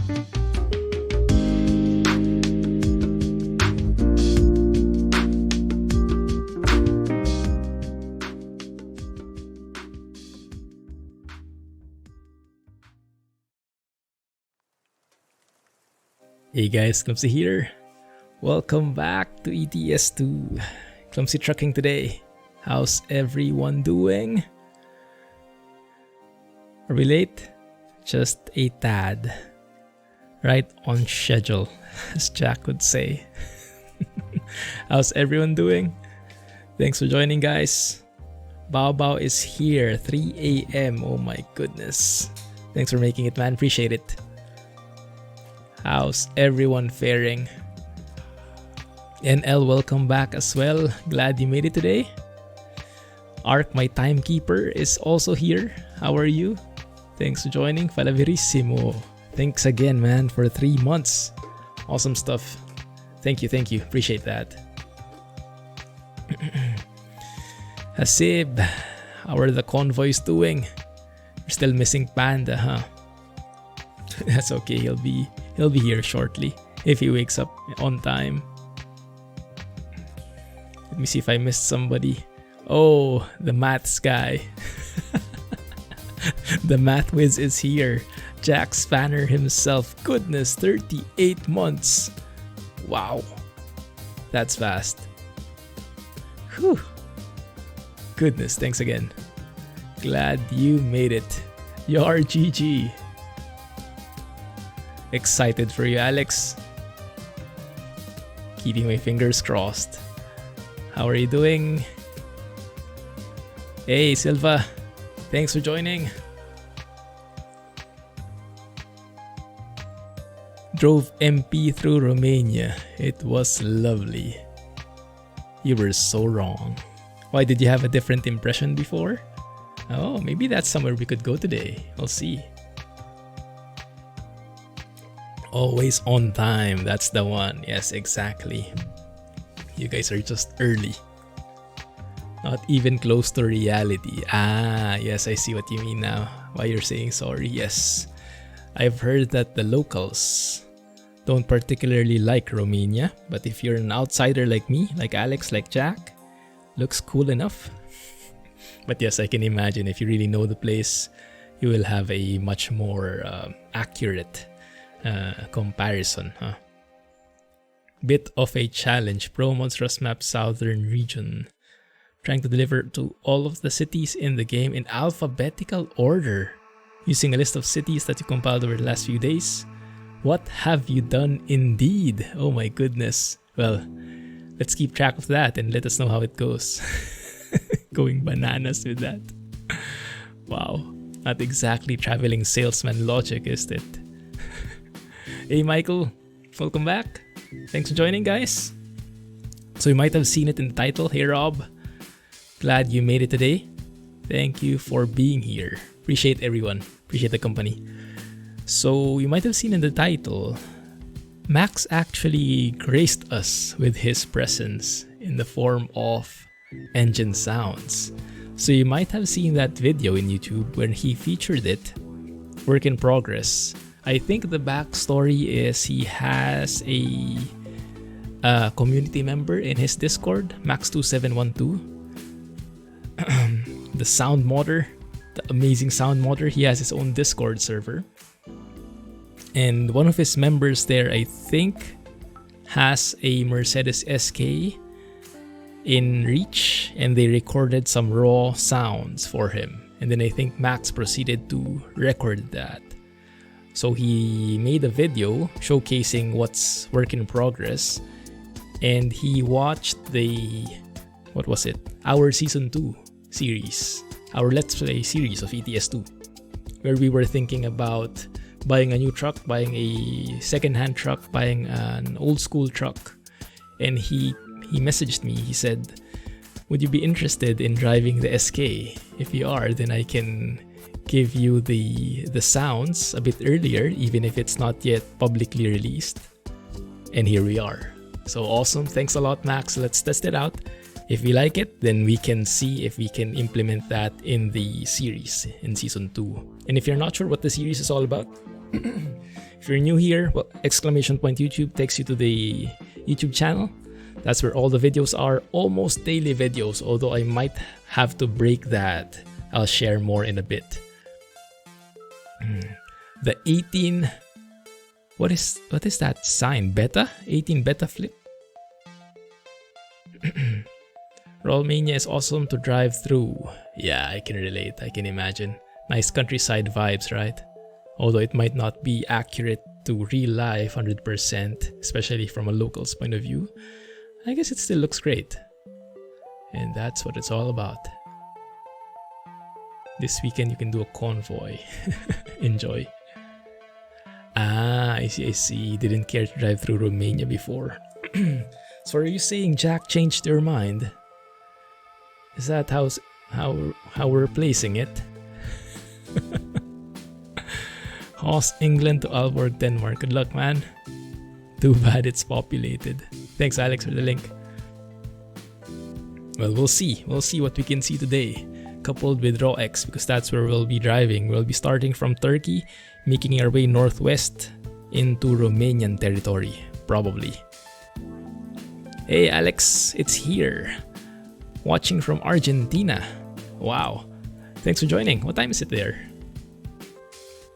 Hey guys, Clumsy here. Welcome back to ETS2. Clumsy trucking today. How's everyone doing? Are we late? Just a tad. Right on schedule, as Jack would say. How's everyone doing? Thanks for joining, guys. Bao Bao is here, 3 a.m. Oh my goodness. Thanks for making it, man. Appreciate it. How's everyone faring? NL, welcome back as well. Glad you made it today. Ark, my timekeeper, is also here. How are you? Thanks for joining. Falaverissimo. Thanks again, man, for 3 months. Awesome stuff. Thank you. Appreciate that. Hasib, how are the convoys doing? We're still missing Panda, huh? That's okay. He'll be here shortly if he wakes up on time. Let me see if I missed somebody. Oh, the maths guy. The math whiz is here. Jack Spanner himself. Goodness, 38 months. Wow. That's fast. Whew. Goodness, thanks again. Glad you made it. You're GG. Excited for you, Alex. Keeping my fingers crossed. How are you doing? Hey, Silva. Thanks for joining. Drove MP through Romania. It was lovely. You were so wrong. Why, did you have a different impression before? Oh, maybe that's somewhere we could go today. We'll see. Always on time, that's the one. Yes, exactly. You guys are just early. Not even close to reality. Ah, yes, I see what you mean now. Why you're saying sorry. Yes, I've heard that the locals don't particularly like Romania, but if you're an outsider like me, like Alex, like Jack, looks cool enough. But yes, I can imagine if you really know the place, you will have a much more accurate comparison, huh? Bit of a challenge. Pro Monstrous Map Southern Region. Trying to deliver to all of the cities in the game in alphabetical order. Using a list of cities that you compiled over the last few days. What have you done indeed? Oh my goodness. Well, let's keep track of that and let us know how it goes. Going bananas with that. Wow. Not exactly traveling salesman logic, is it? Hey Michael, welcome back. Thanks for joining, guys. So you might have seen it in the title. Hey Rob, glad you made it today. Thank you for being here. Appreciate everyone. Appreciate the company. So you might have seen in the title, Max actually graced us with his presence in the form of engine sounds. So you might have seen that video in YouTube when he featured it. Work in progress. I think the backstory is he has a community member in his Discord, Max2712. The sound modder, the amazing sound modder. He has his own Discord server. And one of his members there, I think, has a Mercedes SK in reach, and they recorded some raw sounds for him. And then I think Max proceeded to record that. So he made a video showcasing what's work in progress, and he watched the, what was it? Our Season 2 series, our Let's Play series of ETS2, where we were thinking about buying a new truck, buying a second-hand truck, buying an old school truck. And he messaged me, he said, would you be interested in driving the SK? If you are, then I can give you the sounds a bit earlier, even if it's not yet publicly released. And here we are. So awesome. Thanks a lot, Max. Let's test it out. If we like it, then we can see if we can implement that in the series in Season 2. And if you're not sure what the series is all about, If you're new here, well, exclamation point YouTube takes you to the YouTube channel. That's where all the videos are, almost daily videos, although I might have to break that. I'll share more in a bit. The 18, what is that sign? Beta? 18 beta flip? Romania is awesome to drive through. Yeah, I can relate, I can imagine. Nice countryside vibes, right? Although it might not be accurate to real life 100%, especially from a local's point of view, I guess it still looks great. And that's what it's all about. This weekend you can do a convoy. Enjoy. Ah, I see. Didn't care to drive through Romania before. So are you saying Jack changed your mind? Is that how we're placing it? Haas, England to Aalborg, Denmark. Good luck, man. Too bad it's populated. Thanks, Alex, for the link. Well, we'll see. We'll see what we can see today, coupled with RoEx, because that's where we'll be driving. We'll be starting from Turkey, making our way northwest into Romanian territory, probably. Hey, Alex, it's here. Watching from Argentina. Wow. Thanks for joining. What time is it there?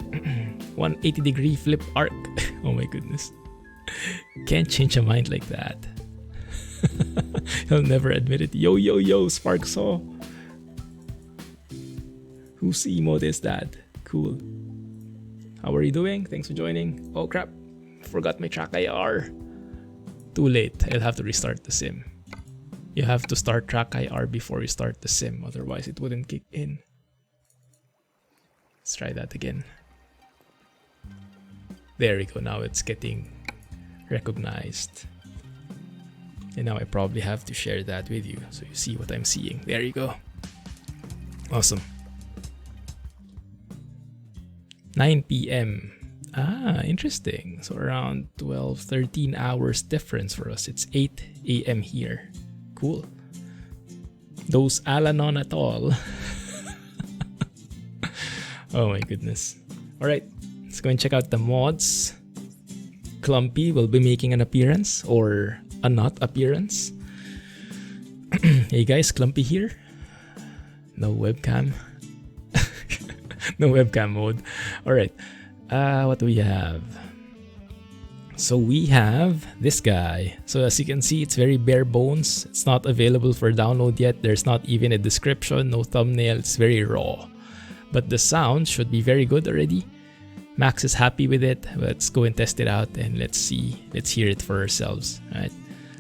180-degree flip arc. Oh my goodness. Can't change a mind like that. He'll never admit it. Yo, Sparksaw. Whose Zeemod is that? Cool. How are you doing? Thanks for joining. Oh crap. Forgot my track IR. Too late. I'll have to restart the sim. You have to start track IR before you start the sim. Otherwise it wouldn't kick in. Let's try that again. There we go. Now it's getting recognized. And now I probably have to share that with you so you see what I'm seeing. There you go. Awesome. 9 p.m. Ah, interesting. So around 12, 13 hours difference for us. It's 8 a.m. here. Cool. Those Alanon at all. Oh my goodness. Alright, let's go and check out the mods. Clumsy will be making an appearance, or a not appearance. Hey guys, Clumsy here. No webcam. No webcam mode. Alright, what do we have? So we have this guy. So as you can see, it's very bare bones. It's not available for download yet. There's not even a description, no thumbnail. It's very raw. But the sound should be very good already. Max is happy with it. Let's go and test it out and let's see. Let's hear it for ourselves. Alright.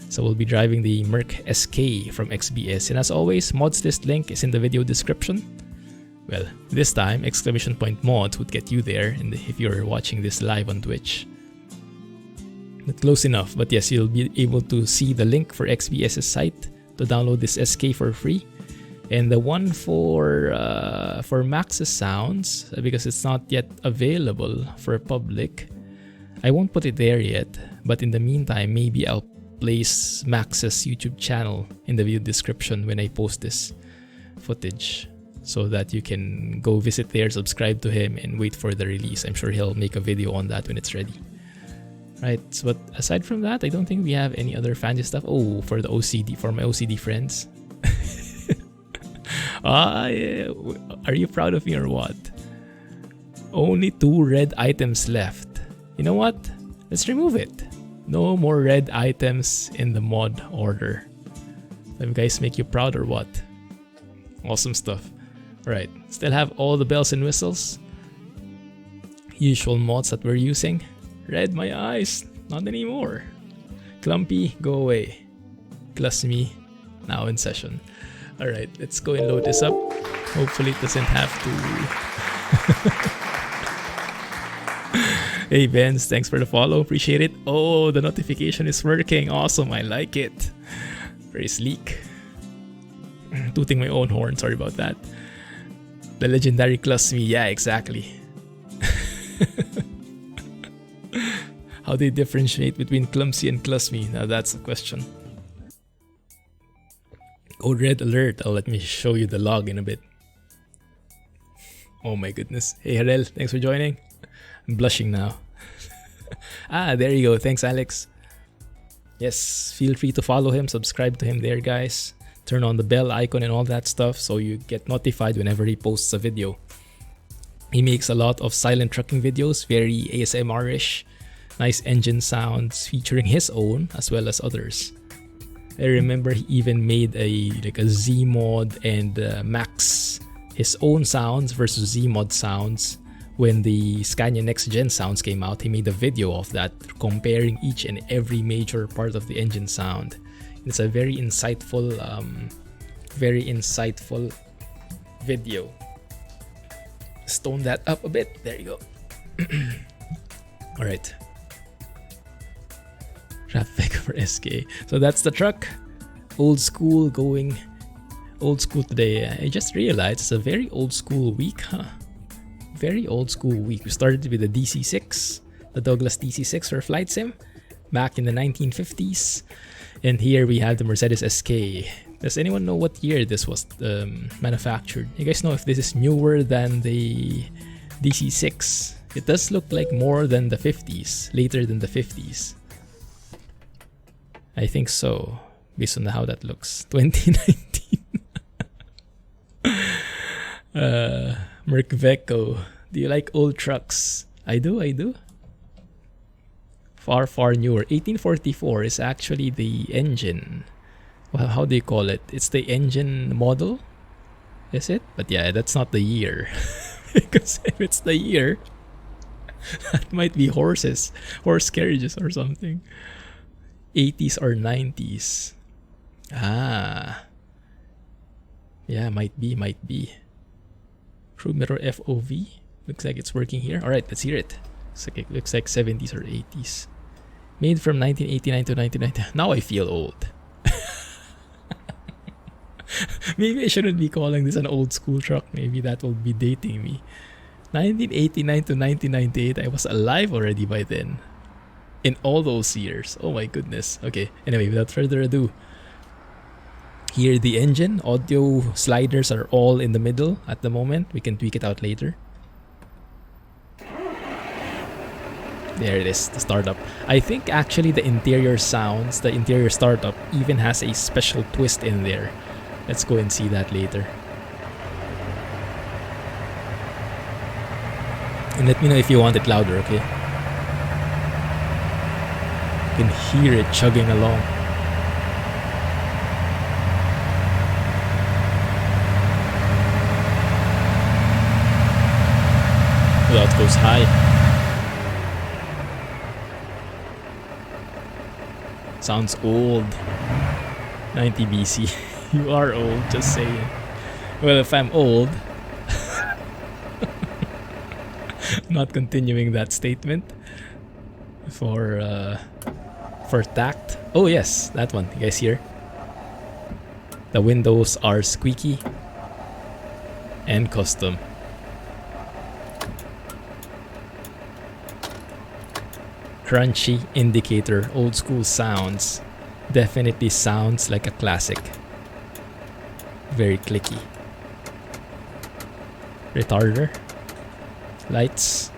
So we'll be driving the Merc SK from XBS. And as always, mods list link is in the video description. Well, this time, exclamation point mods would get you there, and if you're watching this live on Twitch. Not close enough, but yes, you'll be able to see the link for XBS's site to download this SK for free. And the one for Max's sounds, because it's not yet available for public, I won't put it there yet. But in the meantime, maybe I'll place Max's YouTube channel in the video description when I post this footage, so that you can go visit there, subscribe to him, and wait for the release. I'm sure he'll make a video on that when it's ready. Right, so, but aside from that, I don't think we have any other fancy stuff. Oh, for the OCD, for my OCD friends. Yeah. Are you proud of me or what? Only 2 red items left. You know what? Let's remove it. No more red items in the mod order. Let you guys make you proud or what? Awesome stuff. Alright, still have all the bells and whistles. Usual mods that we're using. Red my eyes, not anymore. Clumsy, go away. Clumsy, now in session. Alright, let's go and load this up. Hopefully it doesn't have to... Hey Benz, thanks for the follow, appreciate it. Oh, the notification is working, awesome, I like it. Very sleek. Tooting my own horn, sorry about that. The legendary Clumsy, yeah, exactly. How they differentiate between Clumsy and Clumsy, now that's the question. Code red alert. Oh, let me show you the log in a bit. Oh my goodness. Hey Harel, thanks for joining. I'm blushing now. Ah, there you go. Thanks, Alex. Yes, feel free to follow him, subscribe to him there, guys. Turn on the bell icon and all that stuff so you get notified whenever he posts a video. He makes a lot of silent trucking videos, very ASMR-ish. Nice engine sounds featuring his own as well as others. I remember he even made a Zeemod and Max, his own sounds versus Zeemod sounds. When the Scania Next Gen sounds came out, he made a video of that, comparing each and every major part of the engine sound. It's a very insightful video. Just tone that up a bit. There you go. All right. Traffic for SK. So that's the truck. Old school, going old school today. I just realized it's a very old school week, huh? Very old school week. We started with the DC6, the Douglas DC6 for flight sim, back in the 1950s. And here we have the Mercedes SK. Does anyone know what year this was manufactured? You guys know if this is newer than the DC6? It does look like more than the 50s, later than the 50s. I think so, based on how that looks. 2019. Merkveco. Do you like old trucks? I do. Far newer. 1844 is actually the engine. Well, how do you call it? It's the engine model, is it? But yeah, that's not the year. Because if it's the year, that might be horse carriages or something. 80s or 90s. Ah. Yeah, might be. True mirror FOV. Looks like it's working here. Alright, let's hear it. Looks like 70s or 80s. Made from 1989 to 1990. Now I feel old. Maybe I shouldn't be calling this an old school truck. Maybe that will be dating me. 1989 to 1998. I was alive already by then. In all those years. Oh my goodness. Okay, anyway, without further ado. Here the engine. Audio sliders are all in the middle at the moment. We can tweak it out later. There it is, the startup. I think actually the interior sounds, the interior startup even has a special twist in there. Let's go and see that later. And let me know if you want it louder, okay? You can hear it chugging along. Well, it goes high. Sounds old. 90 BC. You are old, just saying. Well, if I'm old, not continuing that statement for tact. Oh yes, that one. You guys hear? The windows are squeaky and custom. Crunchy indicator, old school sounds. Definitely sounds like a classic. Very clicky. Retarder. Lights.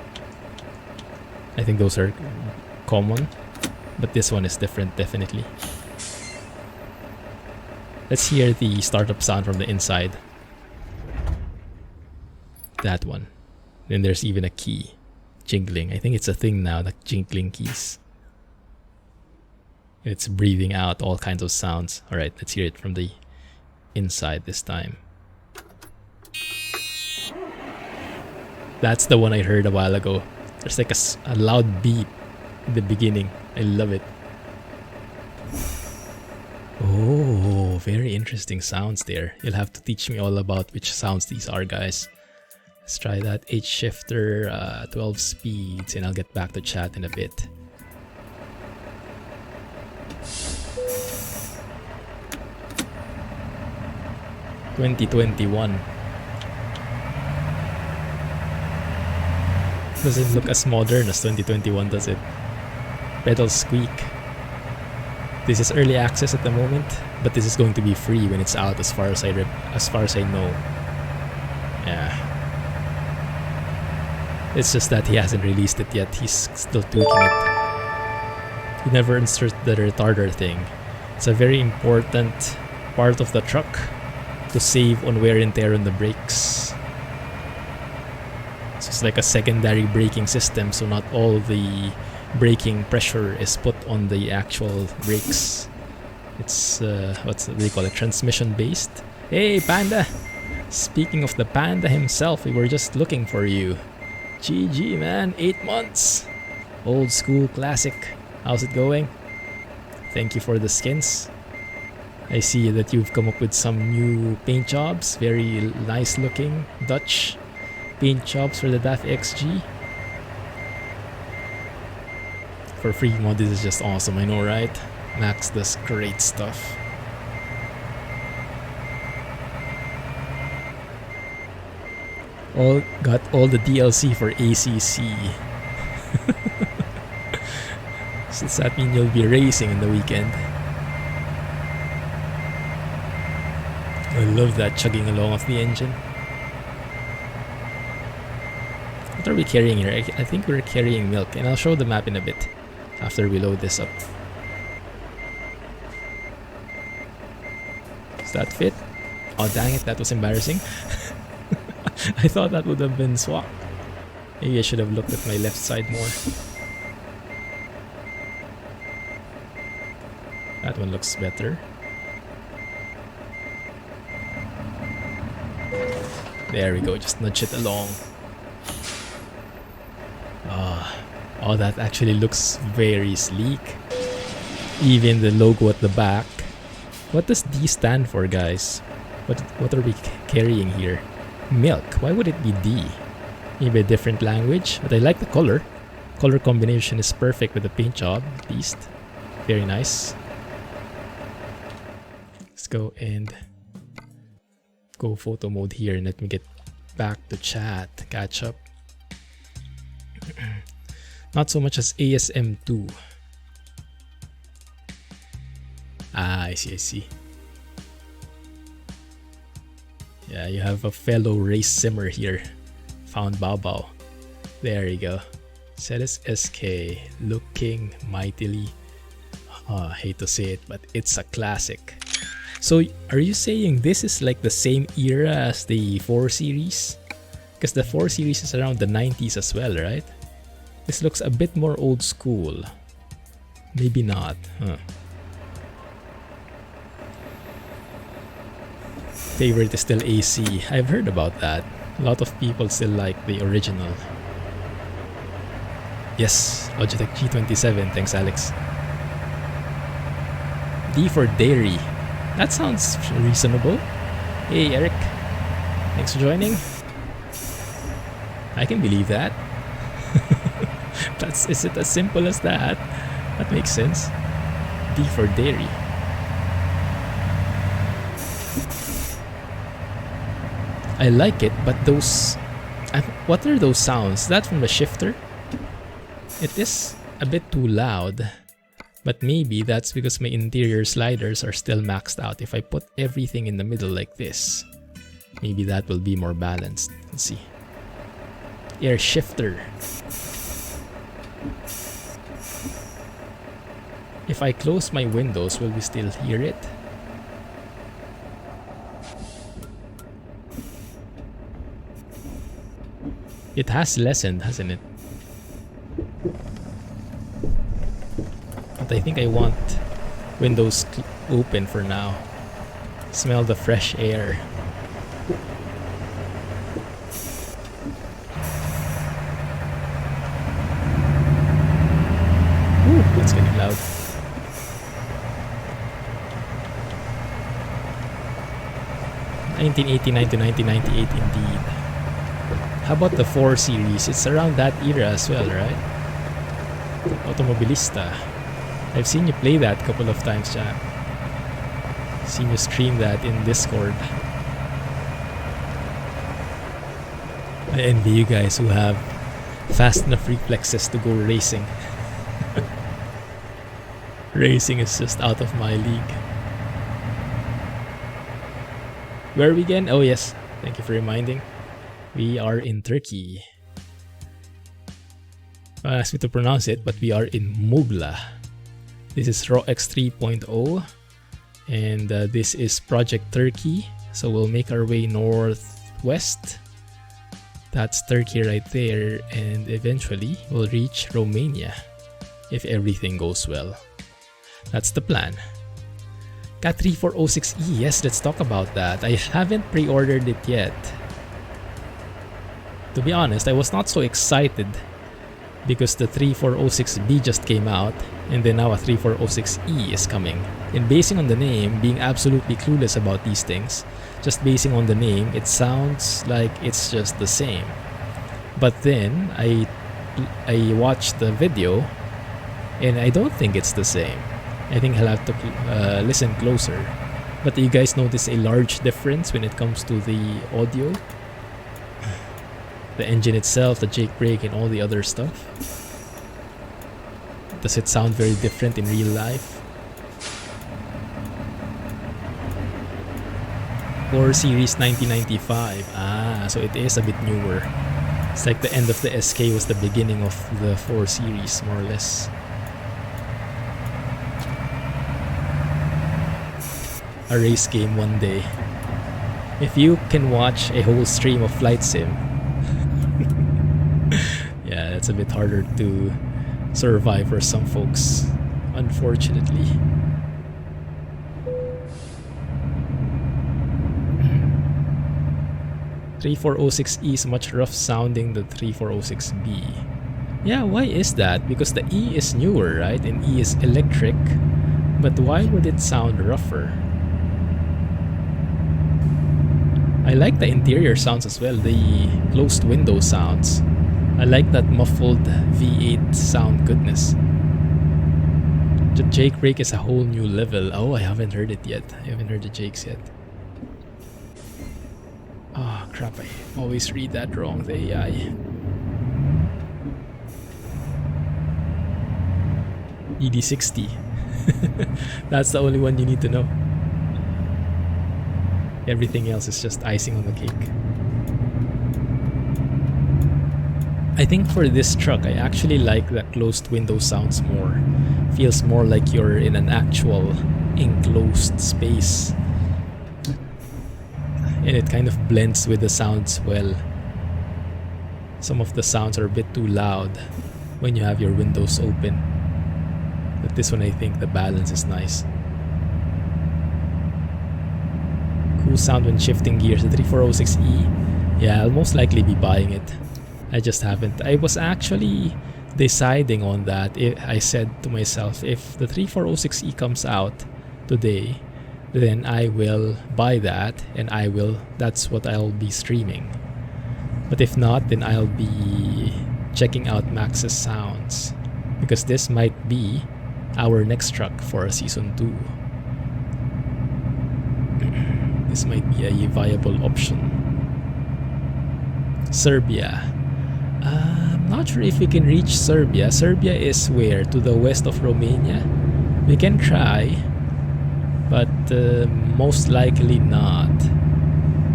I think those are common. But this one is different, definitely. Let's hear the startup sound from the inside. That one. Then there's even a key. Jingling. I think it's a thing now, the jingling keys. It's breathing out all kinds of sounds. Alright, let's hear it from the inside this time. That's the one I heard a while ago. There's like a loud beep in the beginning. I love it. Oh, very interesting sounds there. You'll have to teach me all about which sounds these are, guys. Let's try that H shifter, 12 speeds, and I'll get back to chat in a bit. (2021) doesn't look as modern as 2021, does it? Pedals squeak. This is early access at the moment, but this is going to be free when it's out, as far as I know. Yeah. It's just that he hasn't released it yet. He's still tweaking it. He never inserted the retarder thing. It's a very important part of the truck to save on wear and tear on the brakes. So it's like a secondary braking system, so not all the braking pressure is put on the actual brakes. It's what do they call it? Transmission based. Hey Panda! Speaking of the Panda himself, we were just looking for you. GG man, 8 months. Old school classic. How's it going? Thank you for the skins. I see that you've come up with some new paint jobs. Very nice looking Dutch paint jobs for the DAF XG. For free mod, this is just awesome, I know, right? Max does great stuff. Got all the DLC for ACC. Does that mean you'll be racing in the weekend? I love that chugging along of the engine. What are we carrying here? I think we're carrying milk, and I'll show the map in a bit after we load this up. Does that fit? Oh dang it, that was embarrassing. I thought that would have been swapped. Maybe I should have looked at my left side more. That one looks better. There we go, just nudge it along. Oh, that actually looks very sleek. Even the logo at the back. What does D stand for, guys? What are we carrying here? Milk. Why would it be D? Maybe a different language, but I like the color. Color combination is perfect with the paint job, at least. Very nice. Let's go and go photo mode here and let me get back to chat. Catch up. Not so much as ASM2. Ah, I see. Yeah, you have a fellow race simmer here. Found Bao Bao. There you go. Mercedes SK, looking mightily. I hate to say it, but it's a classic. So, are you saying this is like the same era as the 4 Series? Because the 4 Series is around the 90s as well, right? This looks a bit more old school. Maybe not, huh? Favorite is still AC. I've heard about that. A lot of people still like the original. Yes, Logitech G27. Thanks, Alex. D for dairy. That sounds reasonable. Hey, Eric. Thanks for joining. I can believe that. Is it as simple as that? That makes sense. D for dairy. I like it, but those... what are those sounds? Is that from the shifter? It is a bit too loud. But maybe that's because my interior sliders are still maxed out. If I put everything in the middle like this, maybe that will be more balanced. Let's see. Air shifter. If I close my windows, will we still hear it? It has lessened, hasn't it? But I think I want windows open for now. Smell the fresh air. Ooh, that's getting loud. (1989 to 1998) indeed. How about the 4 Series? It's around that era as well, right? Automobilista. I've seen you play that a couple of times, Jack. Seen you stream that in Discord. I envy you guys who have fast enough reflexes to go racing. Racing is just out of my league. Where are we again? Oh yes, thank you for reminding. We are in Turkey. Ask me to pronounce it, but we are in Mugla. This is RoExtended 3.0, and this is Project Turkey. So we'll make our way northwest. That's Turkey right there, and eventually we'll reach Romania if everything goes well. That's the plan. Cat 3406E, yes, let's talk about that. I haven't pre-ordered it yet. To be honest, I was not so excited because the 3406B just came out, and then now a 3406E is coming. And basing on the name, being absolutely clueless about these things, just basing on the name, it sounds like it's just the same. But then I watched the video, and I don't think it's the same. I think I'll have to listen closer. But do you guys notice a large difference when it comes to the audio? The engine itself, the jake brake, and all the other stuff. Does it sound very different in real life? 4 Series 1995. Ah, so it is a bit newer. It's like the end of the SK was the beginning of the 4 Series, more or less. A race game one day. If you can watch a whole stream of Flight Sim, yeah, that's a bit harder to survive for some folks, unfortunately. The 3406E is much rough sounding than 3406B. Yeah, why is that? Because the E is newer, right? And E is electric. But why would it sound rougher? I like the interior sounds as well, the closed window sounds. I like that muffled V8 sound goodness. The jake brake is a whole new level. Oh, I haven't heard it yet. I haven't heard the jakes yet. Oh crap, I always read that wrong, the AI. ED60. That's the only one you need to know. Everything else is just icing on the cake. I think for this truck, I actually like that closed window sounds more. Feels more like you're in an actual enclosed space. And it kind of blends with the sounds well. Some of the sounds are a bit too loud when you have your windows open. But this one, I think the balance is nice. Cool sound when shifting gears. The 3406E, yeah, I'll most likely be buying it. I just haven't. I was actually deciding on that. I said to myself, if the 3406E comes out today, then I will buy that, and that's what I'll be streaming. But if not, then I'll be checking out Max's sounds, because this might be our next truck for season 2. This might be a viable option. Serbia. I'm not sure if we can reach Serbia. Serbia is where? To the west of Romania? We can try, but most likely not.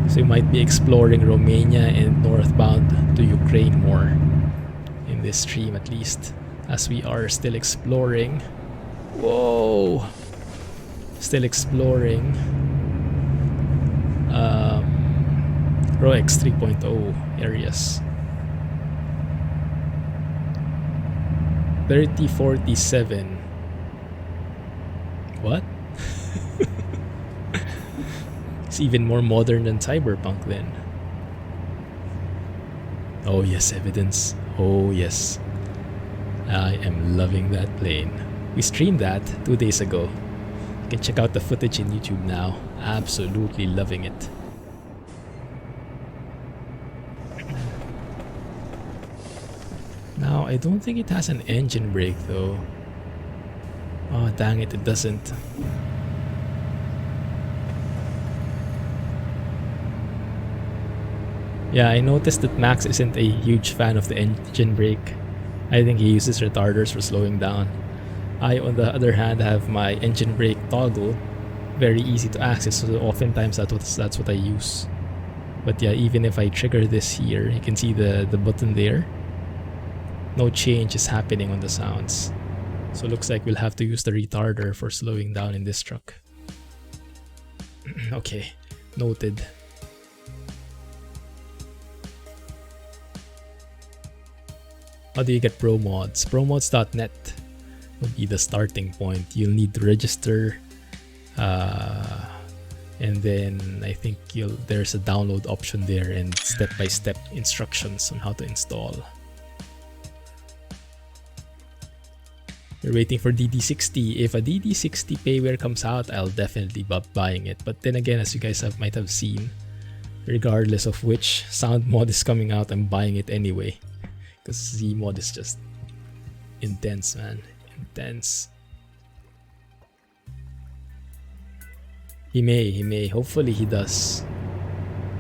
So we might be exploring Romania and northbound to Ukraine more in this stream, at least, as we are still exploring. Whoa! Still exploring RoEx 3.0 areas. 3047. What? It's even more modern than Cyberpunk then. Oh yes, evidence. Oh yes. I am loving that plane. We streamed that 2 days ago. You can check out the footage in YouTube now. Absolutely loving it. Now, I don't think it has an engine brake though. Oh, dang it, it doesn't. Yeah, I noticed that Max isn't a huge fan of the engine brake. I think he uses retarders for slowing down. I, on the other hand, have my engine brake toggle. Very easy to access, so oftentimes that's what I use. But yeah, even if I trigger this here, you can see the button there. no change is happening on the sounds. So looks like we'll have to use the retarder for slowing down in this truck. Okay, noted. How do you get pro mods? Promods.net will be the starting point. You'll need to register, and then I think there's a download option there and step-by-step instructions on how to install. You're waiting for DD60. If a DD60 payware comes out, I'll definitely be buying it. But then again, as you guys might have seen, regardless of which sound mod is coming out, I'm buying it anyway. Because Zeemod is just intense, man. Intense. He may. Hopefully he does.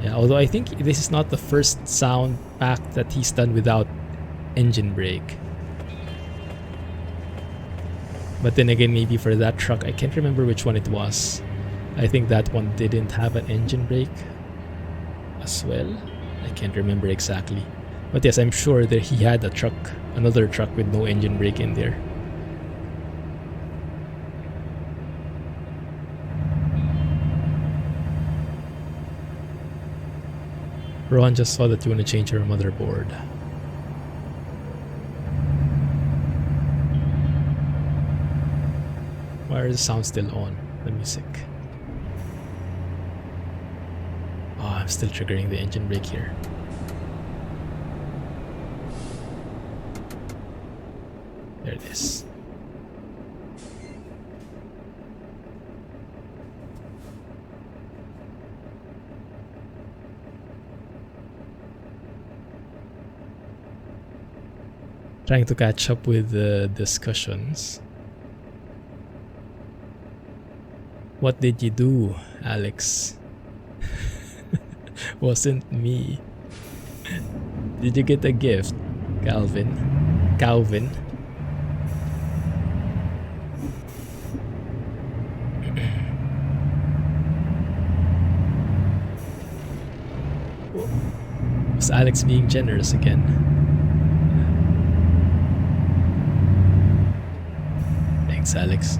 Yeah, although I think this is not the first sound pack that he's done without engine brake. But then again, maybe for that truck, I can't remember which one it was. I think that one didn't have an engine brake as well. I can't remember exactly. But yes, I'm sure that he had a truck, another truck with no engine brake in there. Ron just saw that you want to change your motherboard. Why is the sound still on? The music. Oh, I'm still triggering the engine brake here. There it is. Trying to catch up with the discussions. What did you do, Alex? Wasn't me. Did you get a gift, Calvin? Was Alex being generous again? Thanks, Alex.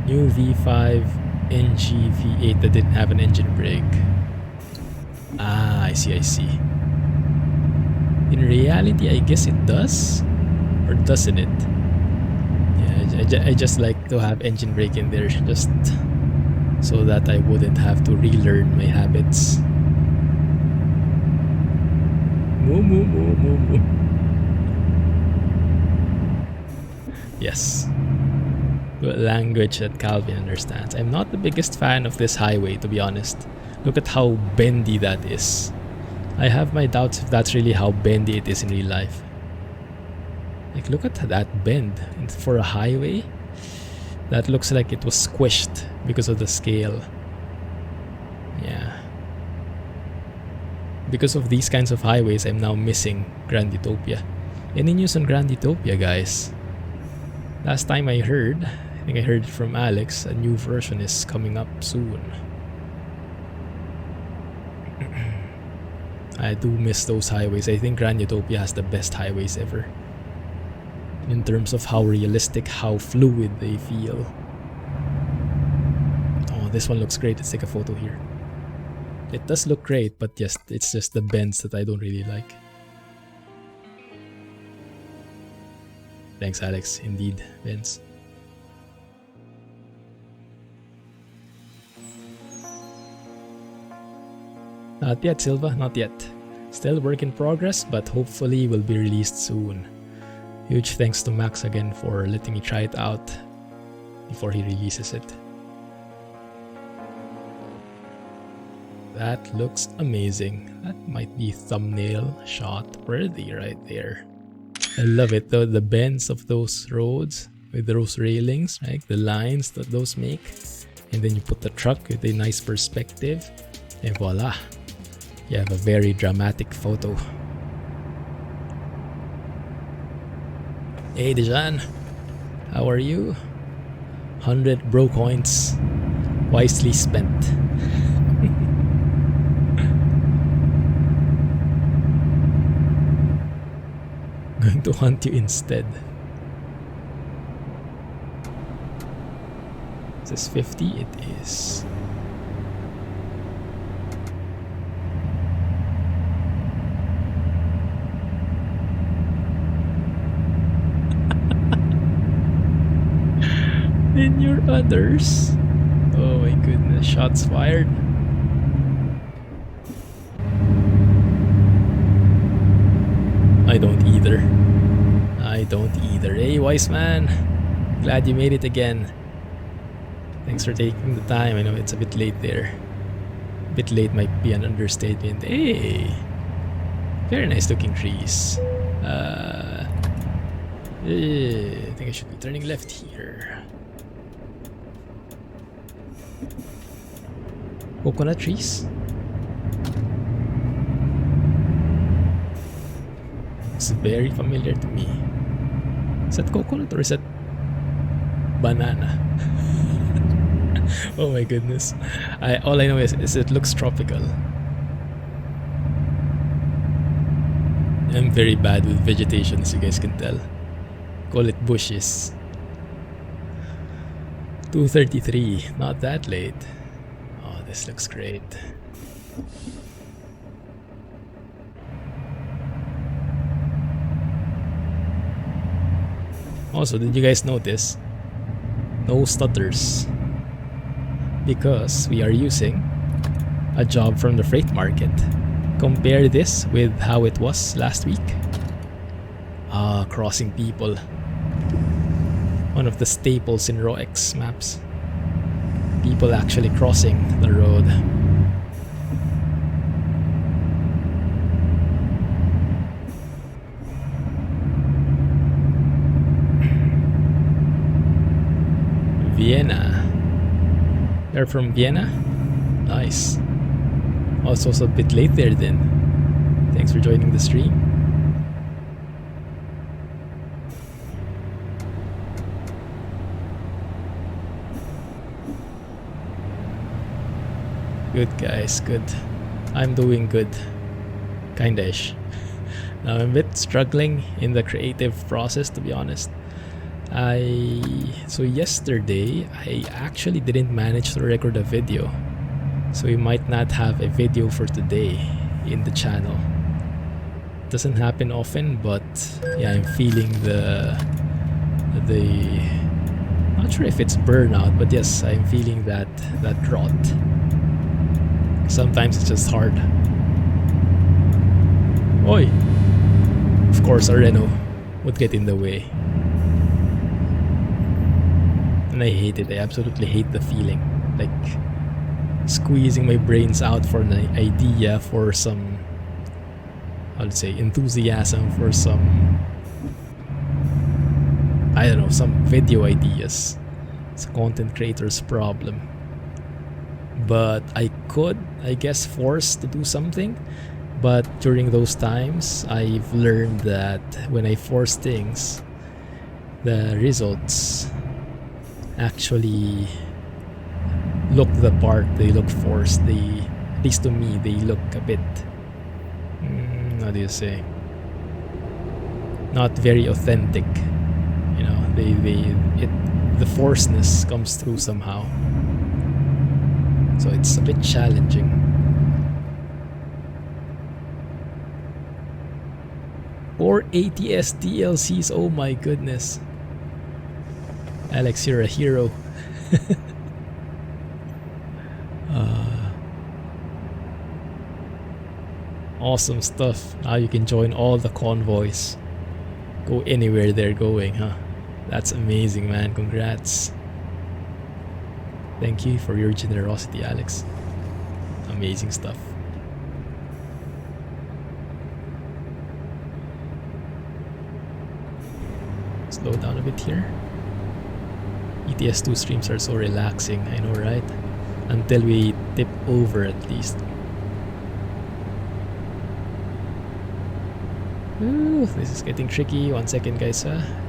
New V5 NG V8 that didn't have an engine brake. Ah, I see. In reality, I guess it does? Or doesn't it? Yeah, I just like to have engine brake in there just so that I wouldn't have to relearn my habits. Moo. Yes. Language that Calvin understands. I'm not the biggest fan of this highway, to be honest. Look at how bendy that is. I have my doubts if that's really how bendy it is in real life. Like, look at that bend. And for a highway, that looks like it was squished because of the scale. Yeah. Because of these kinds of highways, I'm now missing Grand Utopia. Any news on Grand Utopia, guys? Last time I heard, I think I heard from Alex, a new version is coming up soon. I do miss those highways. I think Grand Utopia has the best highways ever. In terms of how realistic, how fluid they feel. Oh, this one looks great. Let's take a photo here. It does look great, but yes, it's just the bends that I don't really like. Thanks, Alex. Indeed, bends. Not yet, Silva, not yet. Still work in progress, but hopefully will be released soon. Huge thanks to Max again for letting me try it out before he releases it. That looks amazing. That might be thumbnail shot worthy right there. I love it though, the bends of those roads with those railings, right? The lines that those make. And then you put the truck with a nice perspective. And voila! You have a very dramatic photo. Hey Dejan, how are you? 100 bro coins, wisely spent. going to hunt you instead. Is this 50? It is. In your others. Oh my goodness, shots fired. I don't either. I don't either. Hey, wise man. Glad you made it again. Thanks for taking the time. I know it's a bit late there. A bit late might be an understatement. Hey! Very nice looking trees. I think I should be turning left here. Coconut trees? It's very familiar to me. Is that coconut or is that banana? Oh my goodness. All I know is it looks tropical. I'm very bad with vegetation, as you guys can tell. Call it bushes. 2:33, not that late. Oh, this looks great. Also, did you guys notice? No stutters. Because we are using a job from the freight market. Compare this with how it was last week. Crossing people. One of the staples in RoEx maps. People actually crossing the road. Vienna. They're from Vienna? Nice. Also, a bit late there then. Thanks for joining the stream. Good guys, good. I'm doing good. Kinda-ish. Now I'm a bit struggling in the creative process, to be honest. So yesterday I actually didn't manage to record a video, so we might not have a video for today in the channel. Doesn't happen often, but yeah, I'm feeling the not sure if it's burnout, but yes, I'm feeling that drought. Sometimes it's just hard. Oi! Of course, a Renault would get in the way. And I hate it. I absolutely hate the feeling. Like squeezing my brains out for an idea, for some, I would say, enthusiasm, for some, I don't know, some video ideas. It's a content creator's problem. But I could, I guess, force to do something. But during those times, I've learned that when I force things, the results actually look the part. They look forced. They, at least to me, they look a bit, how do you say, not very authentic. You know, the forcedness comes through somehow. So it's a bit challenging. 4 ATS DLCs, oh my goodness. Alex, you're a hero. Awesome stuff. Now you can join all the convoys. Go anywhere they're going, huh? That's amazing, man. Congrats. Thank you for your generosity, Alex. Amazing stuff. Slow down a bit here. ETS2 streams are so relaxing, I know, right? Until we tip over at least. Ooh, this is getting tricky. 1 second, guys.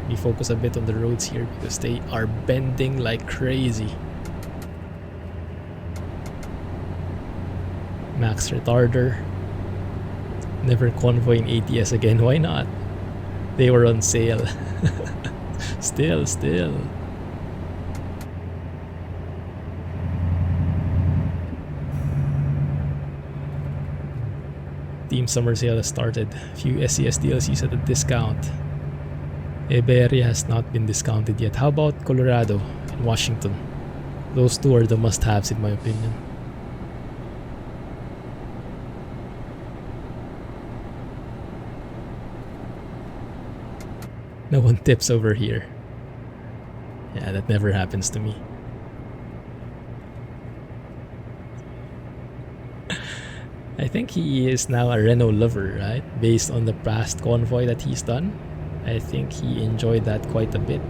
We focus a bit on the roads here because they are bending like crazy. Max retarder. Never convoy in ATS again. Why not? They were on sale. Still. Team Summer Sale has started. Few SCS DLCs at a discount. Iberia has not been discounted yet. How about Colorado and Washington? Those two are the must-haves in my opinion. No one tips over here. Yeah, that never happens to me. I think he is now a Renault lover, right? Based on the past convoy that he's done. I think he enjoyed that quite a bit.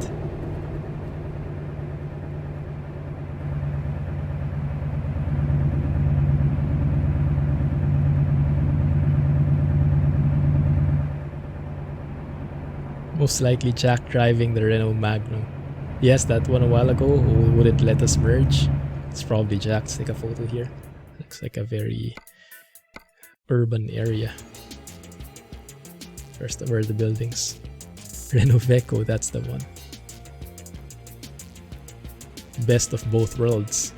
Most likely Jack driving the Renault Magnum. Yes, that one a while ago who wouldn't let us merge. It's probably Jack. Let's take a photo here. Looks like a very urban area. First, where are the buildings? Renault Veco, that's the one. Best of both worlds.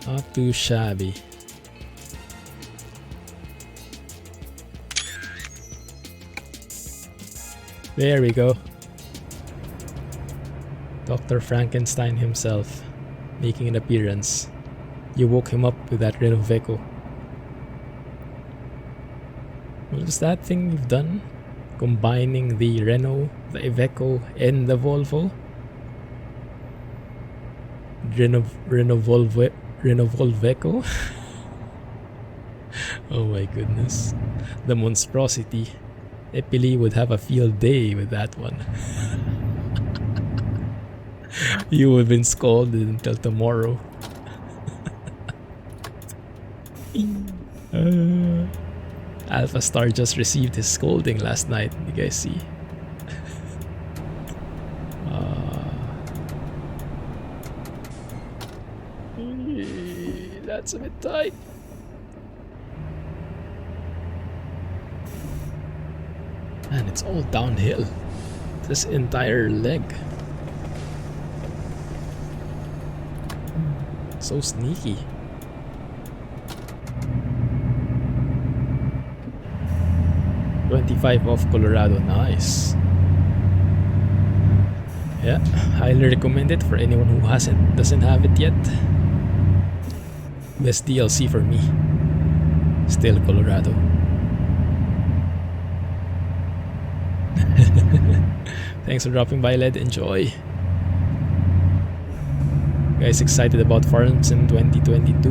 Not too shabby. There we go. Dr. Frankenstein himself making an appearance. You woke him up with that Renault Veco. What was that thing you've done? Combining the Renault, the Iveco, and the Volvo? Renault Volveco? Oh my goodness. The monstrosity. Epili would have a field day with that one. You would have been scolded until tomorrow. Alpha Star just received his scolding last night. You guys see? That's a bit tight. Man, it's all downhill. This entire leg. So sneaky. $25 off Colorado, nice. Yeah, highly recommend it for anyone who doesn't have it yet. Best DLC for me. Still Colorado. Thanks for dropping by, Led. Enjoy. You guys excited about Farms in 2022?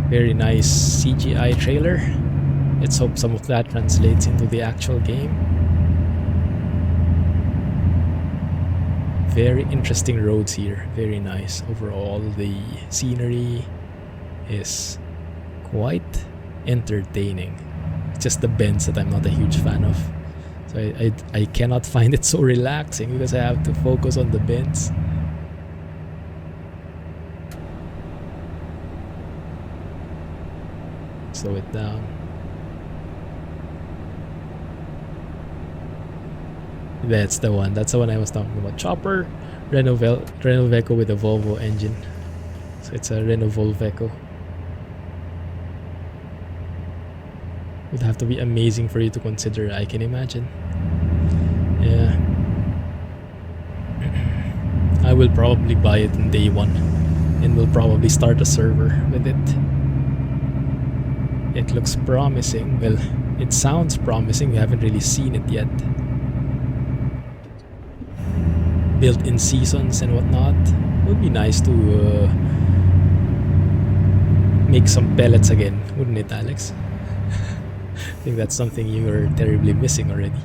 Very nice CGI trailer. Let's hope some of that translates into the actual game. Very interesting roads here. Very nice. Overall, the scenery is quite entertaining. It's just the bends that I'm not a huge fan of. So I cannot find it so relaxing because I have to focus on the bends. Slow it down. That's the one. That's the one I was talking about. Chopper, Renault Veco with a Volvo engine. So it's a Renault Volveco. Would have to be amazing for you to consider, I can imagine. Yeah. I will probably buy it on day one and will probably start a server with it. It looks promising. Well, it sounds promising. We haven't really seen it yet. Built-in seasons and whatnot. Would be nice to make some pellets again, wouldn't it, Alex? I think that's something you are terribly missing already.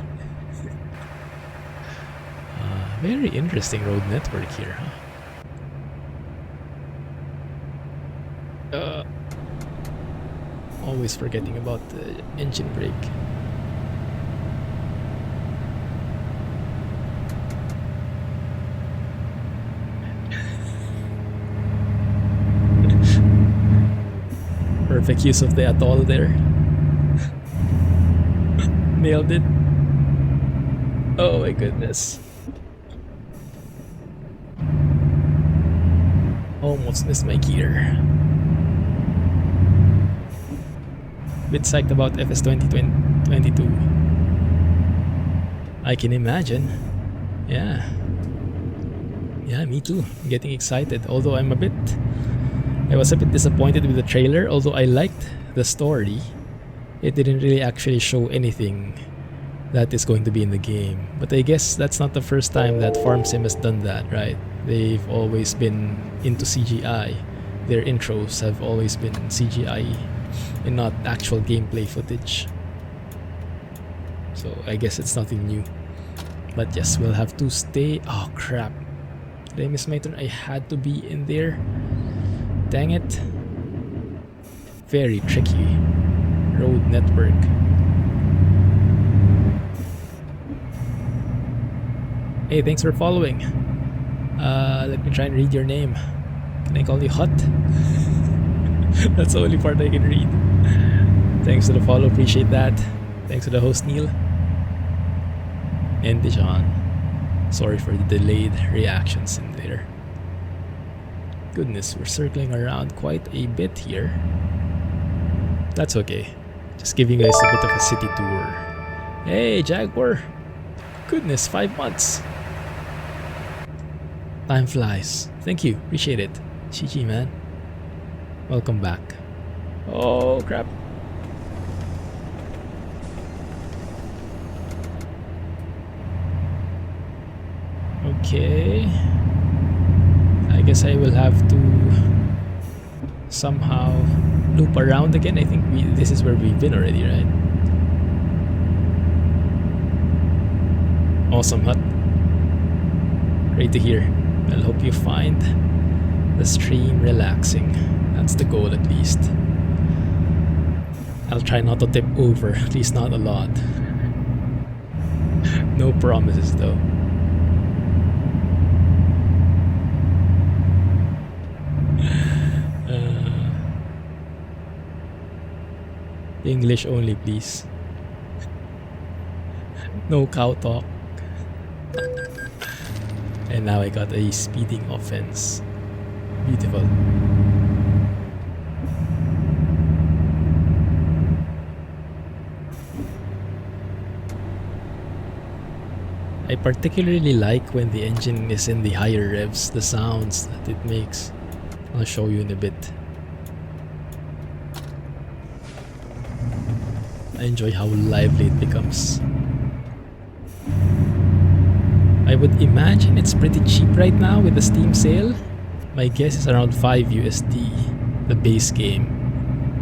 Very interesting road network here, huh? Always forgetting about the engine brake. Perfect use of the atoll there. Nailed it. Oh my goodness. Almost missed my gear. Bit psyched about FS 2022. I can imagine. Yeah. Yeah, me too. I'm getting excited. Although I was a bit disappointed with the trailer. Although I liked the story, it didn't really actually show anything that is going to be in the game. But I guess that's not the first time that Farm Sim has done that, right? They've always been into CGI. Their intros have always been CGI and not actual gameplay footage. So I guess it's nothing new. But yes, we'll have to stay. Oh crap. Did I miss my turn? I had to be in there. Dang it. Very tricky road network. Hey, thanks for following. Let me try and read your name. Can I call you Hut? That's the only part I can read. Thanks for the follow, appreciate that. Thanks to the host Neil. And Dijon. Sorry for the delayed reactions in there. Goodness, we're circling around quite a bit here. That's okay. Just giving you guys a bit of a city tour. Hey, Jaguar! Goodness, 5 months. Time flies. Thank you, appreciate it. GG, man. Welcome back. Oh, crap. Okay. I guess I will have to somehow loop around again. I think this is where we've been already, right? Awesome, Hut. Great to hear. I'll hope you find the stream relaxing. That's the goal, at least. I'll try not to tip over, at least not a lot. No promises, though. English only, please. No cow talk. And now I got a speeding offense. Beautiful. I particularly like when the engine is in the higher revs, the sounds that it makes. I'll show you in a bit. I enjoy how lively it becomes. I would imagine it's pretty cheap right now with the Steam sale. My guess is around 5 USD, the base game.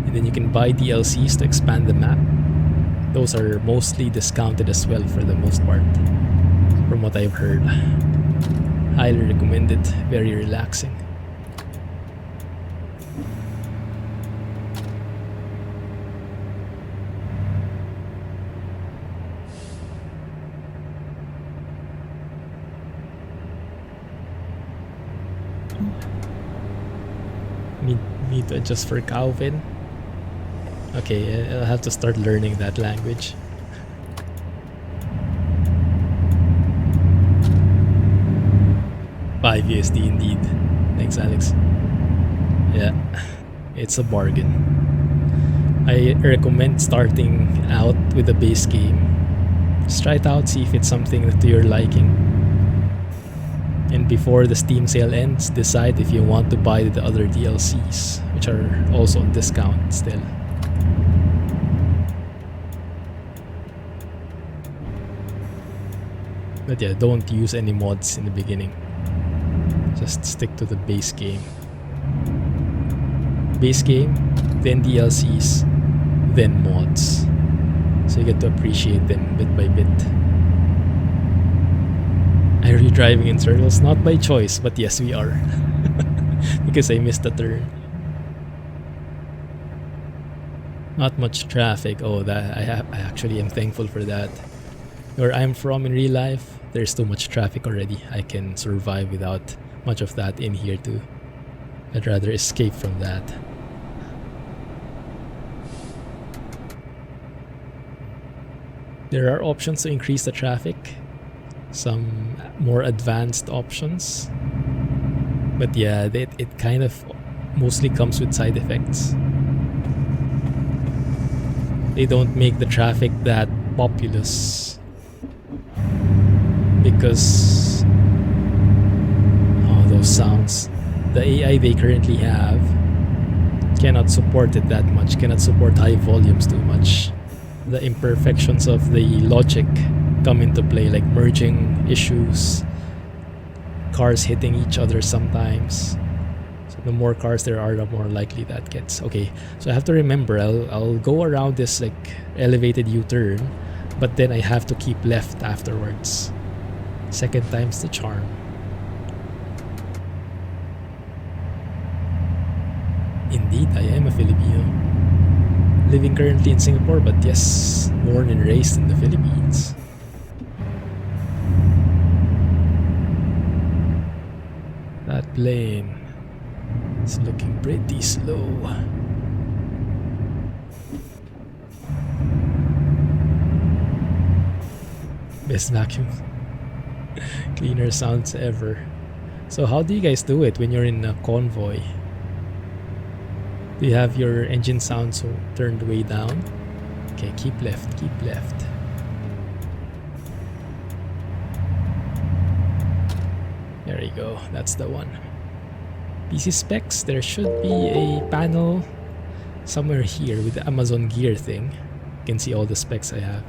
And then you can buy DLCs to expand the map. Those are mostly discounted as well for the most part, from what I've heard. Highly recommended, very relaxing. Need to adjust for Calvin. Okay, I'll have to start learning that language. $5 USD indeed. Thanks, Alex. Yeah, it's a bargain. I recommend starting out with the base game. Just try it out, see if it's something to your liking. And before the Steam sale ends, decide if you want to buy the other DLCs, which are also on discount still. But yeah, don't use any mods in the beginning. Just stick to the base game. Base game, then DLCs, then mods. So you get to appreciate them bit by bit. Are you driving in circles? Not by choice, but yes, we are. Because I missed a turn. Not much traffic. Oh, that I actually am thankful for that. Where I'm from in real life, there's too much traffic already. I can survive without much of that in here too. I'd rather escape from that. There are options to increase the traffic, some more advanced options, but yeah, it kind of mostly comes with side effects. They don't make the traffic that populous because those sounds, the AI they currently have cannot support it that much, cannot support high volumes too much. The imperfections of the logic come into play, like merging issues, cars hitting each other sometimes. So the more cars there are, the more likely that gets. Okay, so I have to remember, I'll go around this like elevated U-turn, but then I have to keep left afterwards. Second time's the charm. Indeed, I am a Filipino. Living currently in Singapore, but yes, born and raised in the Philippines. That plane is looking pretty slow. Best vacuum cleaner sounds ever. So how do you guys do it when you're in a convoy? Do you have your engine sound so turned way down? Okay, keep left, keep left. There you go, that's the one. PC specs, there should be a panel somewhere here with the Amazon Gear thing. You can see all the specs I have.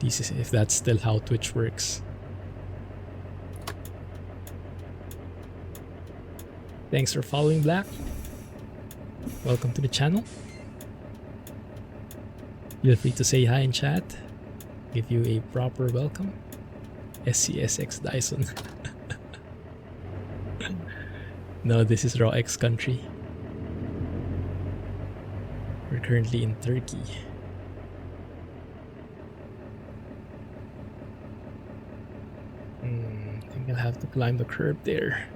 This is if that's still how Twitch works. Thanks for following, Black. Welcome to the channel. Feel free to say hi in chat. Give you a proper welcome. SCSX Dyson. No, this is RoEx country. We're currently in Turkey. I think I'll have to climb the curb there.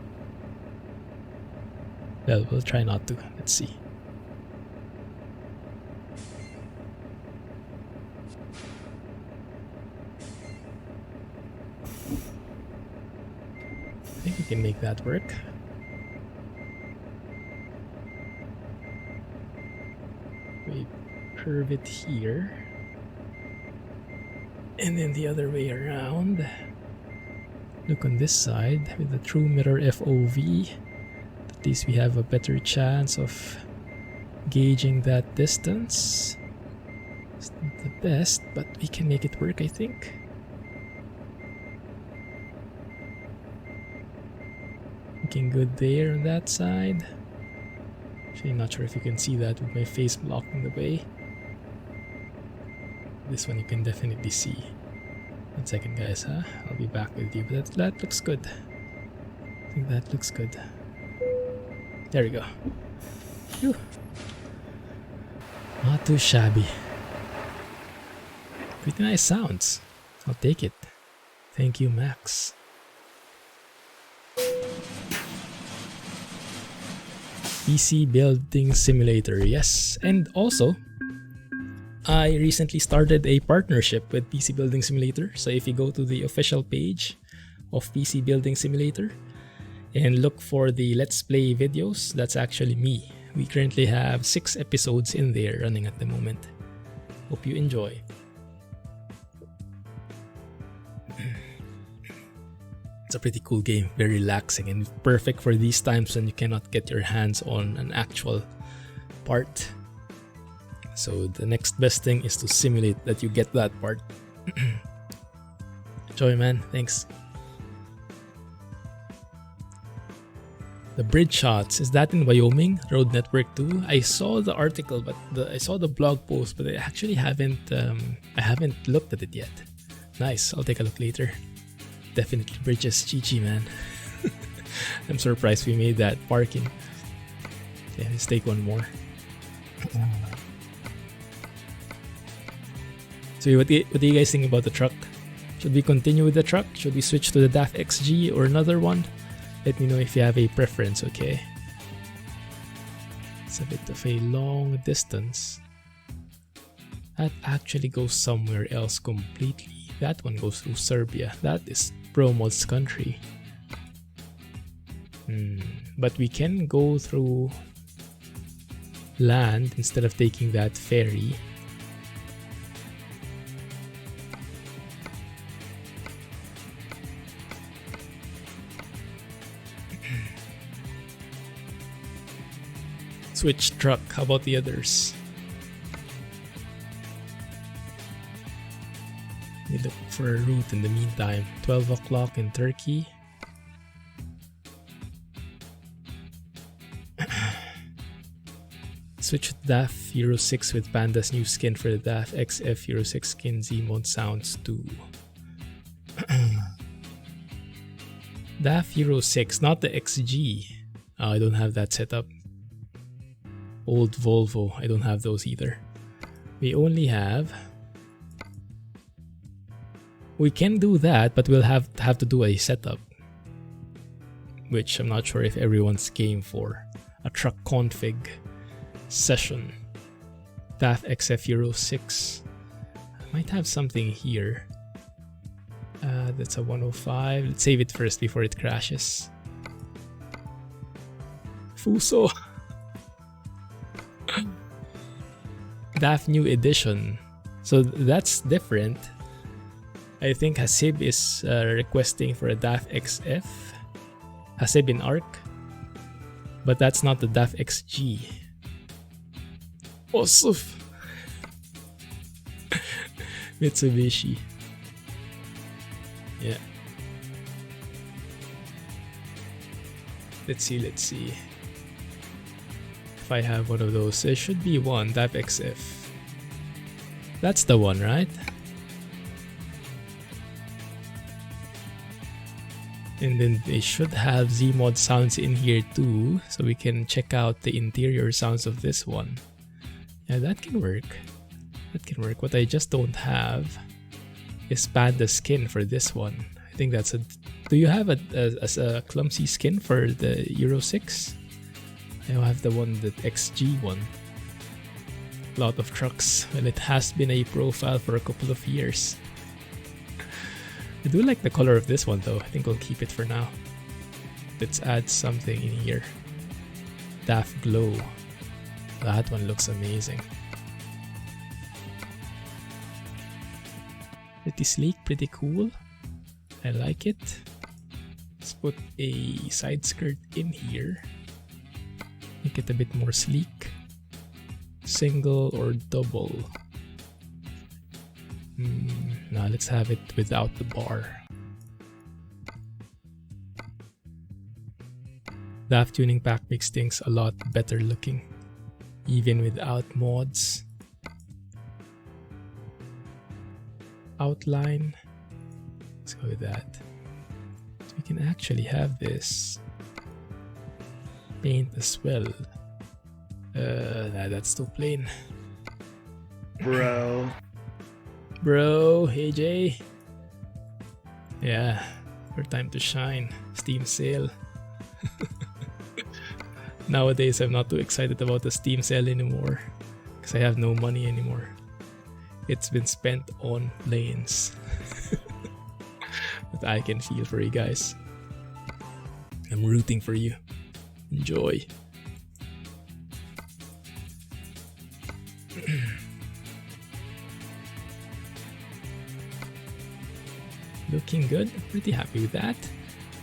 Well, we'll try not to. Let's see. I think we can make that work. We curve it here. And then the other way around. Look on this side with the true mirror FOV. At least we have a better chance of gauging that distance. It's not the best, but we can make it work, I think. Looking good there on that side. Actually, not sure if you can see that with my face blocking the way. This one you can definitely see. 1 second, guys, huh? I'll be back with you, but that looks good. I think that looks good. There we go. Whew. Not too shabby. Pretty nice sounds. I'll take it. Thank you, Max. PC Building Simulator, yes. And also, I recently started a partnership with PC Building Simulator. So if you go to the official page of PC Building Simulator and look for the Let's Play videos, that's actually me. We currently have 6 episodes in there running at the moment. Hope you enjoy. It's a pretty cool game, very relaxing and perfect for these times when you cannot get your hands on an actual part. So the next best thing is to simulate that you get that part. Enjoy, man. Thanks. The bridge shots, is that in Wyoming? Road Network 2? I saw the article, but I saw the blog post, but I actually haven't looked at it yet. Nice, I'll take a look later. Definitely bridges, GG, man. I'm surprised we made that parking. Okay, let's take one more. So what do you guys think about the truck? Should we continue with the truck? Should we switch to the DAF XG or another one? Let me know if you have a preference, okay? It's a bit of a long distance. That actually goes somewhere else completely. That one goes through Serbia. That is ProMod's country. But we can go through land instead of taking that ferry. Switch truck. How about the others? We look for a route in the meantime. 12 o'clock in Turkey. Switch to DAF Euro 6 with Panda's new skin for the DAF XF Euro 6 skin. Zeemod sounds too. DAF Euro 6, not the XG. Oh, I don't have that set up. Old Volvo, I don't have those either. We only have... We can do that, but we'll have to do a setup. Which I'm not sure if everyone's game for. A truck config session. DAF XF Euro 6. I might have something here. That's a 105. Let's save it first before it crashes. Fuso. DAF new edition. So that's different. I think Hasib is requesting for a DAF XF. Hasib in ARC. But that's not the DAF XG. Osuf. Mitsubishi. Yeah. Let's see. If I have one of those, there should be one, DAF XF. That's the one, right? And then they should have Zeemod sounds in here too, so we can check out the interior sounds of this one. Yeah, that can work. That can work. What I just don't have is Panda skin for this one. I think that's a... Do you have a Clumsy skin for the Euro 6? I have the one, the XG one. Lot of trucks. Well, it has been a profile for a couple of years. I do like the color of this one though. I think we'll keep it for now. Let's add something in here. DAF Glow. That one looks amazing. Pretty sleek, pretty cool. I like it. Let's put a side skirt in here. Make it a bit more sleek. Single or double? Now let's have it without the bar. DAF tuning pack makes things a lot better looking, even without mods. Outline. Let's go with that. So we can actually have this paint as well. That's too plain. Bro, hey Jay. Yeah, your time to shine. Steam sale. Nowadays, I'm not too excited about the Steam sale anymore because I have no money anymore. It's been spent on lanes. But I can feel for you guys. I'm rooting for you. Enjoy. Looking good. Pretty happy with that.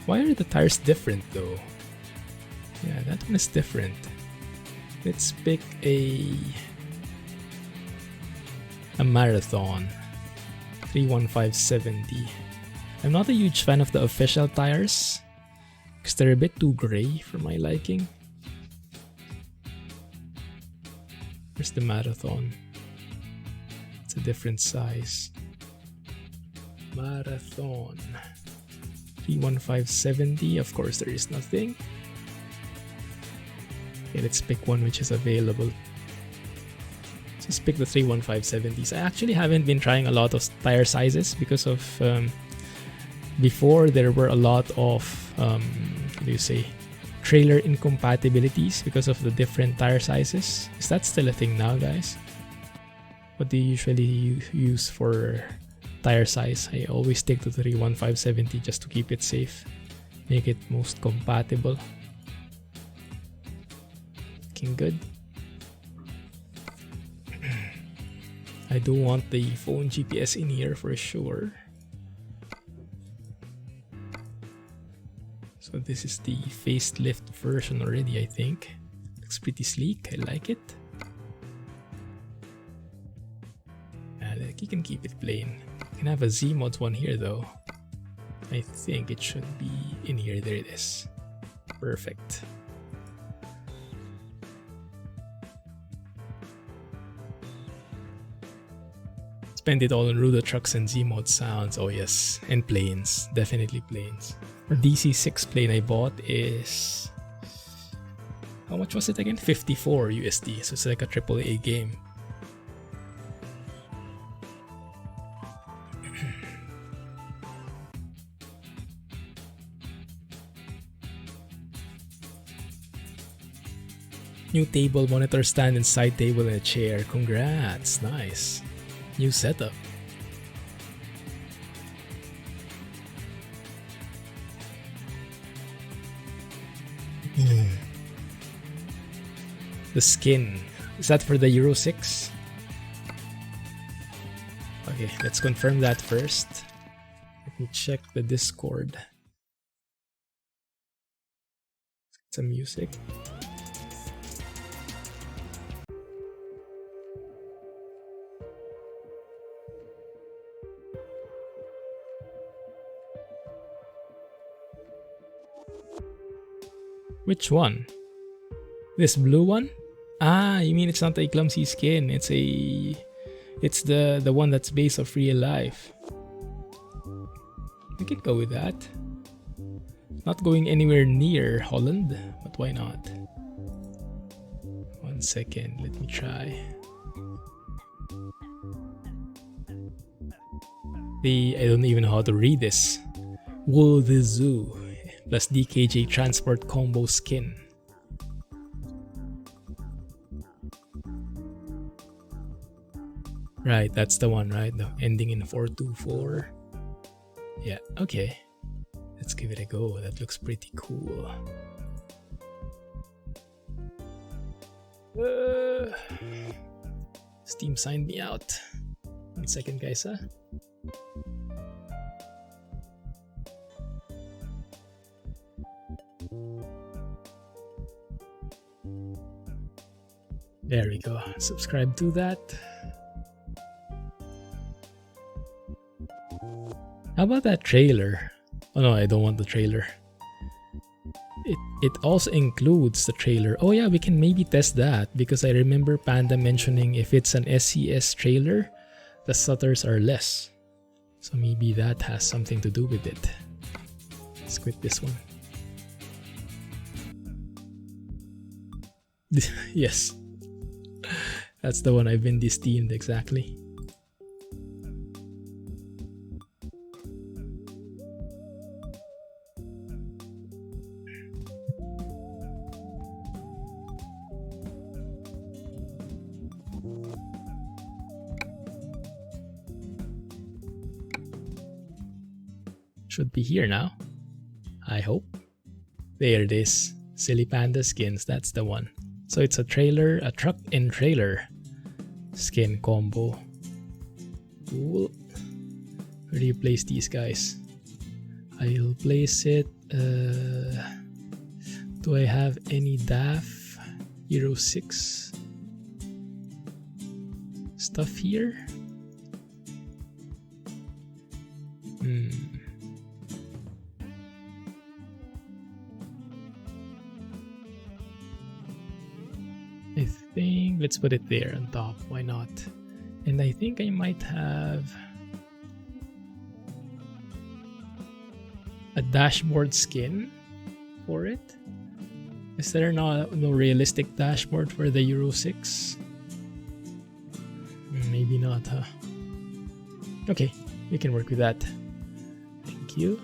Why are the tires different though? Yeah, that one is different. Let's pick a Marathon 31570. I'm not a huge fan of the official tires because they're a bit too gray for my liking. Where's the Marathon? It's a different size. Marathon 31570. Of course, there is nothing. Okay, let's pick one which is available. Let's pick the 31570s. I actually haven't been trying a lot of tire sizes because of before there were a lot of what do you say, trailer incompatibilities because of the different tire sizes. Is that still a thing now, guys? What do you usually use for tire size? I always stick to 315/70 just to keep it safe. Make it most compatible. Looking good. I do want the phone GPS in here for sure. So this is the facelift version already, I think. Looks pretty sleek, I like it. You can keep it plain. You can have a Zeemod one here though. I think it should be in here. There it is. Perfect. Spend it all on Rudo trucks and Zeemod sounds. Oh yes, and planes. Definitely planes. The DC6 plane I bought is... how much was it again? 54 USD. So it's like a AAA game. New table, monitor stand, and side table and a chair. Congrats, nice. New setup. The skin. Is that for the Euro 6? Okay, let's confirm that first. Let me check the Discord. Some music. Which one? This blue one? Ah, you mean it's not a Clumsy skin. It's the one that's based off real life. We could go with that. Not going anywhere near Holland, but why not? 1 second, let me try. I don't even know how to read this. Wool the Zoo plus DKJ Transport Combo Skin. Right, that's the one, right? The ending in 424. Yeah, okay. Let's give it a go. That looks pretty cool. Steam signed me out. 1 second, guys, huh? There we go. Subscribe to that. How about that trailer? Oh no, I don't want the trailer. It also includes the trailer. Oh yeah, we can maybe test that because I remember Panda mentioning if it's an SCS trailer, the stutters are less. So maybe that has something to do with it. Let's quit this one. Yes. That's the one I've been de-steamed exactly. Should be here now. I hope. There it is. Silly Panda skins, that's the one. So it's a trailer, a truck and trailer skin combo. Cool. Where do you place these guys? I'll place it. Do I have any DAF Euro 6 stuff here? I think let's put it there on top. Why not? And I think I might have a dashboard skin for it. Is there no realistic dashboard for the Euro 6? Maybe not, huh? Okay, we can work with that. Thank you.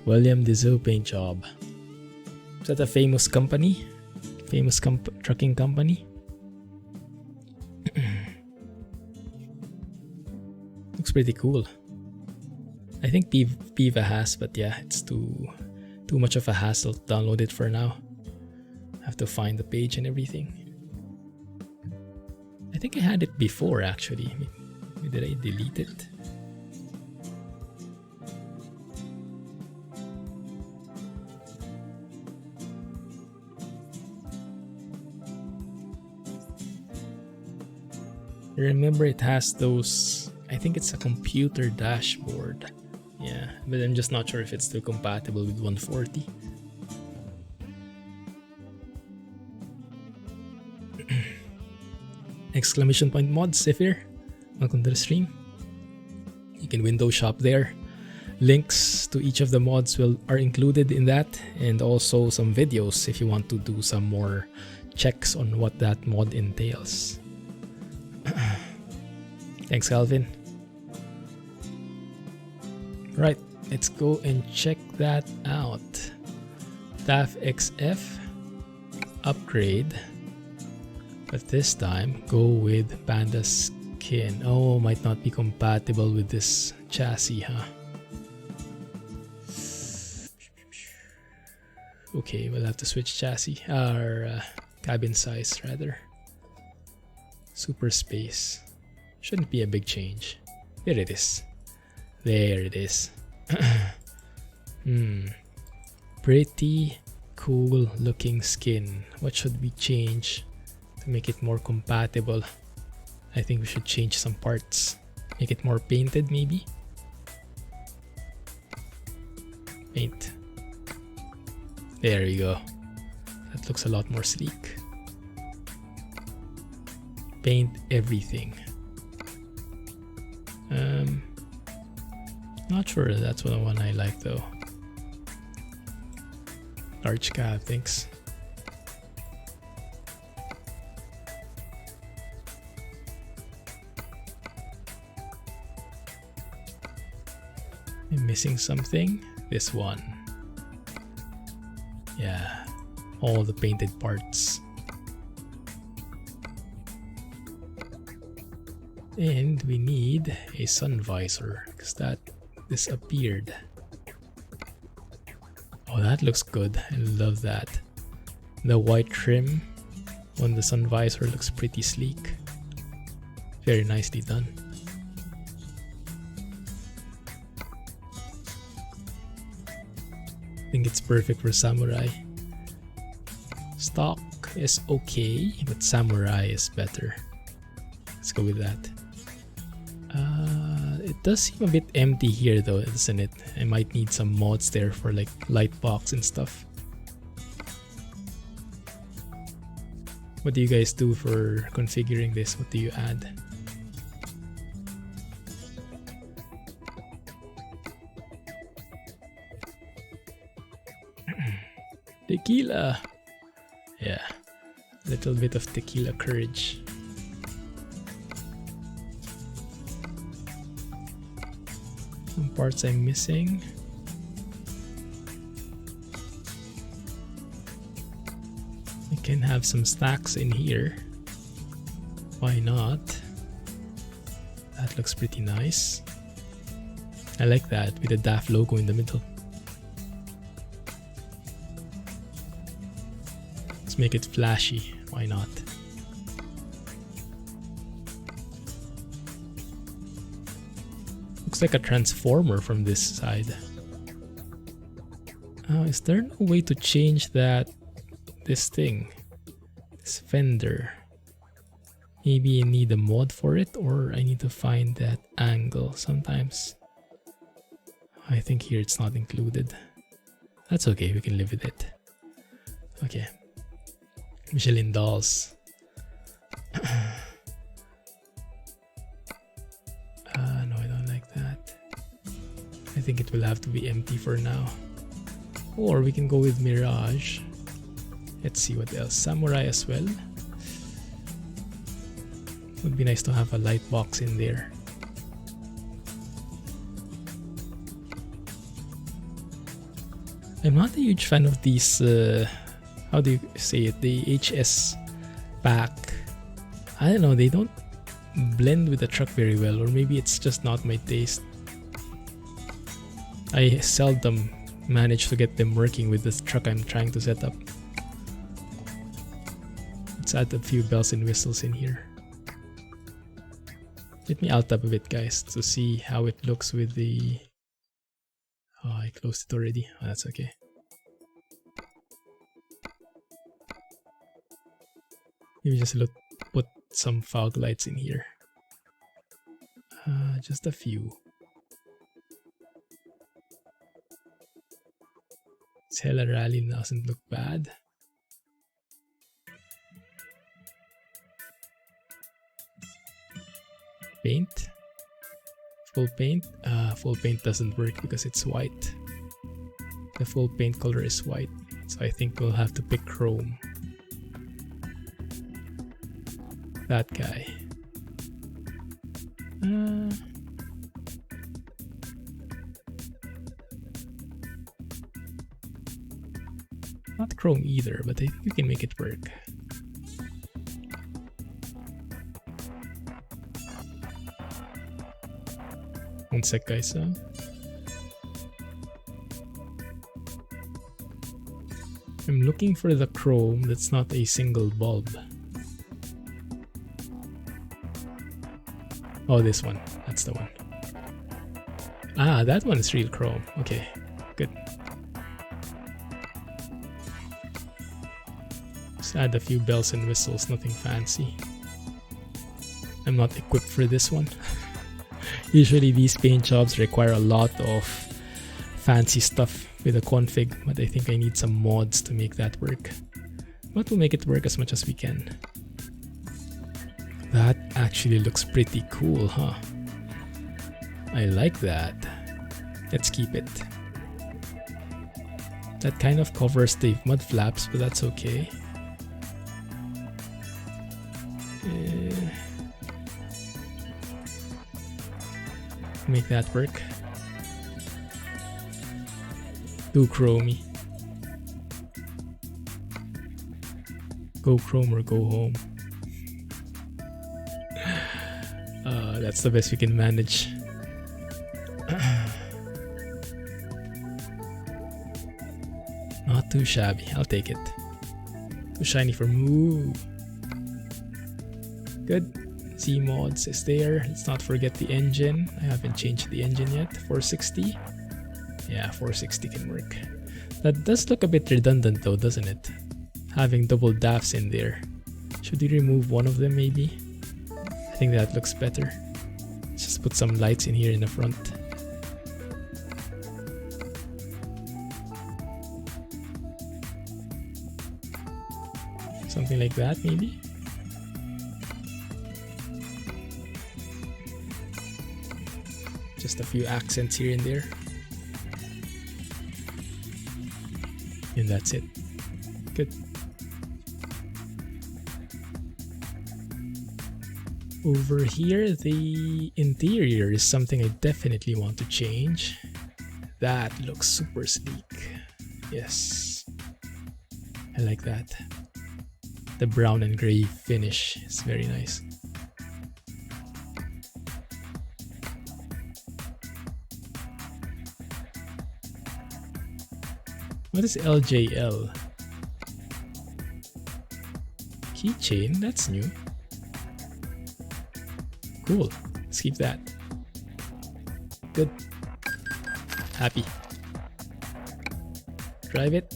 William Dezo paint job. Is that a famous company? Famous trucking company? Looks pretty cool. I think Piva has, but yeah, it's too much of a hassle to download it for now. I have to find the page and everything. I think I had it before actually. Did I delete it? I remember it has those, I think it's a computer dashboard. Yeah, but I'm just not sure if it's still compatible with 140. Exclamation point mods, Zephyr. Welcome to the stream. You can window shop there. Links to each of the mods are included in that, and also some videos if you want to do some more checks on what that mod entails. Thanks, Calvin. Right, let's go and check that out. DAF XF upgrade, but this time go with Panda Skin. Oh, might not be compatible with this chassis, huh? Okay, we'll have to switch chassis, or cabin size rather. Super space. Shouldn't be a big change. There it is. There it is. Pretty cool looking skin. What should we change to make it more compatible? I think we should change some parts. Make it more painted maybe? Paint. There you go. That looks a lot more sleek. Paint everything. Not sure that's the one I like though. Large cab, thanks. I'm missing something. This one. Yeah, all the painted parts. And we need a sun visor because that disappeared. Oh, that looks good. I love that. The white trim on the sun visor looks pretty sleek. Very nicely done. I think it's perfect for samurai. Stock is okay, but samurai is better. Let's go with that. It does seem a bit empty here though, doesn't it? I might need some mods there for like light box and stuff. What do you guys do for configuring this? What do you add? Tequila! Yeah, little bit of tequila courage. Some parts I'm missing. I can have some stacks in here. Why not? That looks pretty nice. I like that with the DAF logo in the middle. Let's make it flashy. Why not? Looks like a transformer from this side. Is there no way to change that? This thing, this fender. Maybe I need a mod for it, or I need to find that angle sometimes. I think here it's not included. That's okay, we can live with it. Okay. Michelin dolls. No, I don't like that. I think it will have to be empty for now. Or we can go with Mirage. Let's see what else. Samurai as well. Would be nice to have a light box in there. I'm not a huge fan of these, how do you say it, the HS pack. I don't know, they don't blend with the truck very well, or maybe it's just not my taste. I seldom manage to get them working with this truck I'm trying to set up. Let's add a few bells and whistles in here. Let me alt tab a bit, guys, to see how it looks with the... Oh, I closed it already. Oh, that's okay. Maybe just put some fog lights in here. Just a few. Hella Rally doesn't look bad. Paint. Full paint. Full paint doesn't work because it's white. The full paint color is white, so I think we'll have to pick chrome. That guy. Not chrome either, but I think we can make it work. One sec, guys. I'm looking for the chrome that's not a single bulb. Oh, this one. That's the one. Ah, that one is real chrome. Okay, good. Just add a few bells and whistles, nothing fancy. I'm not equipped for this one. Usually these paint jobs require a lot of fancy stuff with a config, but I think I need some mods to make that work. But we'll make it work as much as we can. That actually looks pretty cool, huh? I like that. Let's keep it. That kind of covers the mud flaps, but that's okay. Make that work. Too chromey. Go chrome or go home. That's the best we can manage. Not too shabby, I'll take it. Too shiny for moo. Good. Zeemod is there. Let's not forget the engine. I haven't changed the engine yet. 460. Yeah, 460 can work. That does look a bit redundant though, doesn't it? Having double DAFs in there. Should we remove one of them maybe? I think that looks better. Let's just put some lights in here in the front. Something like that maybe? Just a few accents here and there. And that's it. Good. Over here, the interior is something I definitely want to change. That looks super sleek. Yes. I like that. The brown and gray finish is very nice. What is LJL? Keychain? That's new. Cool. Let's keep that. Good. Happy. Drive it.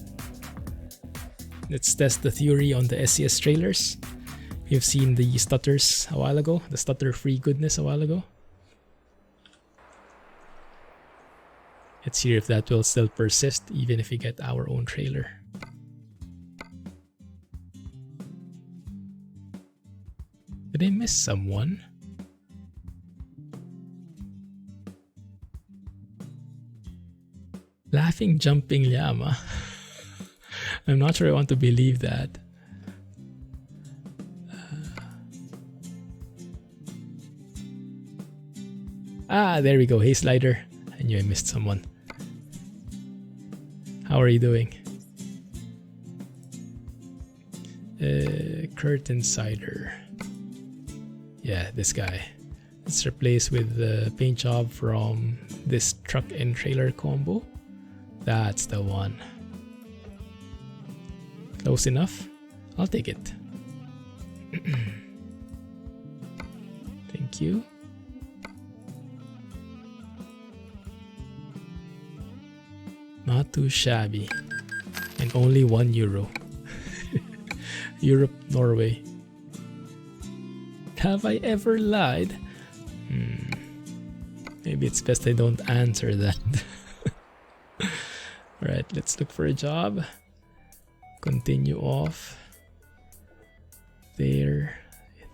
Let's test the theory on the SCS trailers. You've seen the stutters a while ago, the stutter-free goodness a while ago. Let's see if that will still persist even if we get our own trailer. Did I miss someone? Laughing jumping llama. I'm not sure I want to believe that. There we go. Hey Slider. I knew I missed someone. How are you doing? Curtain cider. Yeah, this guy. Let's replace with the paint job from this truck and trailer combo. That's the one. Close enough? I'll take it. Thank you. Not too shabby. And only €1. Europe, Norway. Have I ever lied? Maybe it's best I don't answer that. Alright, let's look for a job. Continue off. There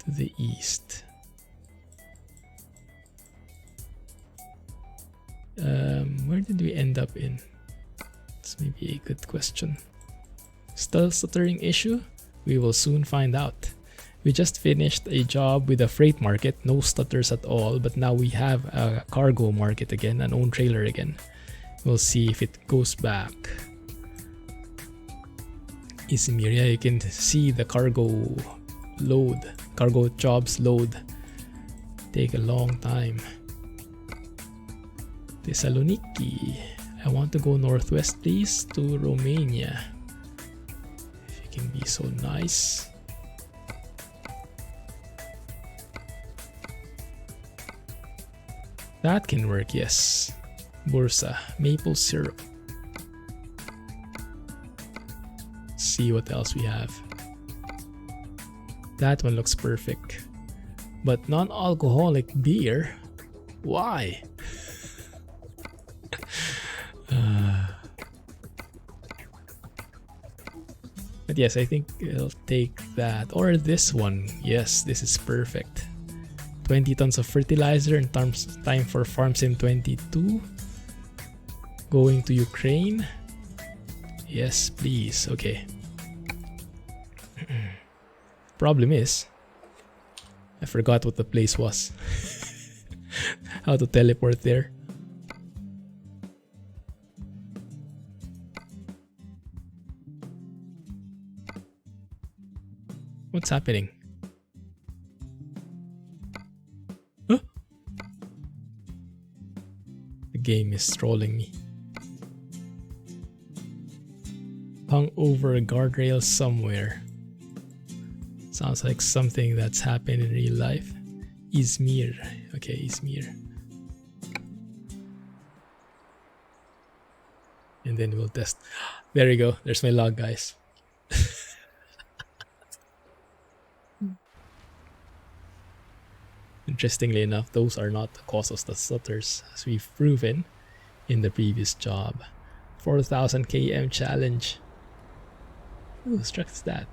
to the east. Where did we end up in? It's maybe a good question. Still stuttering issue? We will soon find out. We just finished a job with a freight market, no stutters at all, but now we have a cargo market again, an own trailer again. We'll see if it goes back. Izmir, yeah, you can see the cargo jobs load. Take a long time. Thessaloniki. I want to go northwest, please, to Romania. If you can be so nice. That can work, yes. Bursa, maple syrup. Let's see what else we have. That one looks perfect. But non-alcoholic beer? Why? But yes, I think I'll take that. Or this one. Yes, this is perfect. 20 tons of fertilizer in time for farms in 22. Going to Ukraine. Yes, please. Okay. Problem is, I forgot what the place was. How to teleport there. What's happening? Huh? The game is trolling me. Hung over a guardrail somewhere. Sounds like something that's happened in real life. Izmir. Okay, Izmir. And then we'll test. There we go. There's my log, guys. Interestingly enough, those are not the cause of the stutters, as we've proven in the previous job. 4,000 km challenge. Whose truck is that?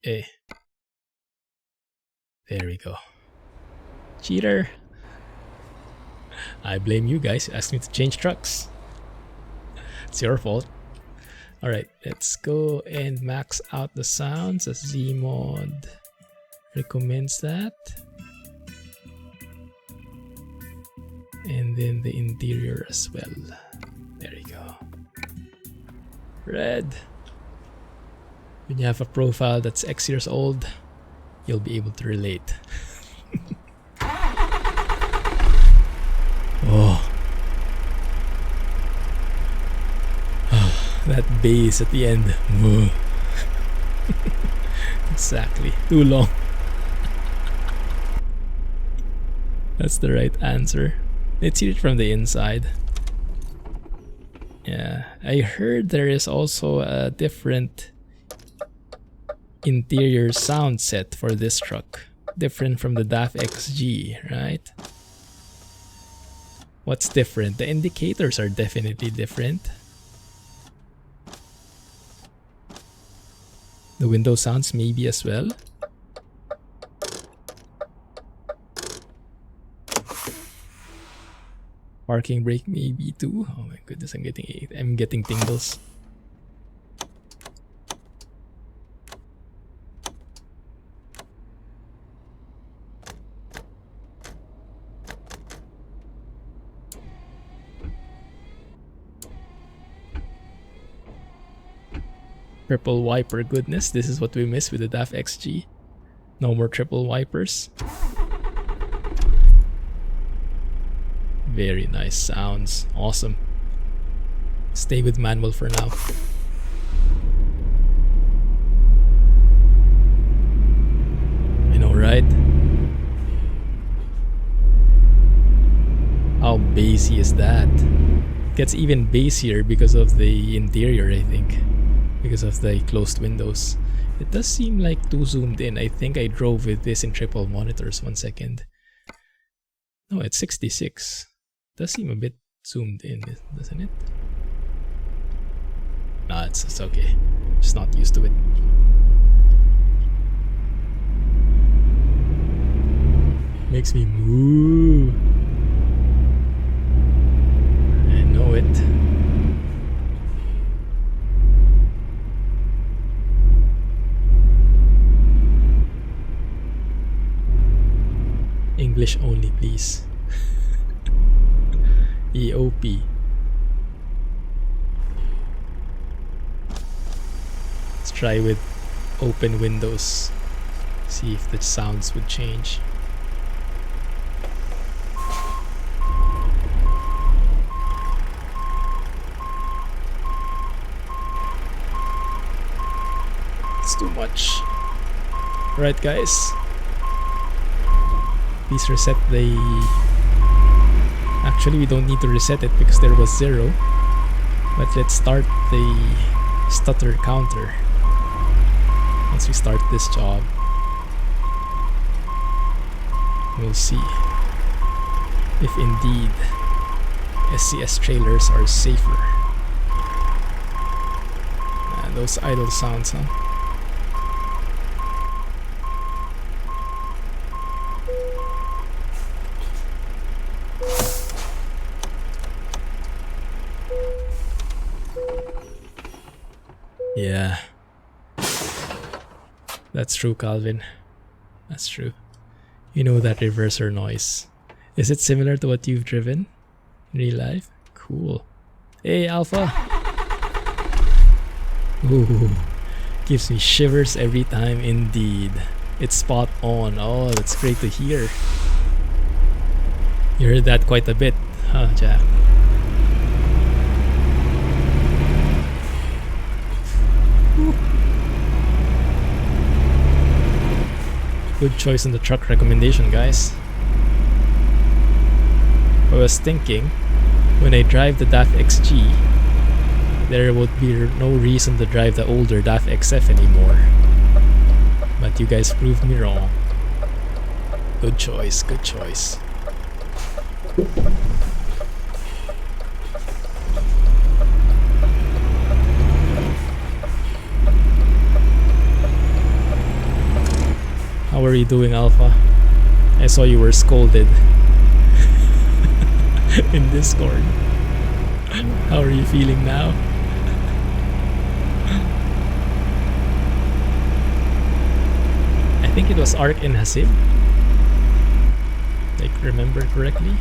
Eh. There we go. Cheater! I blame you guys. You asked me to change trucks. It's your fault. Alright, let's go and max out the sounds as Zeemod recommends that. And then the interior as well. There you go. Red. When you have a profile that's X years old, you'll be able to relate. Oh. That bass at the end. Exactly. Too long. That's the right answer. Let's hear it from the inside. Yeah, I heard there is also a different interior sound set for this truck. Different from the DAF XG, right? What's different? The indicators are definitely different. The window sounds maybe as well. Parking brake maybe too. Oh my goodness, I'm getting tingles. Triple wiper goodness. This is what we miss with the DAF XG. No more triple wipers. Very nice sounds. Awesome. Stay with manual for now. I know, right? How bassy is that? It gets even bassier because of the interior, I think. Because of the closed windows. It does seem like too zoomed in. I think I drove with this in triple monitors. 1 second. No, it's 66. Does seem a bit zoomed in, doesn't it? Nah, it's okay. Just not used to it. Makes me moo. I know it. English only, please. EOP. Let's try with open windows. See if the sounds would change. It's too much. Right, guys. Please reset the... Actually, we don't need to reset it because there was 0. But let's start the stutter counter once we start this job. We'll see if indeed SCS trailers are safer. Those idle sounds, huh? Yeah, that's true, Calvin. That's true. You know that reverser noise. Is it similar to what you've driven in real life? Cool. Hey, Alpha. Ooh, gives me shivers every time indeed. It's spot on. Oh, that's great to hear. You heard that quite a bit, huh, Jack? Good choice on the truck recommendation, guys. I was thinking, when I drive the DAF XG, there would be no reason to drive the older DAF XF anymore. But you guys proved me wrong. Good choice, good choice. How are you doing, Alpha? I saw you were scolded in Discord. How are you feeling now? I think it was Ark and Hasib, if I remember correctly.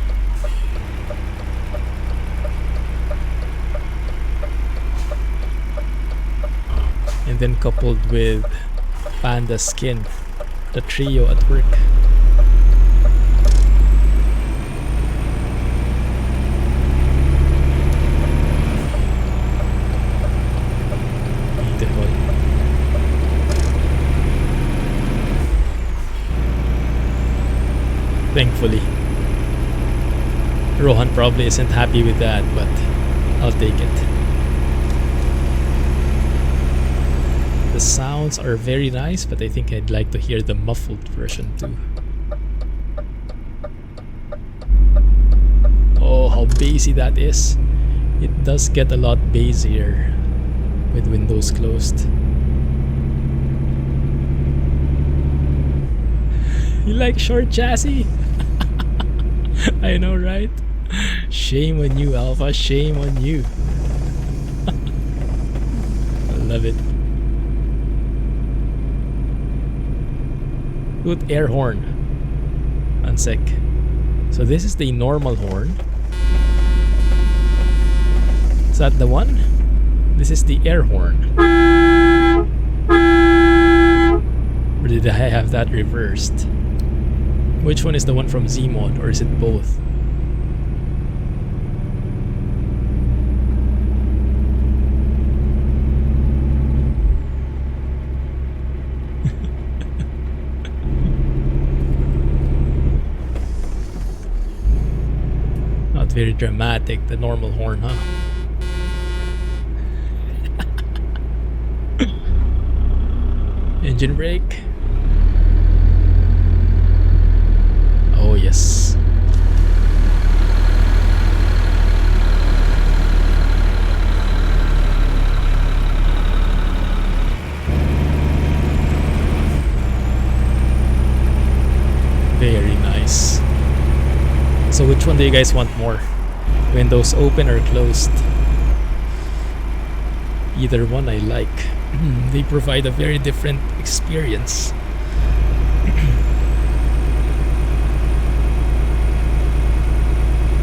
And then coupled with Panda Skin. The trio at work. Beautiful. Thankfully. Rohan probably isn't happy with that, but I'll take it. The sounds are very nice, but I think I'd like to hear the muffled version too. Oh, how bassy that is. It does get a lot bassier with windows closed. You like short chassis? I know, right? Shame on you, Alpha. Shame on you. I love it. Good air horn. 1 sec. So this is the normal horn. Is that the one? This is the air horn. Or did I have that reversed? Which one is the one from Zeemod, or is it both? Not very dramatic, the normal horn, huh? Engine brake. Oh yes. Very nice. So which one do you guys want more? Windows open or closed? Either one I like. They provide a very different experience.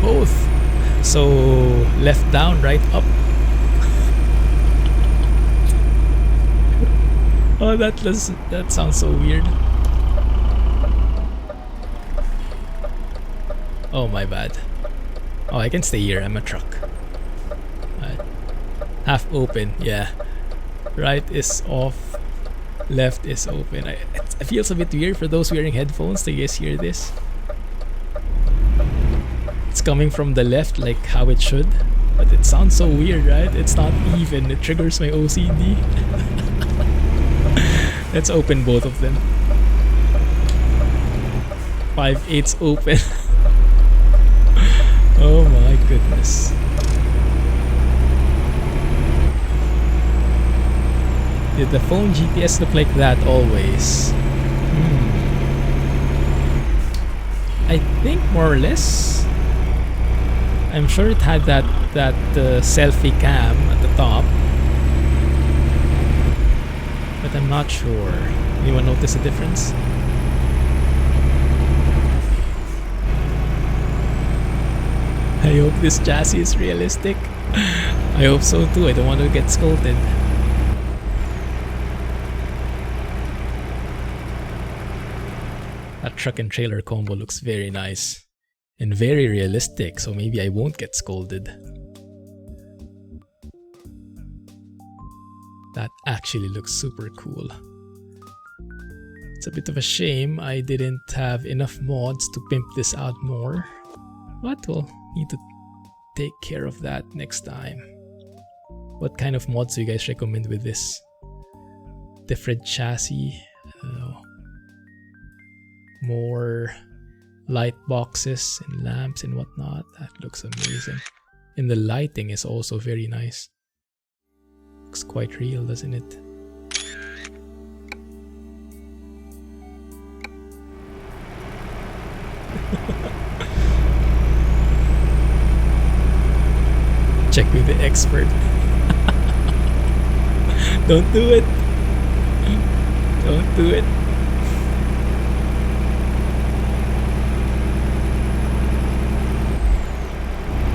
Both. So left down, right up. Oh, that sounds so weird. Oh, my bad. Oh, I can stay here. I'm a truck. Half open, yeah. Right is off. Left is open. It feels a bit weird for those wearing headphones. Do you guys hear this? It's coming from the left like how it should. But it sounds so weird, right? It's not even. It triggers my OCD. Let's open both of them. 5/8 open. Oh my goodness. Did the phone GPS look like that always? I think more or less. I'm sure it had that selfie cam at the top, but I'm not sure. Anyone notice a difference? I hope this chassis is realistic. I hope so too. I don't want to get scolded. That truck and trailer combo looks very nice and very realistic, so maybe I won't get scolded. That actually looks super cool. It's a bit of a shame I didn't have enough mods to pimp this out more, but we'll need to take care of that next time. What kind of mods do you guys recommend with this? Different chassis? I don't know. More light boxes and lamps and whatnot. That looks amazing. And the lighting is also very nice. Looks quite real, doesn't it? Check with the expert. Don't do it. Don't do it.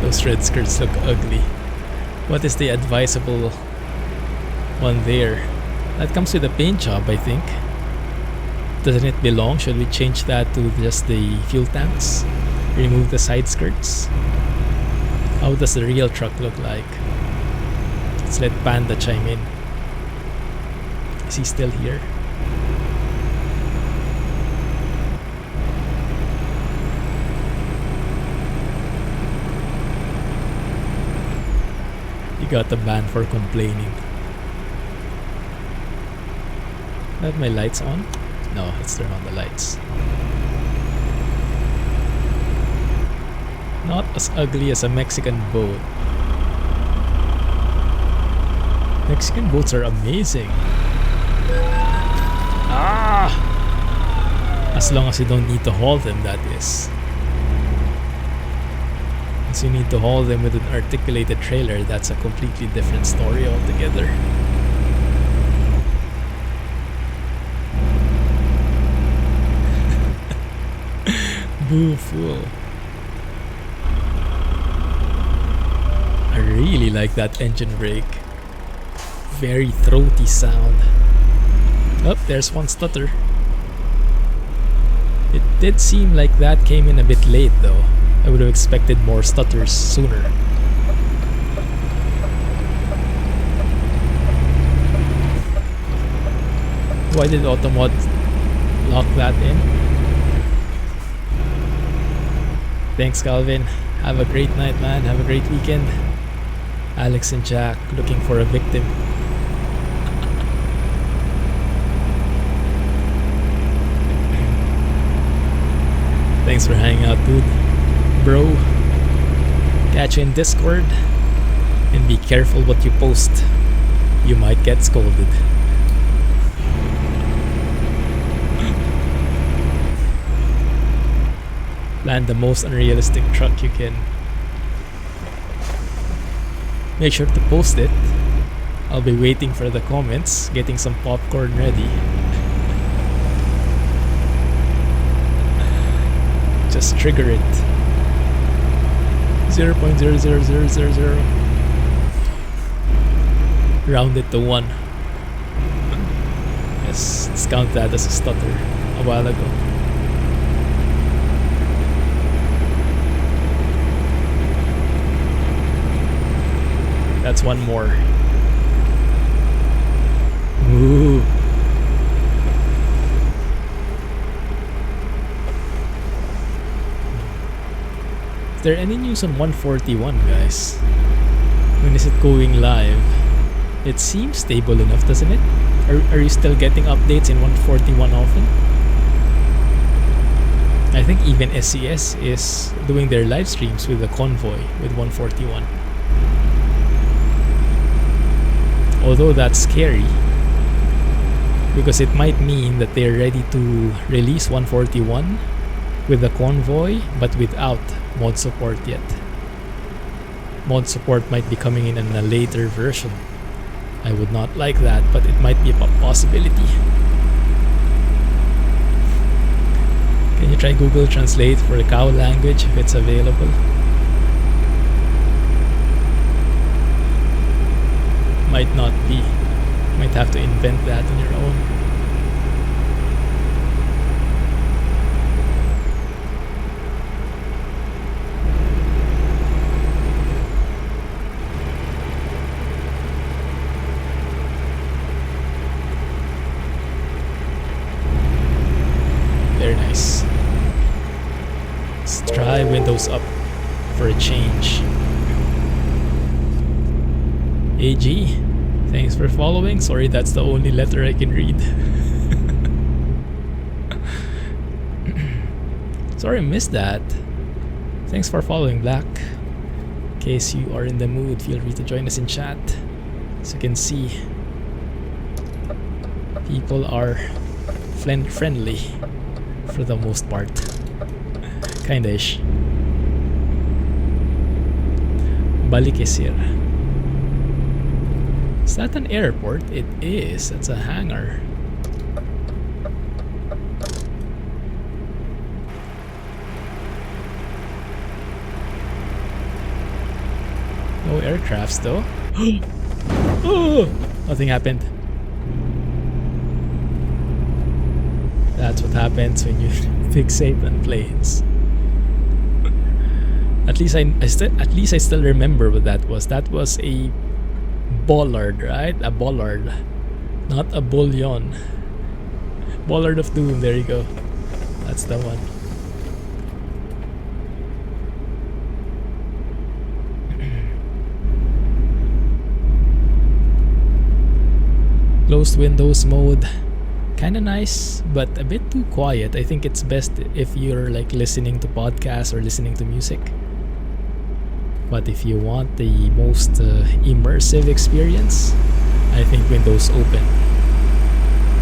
Those red skirts look ugly. What is the advisable one there? That comes with a paint job, I think. Doesn't it belong? Should we change that to just the fuel tanks? Remove the side skirts? How does the real truck look like? Let's let Panda chime in. Is he still here? You got the ban for complaining. Have my lights on? No, let's turn on the lights. Not as ugly as a Mexican boat. Mexican boats are amazing. Ah! As long as you don't need to haul them, that is. Once you need to haul them with an articulated trailer, that's a completely different story altogether. Boo fool. I really like that engine brake. Very throaty sound. Oh, there's one stutter. It did seem like that came in a bit late though. I would have expected more stutters sooner. Why did Automod lock that in? Thanks, Calvin. Have a great night, man. Have a great weekend. Alex and Jack looking for a victim. Thanks for hanging out, dude. Bro, catch you in Discord. And be careful what you post. You might get scolded. Land the most unrealistic truck you can. Make sure to post it. I'll be waiting for the comments, getting some popcorn ready. Just trigger it. 0.00000. Round it to 1. Yes, let's count that as a stutter a while ago. That's one more. Ooh. Is there any news on 141, guys? When is it going live? It seems stable enough, doesn't it? Are you still getting updates in 141 often? I think even SCS is doing their live streams with the convoy with 141. Although that's scary, because it might mean that they're ready to release 141 with the convoy, but without mod support yet. Mod support might be coming in a later version. I would not like that, but it might be a possibility. Can you try Google Translate for the cow language if it's available? Might not be. Might have to invent that on your own. Very nice. Let's try Windows up for a change. AG, thanks for following. Sorry, that's the only letter I can read. Sorry I missed that. Thanks for following, Black. In case you are in the mood, feel free to join us in chat. As you can see, people are friendly for the most part. Kinda-ish. Balikesir. Is that an airport? It is. It's a hangar. No aircrafts though. Oh, nothing happened. That's what happens when you fixate on planes. At least I still remember what that was. That was a bollard, right? A bollard, not a bullion. Bollard of Doom. There you go. That's the one. Closed windows mode. Kinda nice, but a bit too quiet. I think it's best if you're like listening to podcasts or listening to music. But if you want the most immersive experience, I think windows open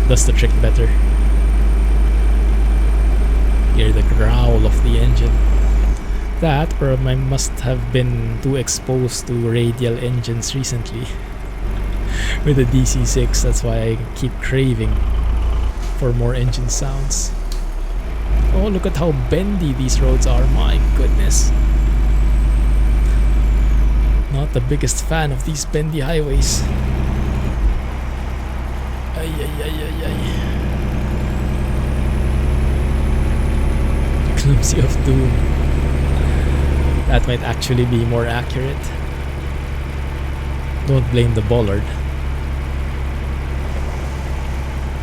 does the trick better. Hear the growl of the engine. That, or I must have been too exposed to radial engines recently with the DC6. That's why I keep craving for more engine sounds. Oh, look at how bendy these roads are. My goodness. Not the biggest fan of these bendy highways. Ay, ay, ay, ay, ay. Clumsy of Doom. That might actually be more accurate. Don't blame the bollard.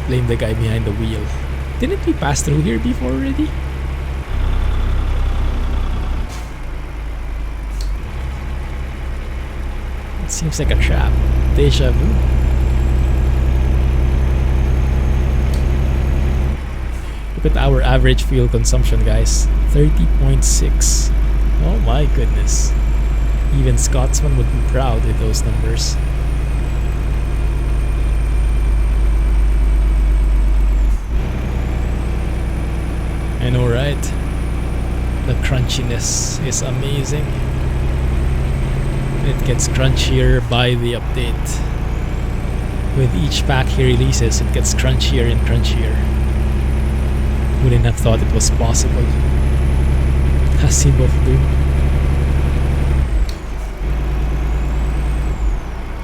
Blame the guy behind the wheel. Didn't we pass through here before already? It seems like a trap. Deja vu. Look at our average fuel consumption, guys. 30.6. Oh my goodness. Even Scotsman would be proud with those numbers. I know, right? The crunchiness is amazing. It gets crunchier by the update. With each pack he releases, it gets crunchier and crunchier. Wouldn't have thought it was possible. Zeemod do.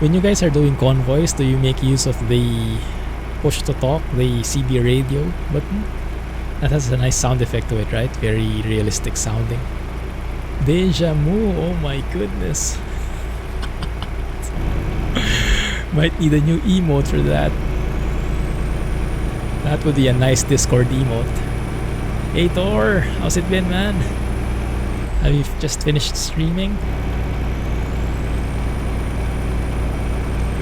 When you guys are doing convoys, do you make use of the push to talk, the CB radio button? That has a nice sound effect to it, right? Very realistic sounding. Deja vu, oh my goodness. Might need a new emote for that. That would be a nice Discord emote. Hey Thor, how's it been, man? Have you just finished streaming?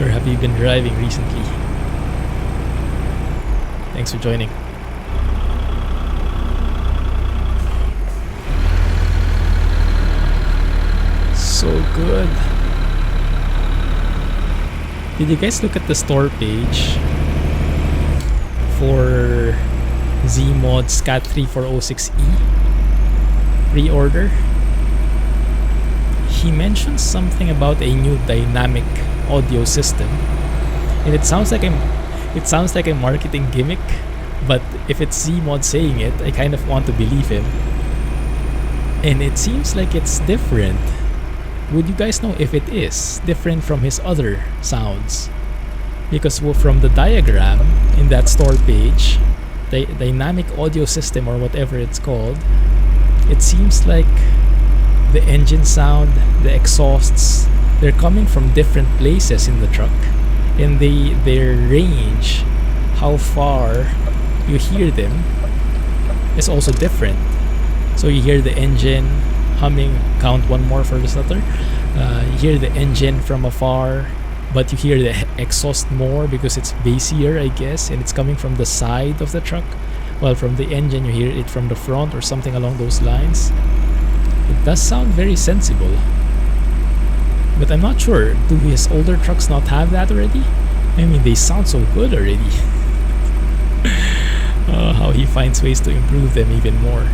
Or have you been driving recently? Thanks for joining. So good. Did you guys look at the store page for Zeemod SKT3406E pre-order? He mentioned something about a new dynamic audio system, and it sounds like a marketing gimmick, but if it's Zeemod saying it, I kind of want to believe him. And it seems like it's different. Would you guys know if it is different from his other sounds? Because from the diagram in that store page, the dynamic audio system or whatever it's called, it seems like the engine sound, the exhausts, they're coming from different places in the truck, and their range, how far you hear them, is also different. So you hear the engine humming, count one more for the stutter. You hear the engine from afar, but you hear the exhaust more because it's bassier, I guess, and it's coming from the side of the truck. While from the engine you hear it from the front or something along those lines. It does sound very sensible. But I'm not sure, do his older trucks not have that already? I mean, they sound so good already. How he finds ways to improve them even more.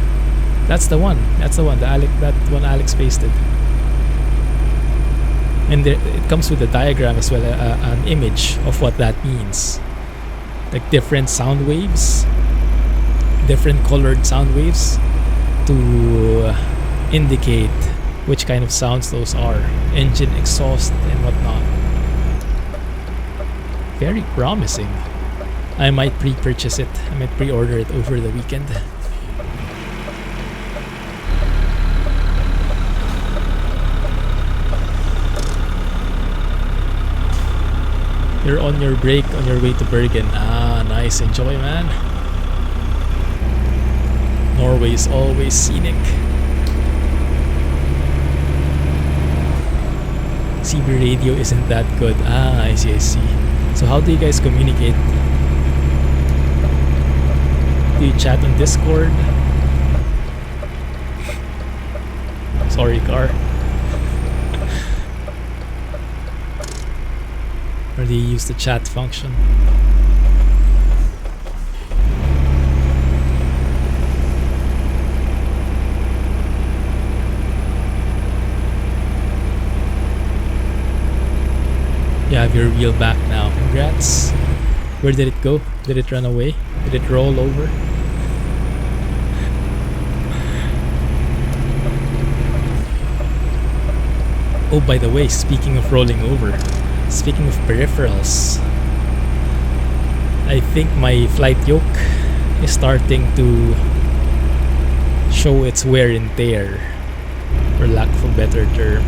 That's the one. That one Alex pasted. And it comes with a diagram as well, an image of what that means. Like different sound waves, different colored sound waves to indicate which kind of sounds those are. Engine, exhaust, and whatnot. Very promising. I might pre-purchase it. I might pre-order it over the weekend. You're on your break on your way to Bergen. Ah, nice. Enjoy, man. Norway is always scenic. CB radio isn't that good. Ah, I see. So how do you guys communicate? Do you chat on Discord? Sorry, car. Or do you use the chat function? You have your wheel back now. Congrats. Where did it go? Did it run away? Did it roll over? Oh, by the way, speaking of rolling over, speaking of peripherals, I think my flight yoke is starting to show its wear and tear, for lack of a better term.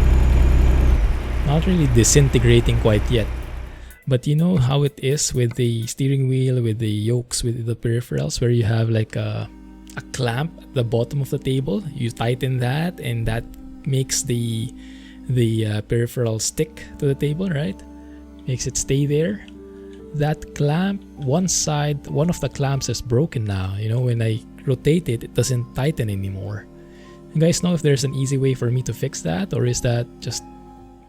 Not really disintegrating quite yet. But you know how it is with the steering wheel, with the yokes, with the peripherals, where you have like a clamp at the bottom of the table. You tighten that, and that makes the peripheral stick to the table, right? Makes it stay there. That clamp, one of the clamps is broken now. You know, when I rotate it, it doesn't tighten anymore. You guys know if there's an easy way for me to fix that, or is that just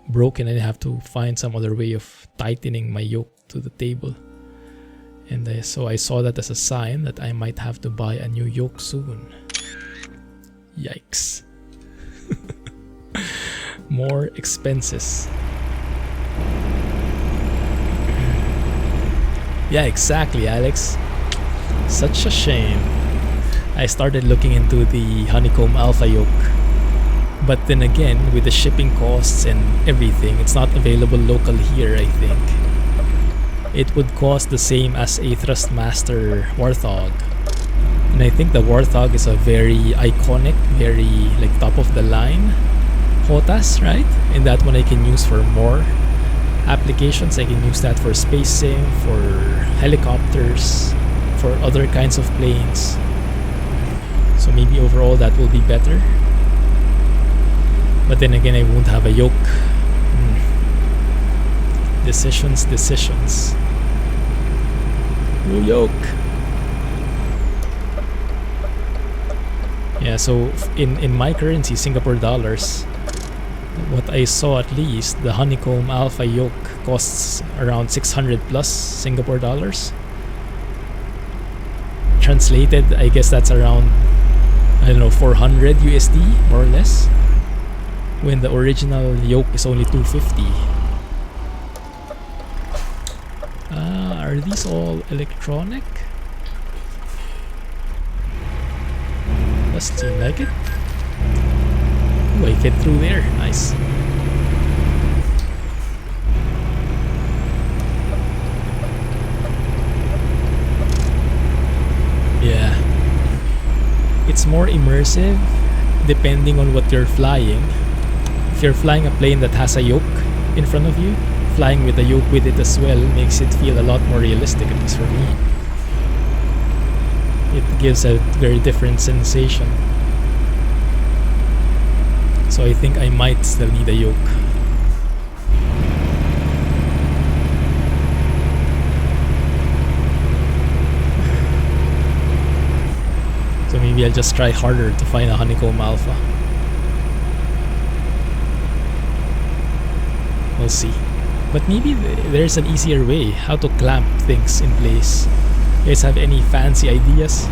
broken and I have to find some other way of tightening my yoke to the table? And so I saw that as a sign that I might have to buy a new yoke soon. Yikes. More expenses. Yeah, exactly, Alex. Such a shame. I started looking into the Honeycomb Alpha yoke. But then again, with the shipping costs and everything, it's not available local here, I think. It would cost the same as a Thrustmaster Warthog. And I think the Warthog is a very iconic, very like top of the line HOTAS, right? And that one I can use for more applications. I can use that for spacing, for helicopters, for other kinds of planes. So maybe overall that will be better. But then again, I won't have a yoke. Decisions. New yoke. Yeah, so in my currency, Singapore dollars, what I saw at least, the Honeycomb Alpha yoke costs around 600 plus Singapore dollars. Translated, I guess that's around, I don't know, 400 USD, more or less. When the original yoke is only 250. Are these all electronic? Doesn't seem like it. Ooh, I get through there. Nice. Yeah. It's more immersive depending on what you're flying. If you're flying a plane that has a yoke in front of you, flying with a yoke with it as well makes it feel a lot more realistic, at least for me. It gives a very different sensation. So I think I might still need a yoke. So maybe I'll just try harder to find a Honeycomb Alpha. We'll see. But maybe there's an easier way how to clamp things in place. You guys have any fancy ideas?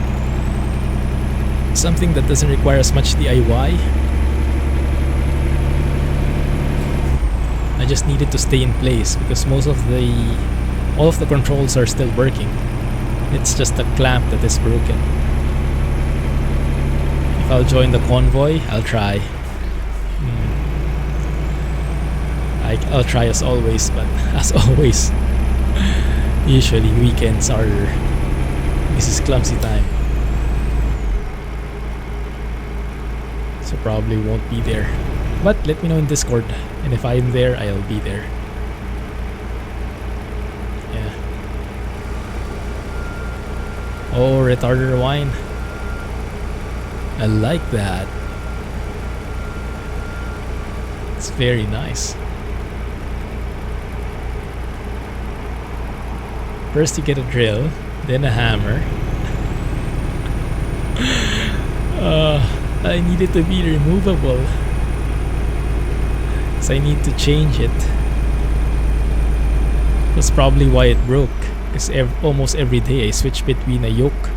Something that doesn't require as much DIY? I just need it to stay in place because all of the controls are still working. It's just the clamp that is broken. If I'll join the convoy, I'll try. I'll try as always, but as always, usually weekends are this is Clumsy time. So probably won't be there. But let me know in Discord, and if I'm there, I'll be there. Yeah. Oh, retarder wine. I like that. It's very nice. First you get a drill, then a hammer. I need it to be removable. So I need to change it. That's probably why it broke. Because almost every day I switch between a yoke,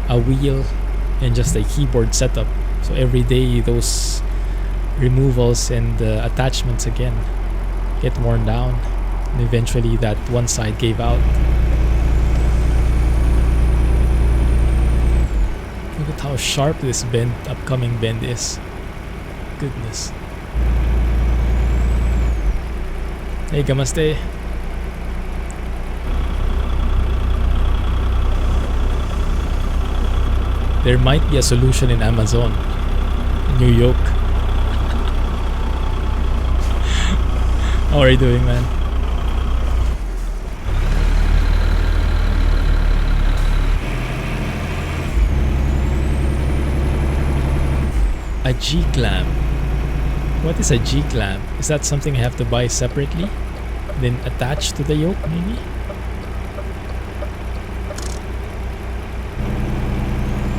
a wheel, and just a keyboard setup. So every day those removals and attachments again get worn down. And eventually that one side gave out. Look at how sharp this upcoming bend is. Goodness. Hey, Gamaste. There might be a solution in Amazon new yoke. How are you doing, man? A G-clamp. What is a G-clamp? Is that something I have to buy separately? Then attach to the yoke, maybe?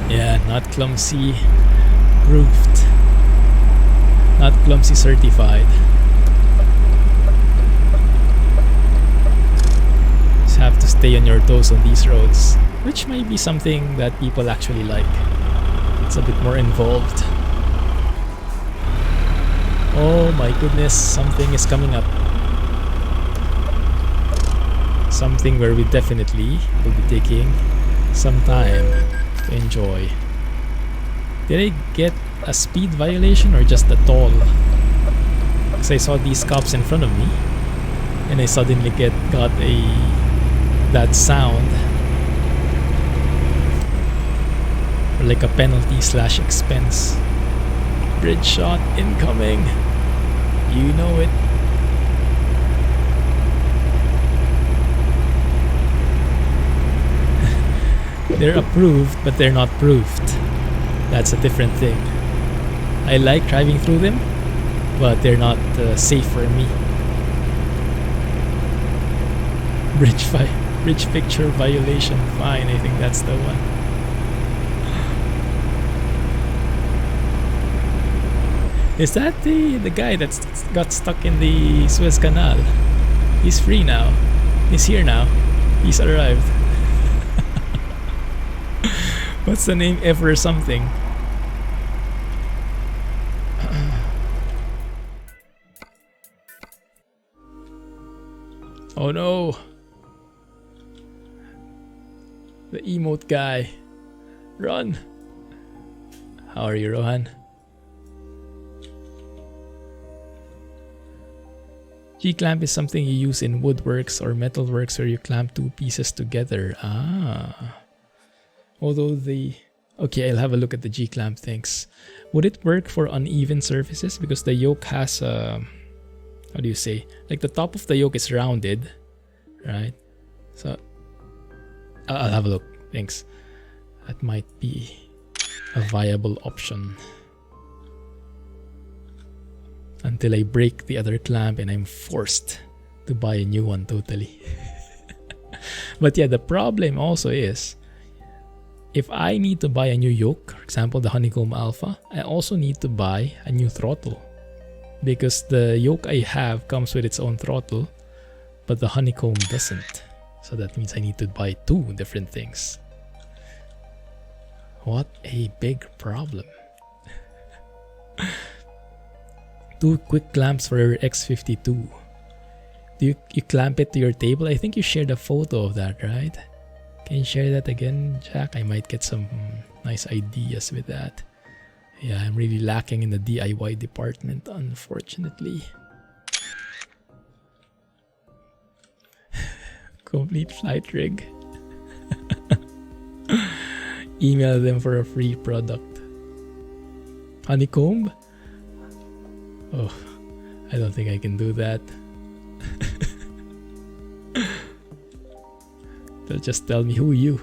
Yeah, not Clumsy proofed. Not Clumsy certified. Just have to stay on your toes on these roads, which might be something that people actually like. It's a bit more involved. Oh my goodness, something is coming up. Something where we definitely will be taking some time to enjoy. Did I get a speed violation or just a toll? Because I saw these cops in front of me and I suddenly got that sound, or like a penalty / expense. Bridge shot incoming. You know it. They're approved, but they're not proofed. That's a different thing. I like driving through them, but they're not safe for me. Bridge picture violation. Fine, I think that's the one. Is that the guy that got stuck in the Suez Canal? He's free now. He's here now. He's arrived. What's the name? Ever something. Oh no! The emote guy. Run! How are you, Rohan? G-clamp is something you use in woodworks or metalworks where you clamp two pieces together. Ah. Although okay, I'll have a look at the G-clamp, thanks. Would it work for uneven surfaces? Because the yoke has how do you say? Like the top of the yoke is rounded, right? So I'll have a look, thanks. That might be a viable option. Until I break the other clamp and I'm forced to buy a new one totally. But yeah, the problem also is, if I need to buy a new yoke, for example the Honeycomb Alpha, I also need to buy a new throttle. Because the yoke I have comes with its own throttle, but the Honeycomb doesn't. So that means I need to buy two different things. What a big problem. Two quick clamps for X52. Do you clamp it to your table? I think you shared a photo of that, right? Can you share that again, Jack? I might get some nice ideas with that. Yeah, I'm really lacking in the DIY department, unfortunately. Complete flight rig. Email them for a free product. Honeycomb? Oh, I don't think I can do that. They'll just tell me, who you?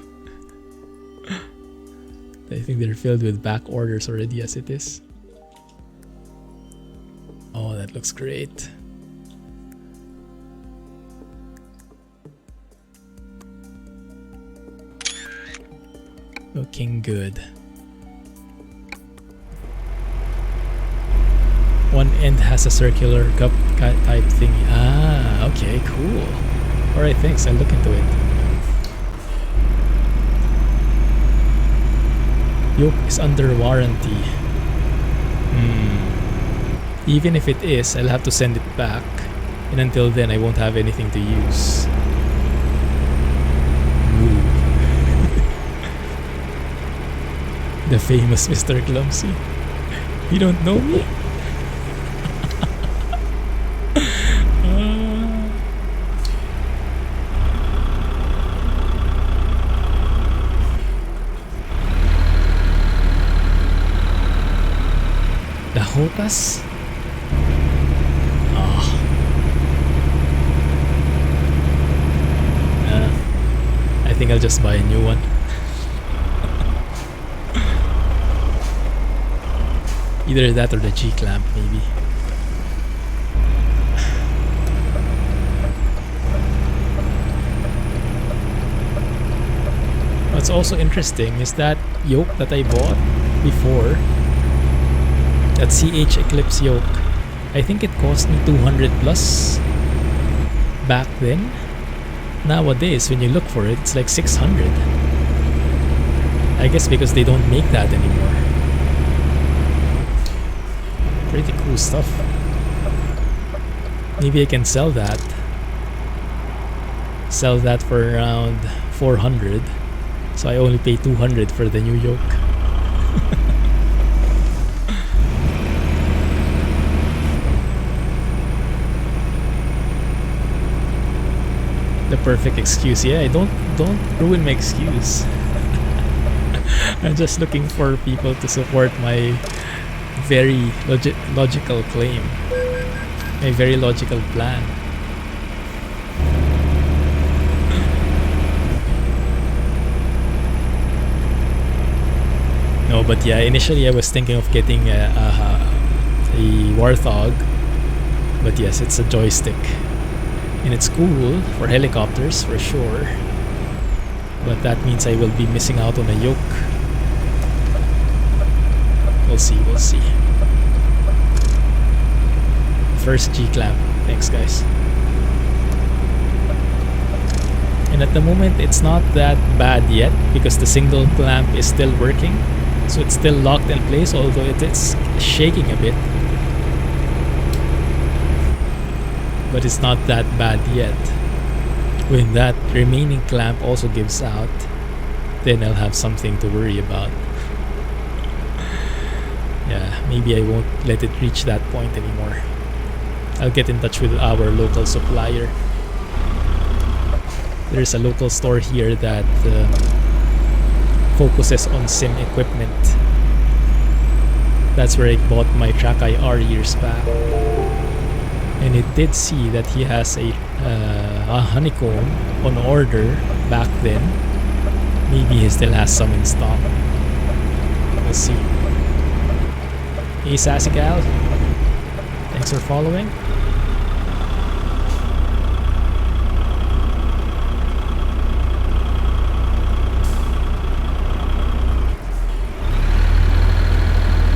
I think they're filled with back orders already as it is. Oh, that looks great. Looking good. One end has a circular cup type thingy. Ah, okay, cool. Alright, thanks. I'll look into it. Yoke is under warranty. Even if it is, I'll have to send it back. And until then, I won't have anything to use. The famous Mr. Clumsy. You don't know me? focus? Oh. I think I'll just buy a new one. Either that or the G-clamp maybe. What's also interesting is that yoke that I bought before, that CH Eclipse yoke, I think it cost me 200 plus back then. Nowadays when you look for it, it's like 600. I guess because they don't make that anymore. Pretty cool stuff. Maybe I can sell that. Sell that for around 400. So I only pay 200 for the new yoke. The perfect excuse. Yeah, don't ruin my excuse. I'm just looking for people to support my very logical claim. My very logical plan. No, but yeah, initially I was thinking of getting a Warthog. But yes, it's a joystick. And it's cool for helicopters for sure. But that means I will be missing out on a yoke. We'll see, we'll see. First G-clamp. Thanks guys. And at the moment it's not that bad yet because the single clamp is still working. So it's still locked in place, although it is shaking a bit. But it's not that bad yet. When that remaining clamp also gives out, then I'll have something to worry about. Yeah, maybe I won't let it reach that point anymore. I'll get in touch with our local supplier. There's a local store here that focuses on sim equipment. That's where I bought my Track IR years back. And it did see that he has a honeycomb on order back then. Maybe he still has some in stock. We'll see. Hey Sassical, thanks for following.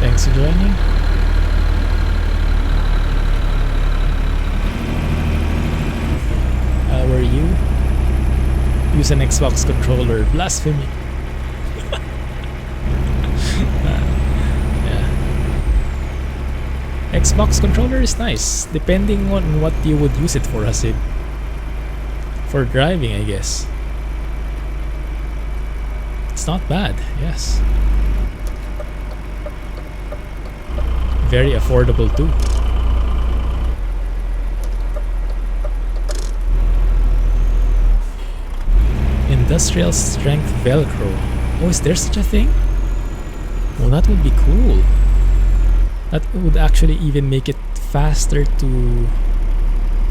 Thanks for joining. How are you? Use an Xbox controller. Blasphemy. Yeah. Xbox controller is nice, depending on what you would use it for, Hasib. For driving, I guess. It's not bad, yes. Very affordable too. Industrial strength Velcro. Oh, is there such a thing? Well, that would be cool. That would actually even make it faster to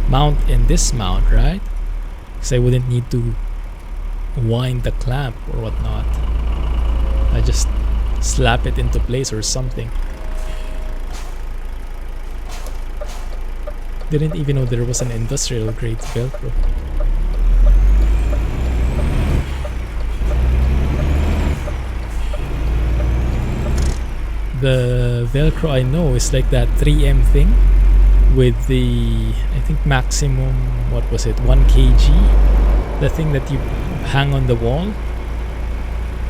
mount and dismount, right? Because I wouldn't need to wind the clamp or whatnot. I just slap it into place or something. Didn't even know there was an industrial grade Velcro. The Velcro I know is like that 3M thing with the, I think maximum, what was it, 1 kg? The thing that you hang on the wall.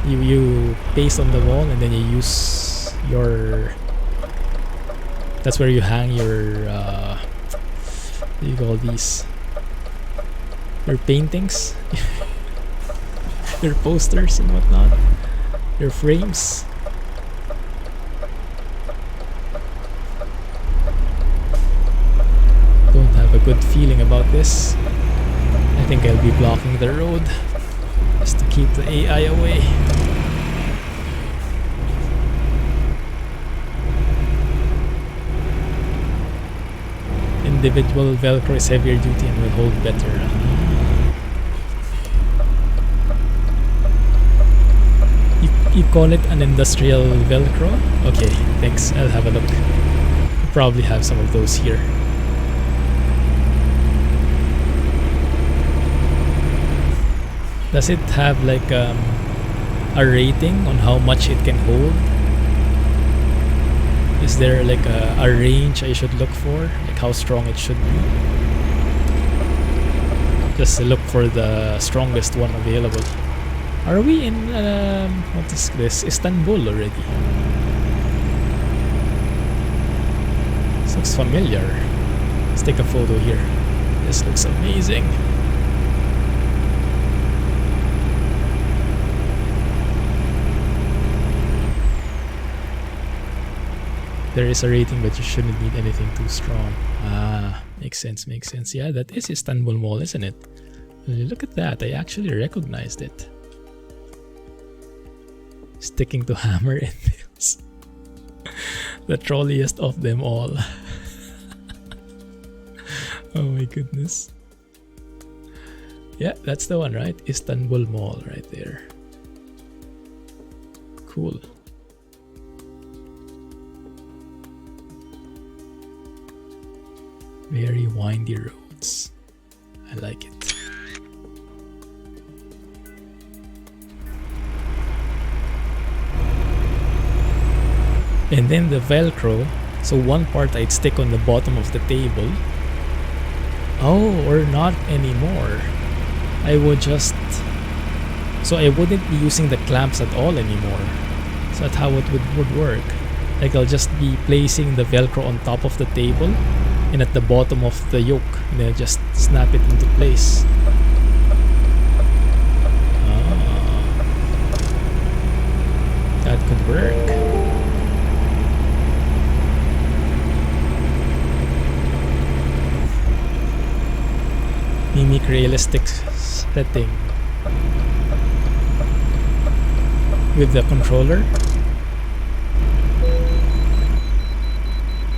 You paste on the wall and then you use your, that's where you hang your what do you call these? Your paintings? Your posters and whatnot? Your frames? Don't have a good feeling about this. I think I'll be blocking the road just to keep the AI away. individual Velcro is heavier duty and will hold better. You call it an industrial Velcro? Okay, thanks. I'll have a look. We probably have some of those here. Does it have like a rating on how much it can hold? Is there like a range I should look for? Like how strong it should be? Just look for the strongest one available. Are we in, what is this? Istanbul already. This looks familiar. Let's take a photo here. This looks amazing. There is a rating, but you shouldn't need anything too strong. Ah, makes sense, makes sense. Yeah, that is Istanbul Mall, isn't it? Look at that, I actually recognized it. Sticking to hammer and nails. The trolliest of them all. Oh my goodness. Yeah, that's the one, right? Istanbul Mall right there. Cool. Very windy roads. I like it. And then the Velcro, so one part I'd stick on the bottom of the table. Oh, or not anymore. I would just... So I wouldn't be using the clamps at all anymore. So that's how it would work. Like I'll just be placing the Velcro on top of the table and at the bottom of the yoke, and then just snap it into place. Ah, that could work. Mimic realistic setting with the controller.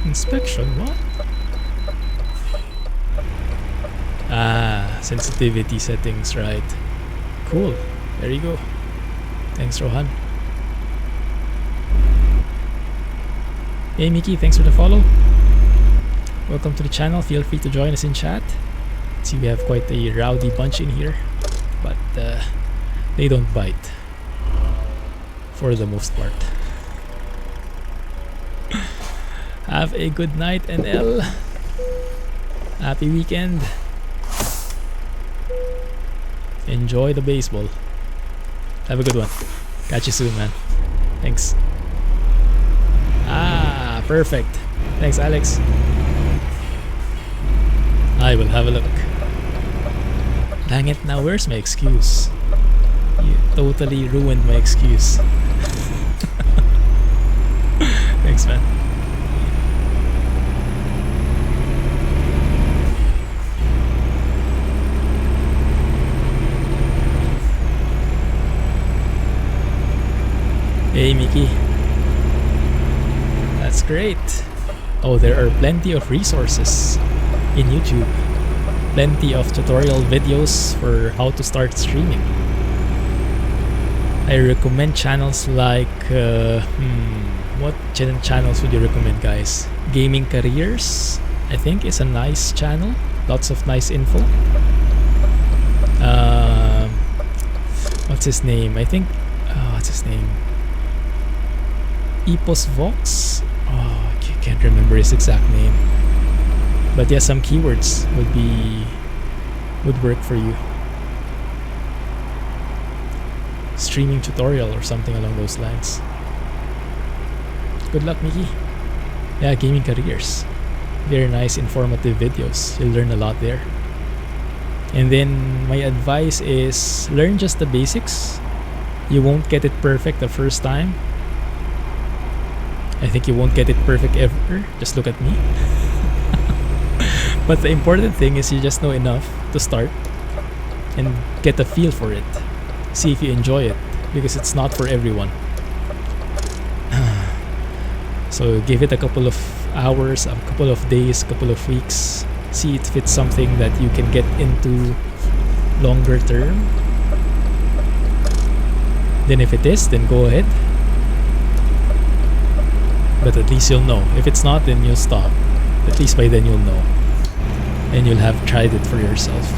Inspection, what? Ah, sensitivity settings, right. Cool. There you go. Thanks, Rohan. Hey, Mickey, thanks for the follow. Welcome to the channel. Feel free to join us in chat. See, we have quite a rowdy bunch in here, but they don't bite for the most part. Have a good night, NL. Happy weekend. Enjoy the baseball. Have a good one. Catch you soon, man. Thanks. Ah, perfect. Thanks, Alex. I will have a look. Dang it, now where's my excuse? You totally ruined my excuse. Thanks, man. Hey, Mickey. That's great. Oh, there are plenty of resources in YouTube. Plenty of tutorial videos for how to start streaming. I recommend channels like... what channels would you recommend, guys? Gaming Careers, I think, is a nice channel. Lots of nice info. What's his name? I think... what's his name? Epos Vox? Oh, I can't remember his exact name. But yeah, some keywords would work for you. Streaming tutorial or something along those lines. Good luck, Mickey. Yeah, Gaming Careers. Very nice, informative videos. You'll learn a lot there. And then my advice is learn just the basics. You won't get it perfect the first time. I think you won't get it perfect ever. Just look at me. But the important thing is you just know enough to start and get a feel for it. See if you enjoy it, because it's not for everyone. So give it a couple of hours, a couple of days, a couple of weeks, see if it's something that you can get into longer term. Then if it is, then go ahead. But at least you'll know. If it's not, then you'll stop. At least by then you'll know. And you'll have tried it for yourself.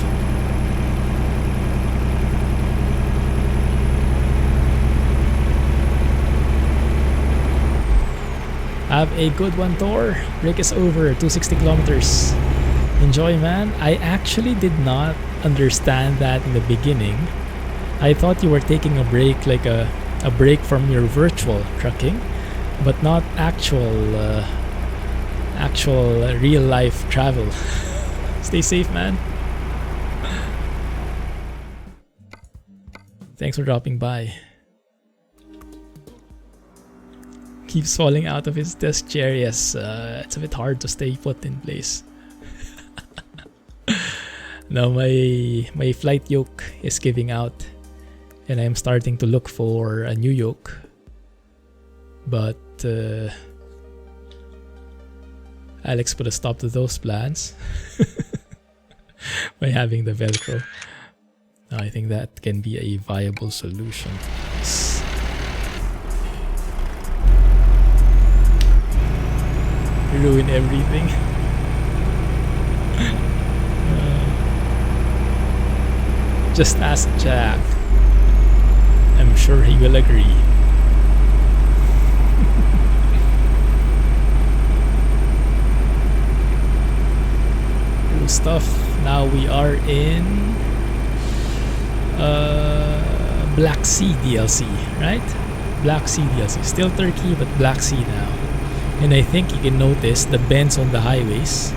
Have a good one, Thor. Break is over. 260 kilometers. Enjoy, man. I actually did not understand that in the beginning. I thought you were taking a break, like a break from your virtual trucking, but not actual real life travel. Stay safe, man. Thanks for dropping by. Keeps falling out of his desk chair. Yes, it's a bit hard to stay put in place. Now my flight yoke is giving out, and I'm starting to look for a new yoke. But Alex put a stop to those plans by having the Velcro. Now I think that can be a viable solution to this. Ruin everything. Just ask Jack. I'm sure he will agree. Cool stuff. Now we are in Black Sea DLC, right? Black Sea DLC. Still Turkey, but Black Sea now. And I think you can notice the bends on the highways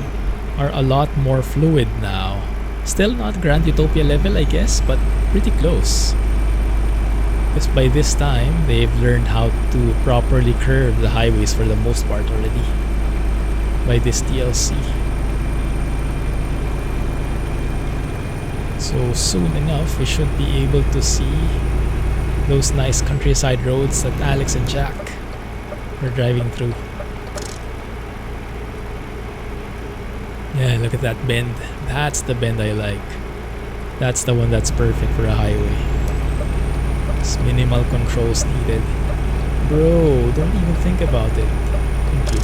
are a lot more fluid now. Still not Grand Utopia level, I guess, but pretty close. Because by this time, they've learned how to properly curve the highways for the most part already. By this DLC. So soon enough, we should be able to see those nice countryside roads that Alex and Jack were driving through. Yeah, look at that bend. That's the bend I like. That's the one that's perfect for a highway. It's minimal controls needed. Bro, don't even think about it. Thank you.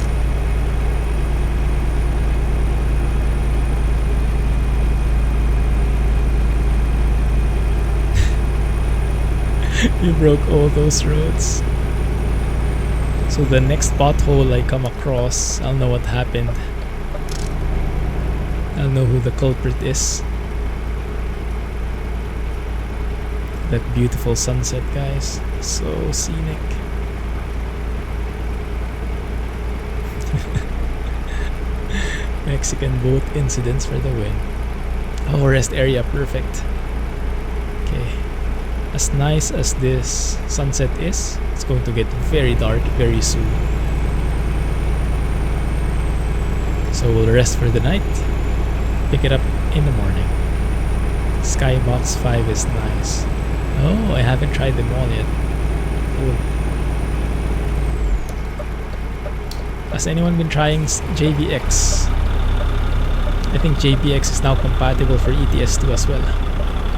You broke all those roads. So the next pothole I come across, I'll know what happened. I'll know who the culprit is. That beautiful sunset, guys. So scenic. Mexican boat incidents for the win. Oh, rest area, perfect. Okay. As nice as this sunset is, it's going to get very dark very soon. So we'll rest for the night. Pick it up in the morning. Skybox 5 is nice. Oh, I haven't tried them all yet. Cool. Has anyone been trying JBX? I think JBX is now compatible for ETS2 as well.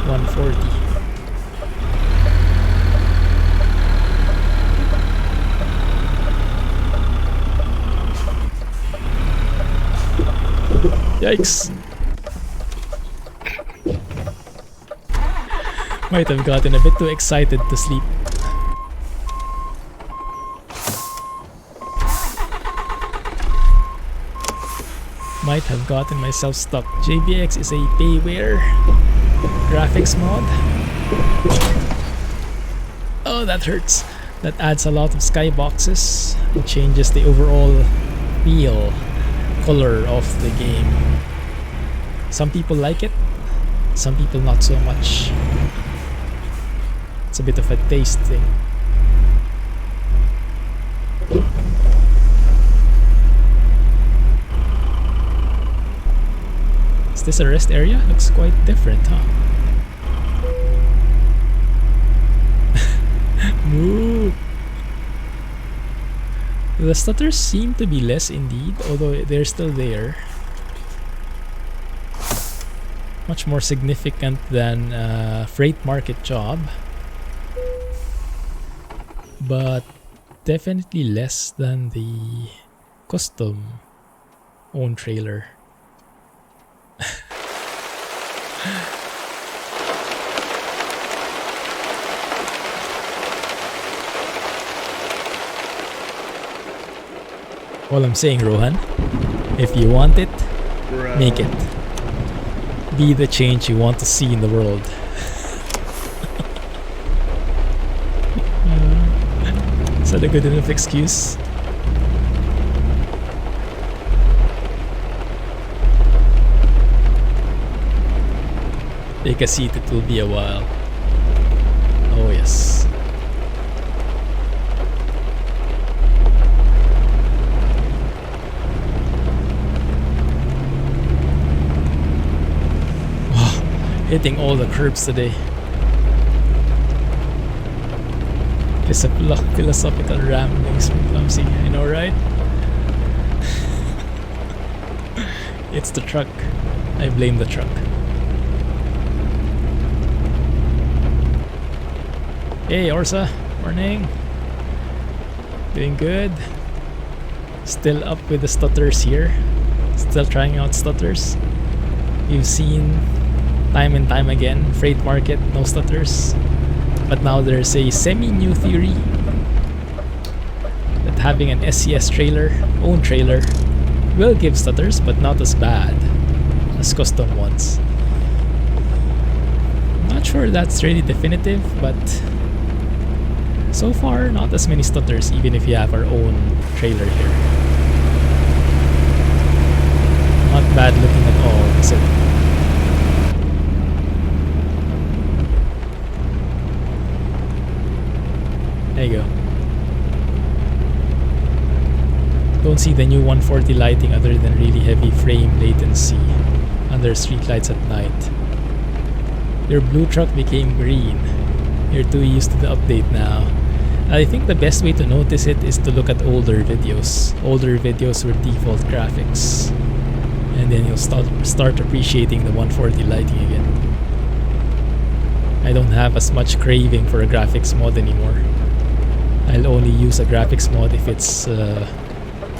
140. Yikes! Might have gotten a bit too excited to sleep. Might have gotten myself stuck. JBX is a payware graphics mod. Oh, that hurts. That adds a lot of skyboxes. It changes the overall feel, color of the game. Some people like it, some people not so much. It's a bit of a taste thing. Is this a rest area? Looks quite different, huh? Moo! The stutters seem to be less indeed, although they're still there. much more significant than a freight market job, but definitely less than the custom own trailer. All I'm saying, Rohan, if you want it, make it. Be the change you want to see in the world. Is that a good enough excuse? Take a seat, it will be a while. Oh yes. Hitting all the curbs today. Philosophical ramblings from Clumsy, I know, right? It's the truck. I blame the truck. Hey Orsa, morning. Doing good. Still up with the stutters here. Still trying out stutters. You've seen time and time again, freight market, no stutters. But now there's a semi-new theory that having an SCS trailer, own trailer, will give stutters, but not as bad as custom ones. Not sure that's really definitive, but so far not as many stutters even if you have our own trailer here. Not bad looking at all, is it? There you go. Don't see the new 140 lighting other than really heavy frame latency under streetlights at night. Your blue truck became green. You're too used to the update now. I think the best way to notice it is to look at older videos. Older videos with default graphics. And then you'll start appreciating the 140 lighting again. I don't have as much craving for a graphics mod anymore. I'll only use a graphics mod if it's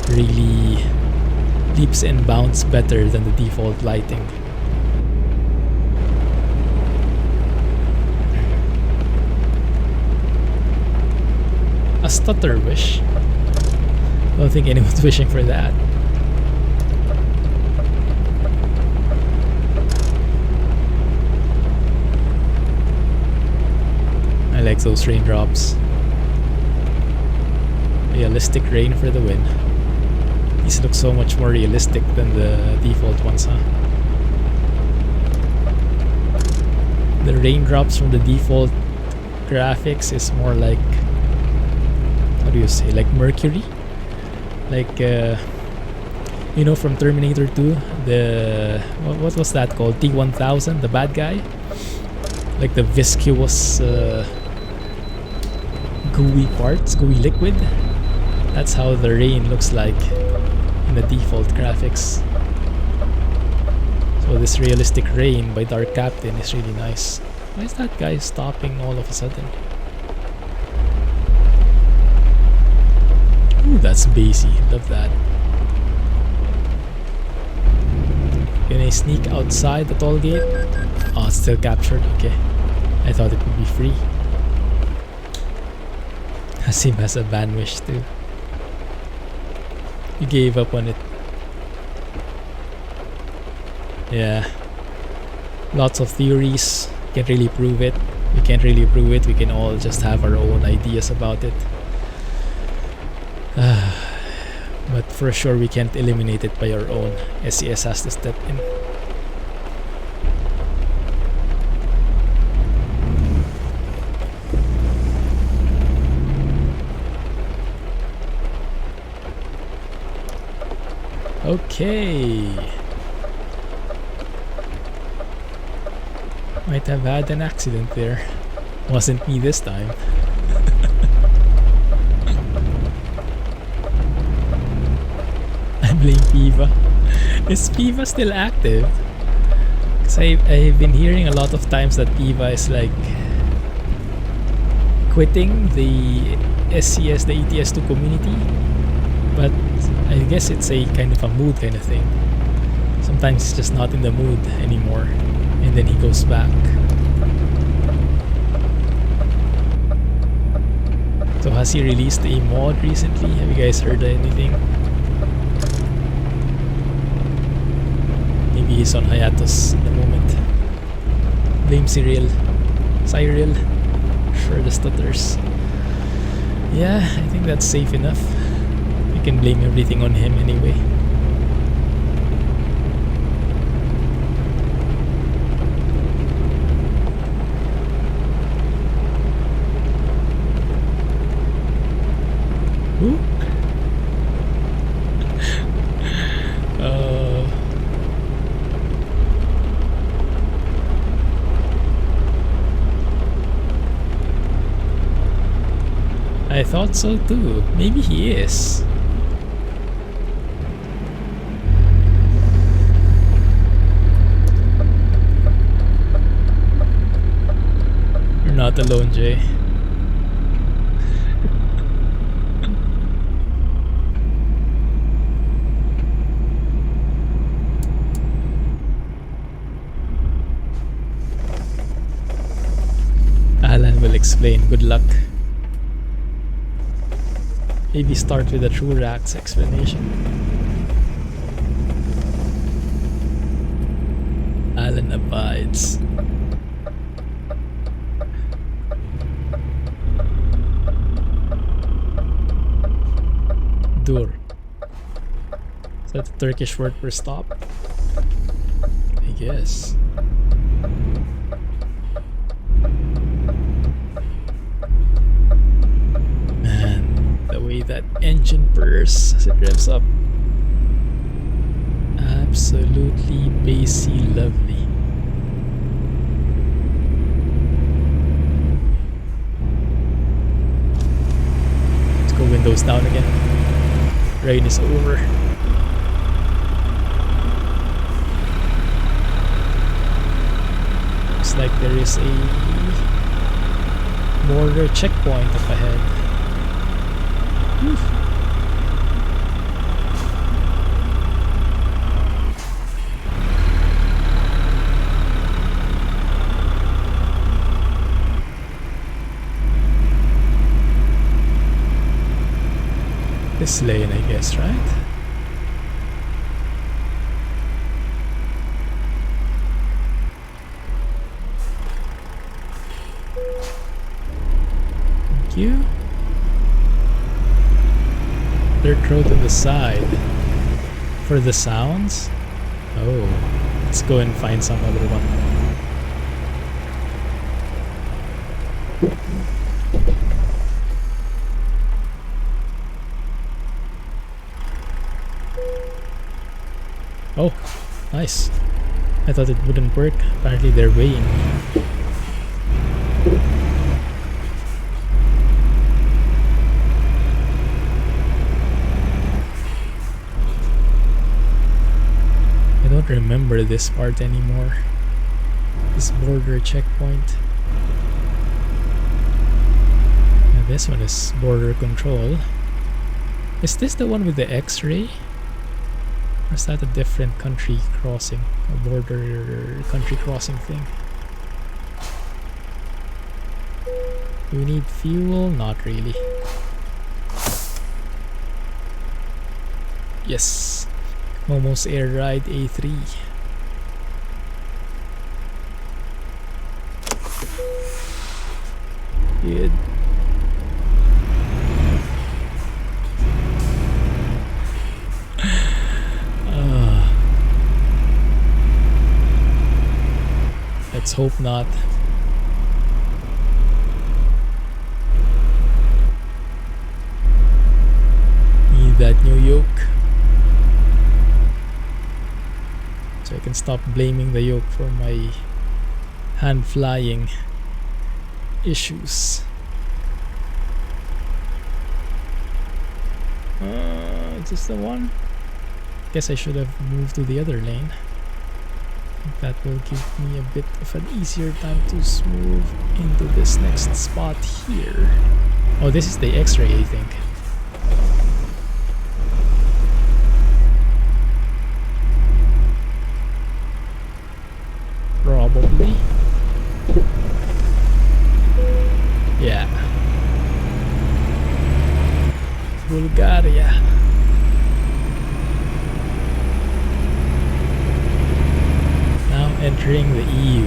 really leaps and bounds better than the default lighting. A stutter wish? Don't think anyone's wishing for that. I like those raindrops. Realistic rain for the win. These look so much more realistic than the default ones, huh? The raindrops from the default graphics is more like, how do you say, like Mercury? Like, you know, from Terminator 2, the, what was that called? T-1000, the bad guy? Like the viscous, gooey parts, gooey liquid. That's how the rain looks like in the default graphics. So this realistic rain by Darkcaptain is really nice. Why is that guy stopping all of a sudden? Ooh, that's bassy. Love that. Can I sneak outside the toll gate? Oh, it's still captured. Okay. I thought it would be free. Hasim has a ban wish too. You gave up on it. Yeah. Lots of theories. Can't really prove it. We can't really prove it. We can all just have our own ideas about it. But for sure we can't eliminate it by our own. SES has to step in. Okay. Might have had an accident there. Wasn't me this time. I blame Piva. Is Piva still active? So I've been hearing a lot of times that Eva is like quitting the SCS, the ETS2 community, but I guess it's a kind of a mood kind of thing. Sometimes he's just not in the mood anymore, and then he goes back. So has he released a mod recently? Have you guys heard anything? Maybe he's on hiatus at the moment. Blame Cyril for the stutters. Yeah, I think that's safe enough. We can blame everything on him anyway. Who? I thought so too. Maybe he is. You're not alone, Jay. Alan will explain. Good luck. Maybe start with a true Rax explanation. Alan abides. Dur. Is that the Turkish word for stop? I guess. That engine purrs as it revs up. Absolutely bassy lovely. Let's go windows down again. Rain is over. Looks like there is a border checkpoint up ahead. Oof. This lane, I guess, right? Thank you. Dirt road on the side. For the sounds? Oh, let's go and find some other one. Oh, nice. I thought it wouldn't work. Apparently they're weighing me. I don't remember this part anymore. This border checkpoint. Now this one is border control. Is this the one with the X-ray? Or is that a different country crossing? A border country crossing thing? Do we need fuel? Not really. Yes. Momo's Air Ride A3. Good. Let's hope not. Need that new yoke. So I can stop blaming the yoke for my hand flying issues. Is this the one? Guess I should have moved to the other lane. That will give me a bit of an easier time to smooth into this next spot here. Oh, this is the X-ray, I think. Probably. Yeah. Bulgaria. Now entering the EU.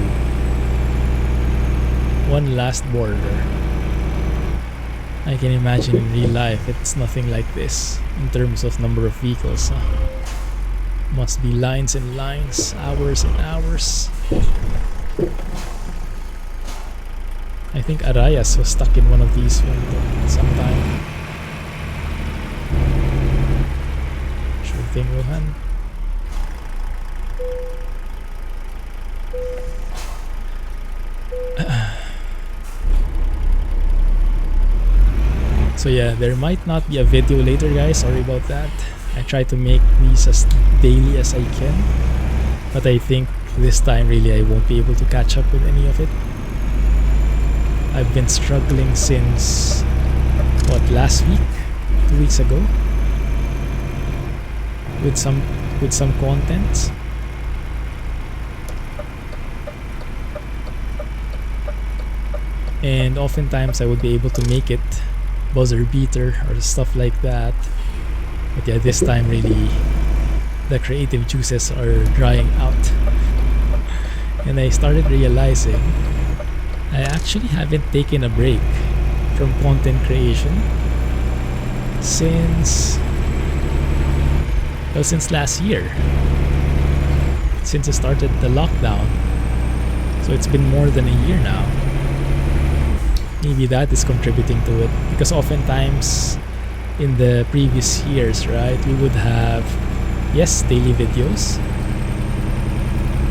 One last border. I can imagine in real life it's nothing like this in terms of number of vehicles. Must be lines and lines, hours and hours. I think Arayas was stuck in one of these sometime. Sure thing, Rohan. So yeah, there might not be a video later, guys. Sorry about that. I try to make these as daily as I can, but I think this time really I won't be able to catch up with any of it. I've been struggling since what, last week, 2 weeks ago, with some content. And oftentimes I would be able to make it buzzer beater or stuff like that, but yeah, this time really the creative juices are drying out, and I started realizing I actually haven't taken a break from content creation since last year, since I started the lockdown. So it's been more than a year now. Maybe that is contributing to it, because oftentimes in the previous years, right, we would have, yes, daily videos,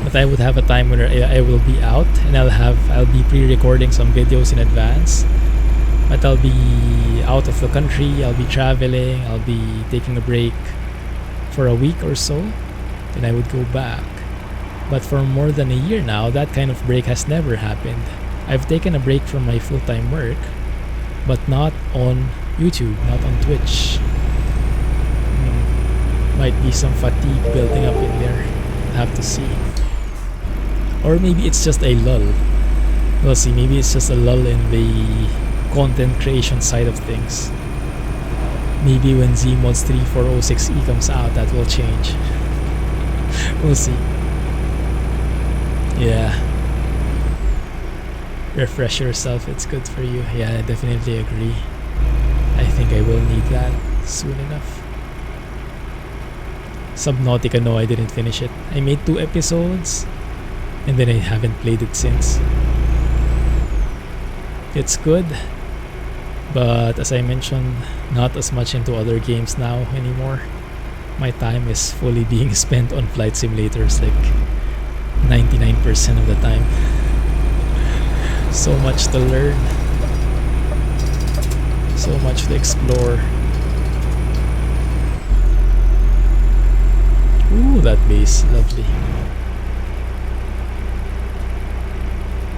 but I would have a time where I will be out and I'll be pre-recording some videos in advance, but I'll be out of the country, I'll be traveling, I'll be taking a break for a week or so, then I would go back. But for more than a year now, that kind of break has never happened. I've taken a break from my full-time work, but not on YouTube, not on Twitch. Might be some fatigue building up in there. I'll have to see. Or maybe it's just a lull. We'll see, maybe it's just a lull in the content creation side of things. Maybe when Zeemod's 3406E comes out, that will change. We'll see. Yeah. Refresh yourself, it's good for you. Yeah, I definitely agree. I think I will need that soon enough. Subnautica, no, I didn't finish it. I made 2 episodes and then I haven't played it since. It's good, but as I mentioned, not as much into other games now anymore. My time is fully being spent on flight simulators, like 99% of the time. So much to learn, so much to explore. Ooh, that base, lovely.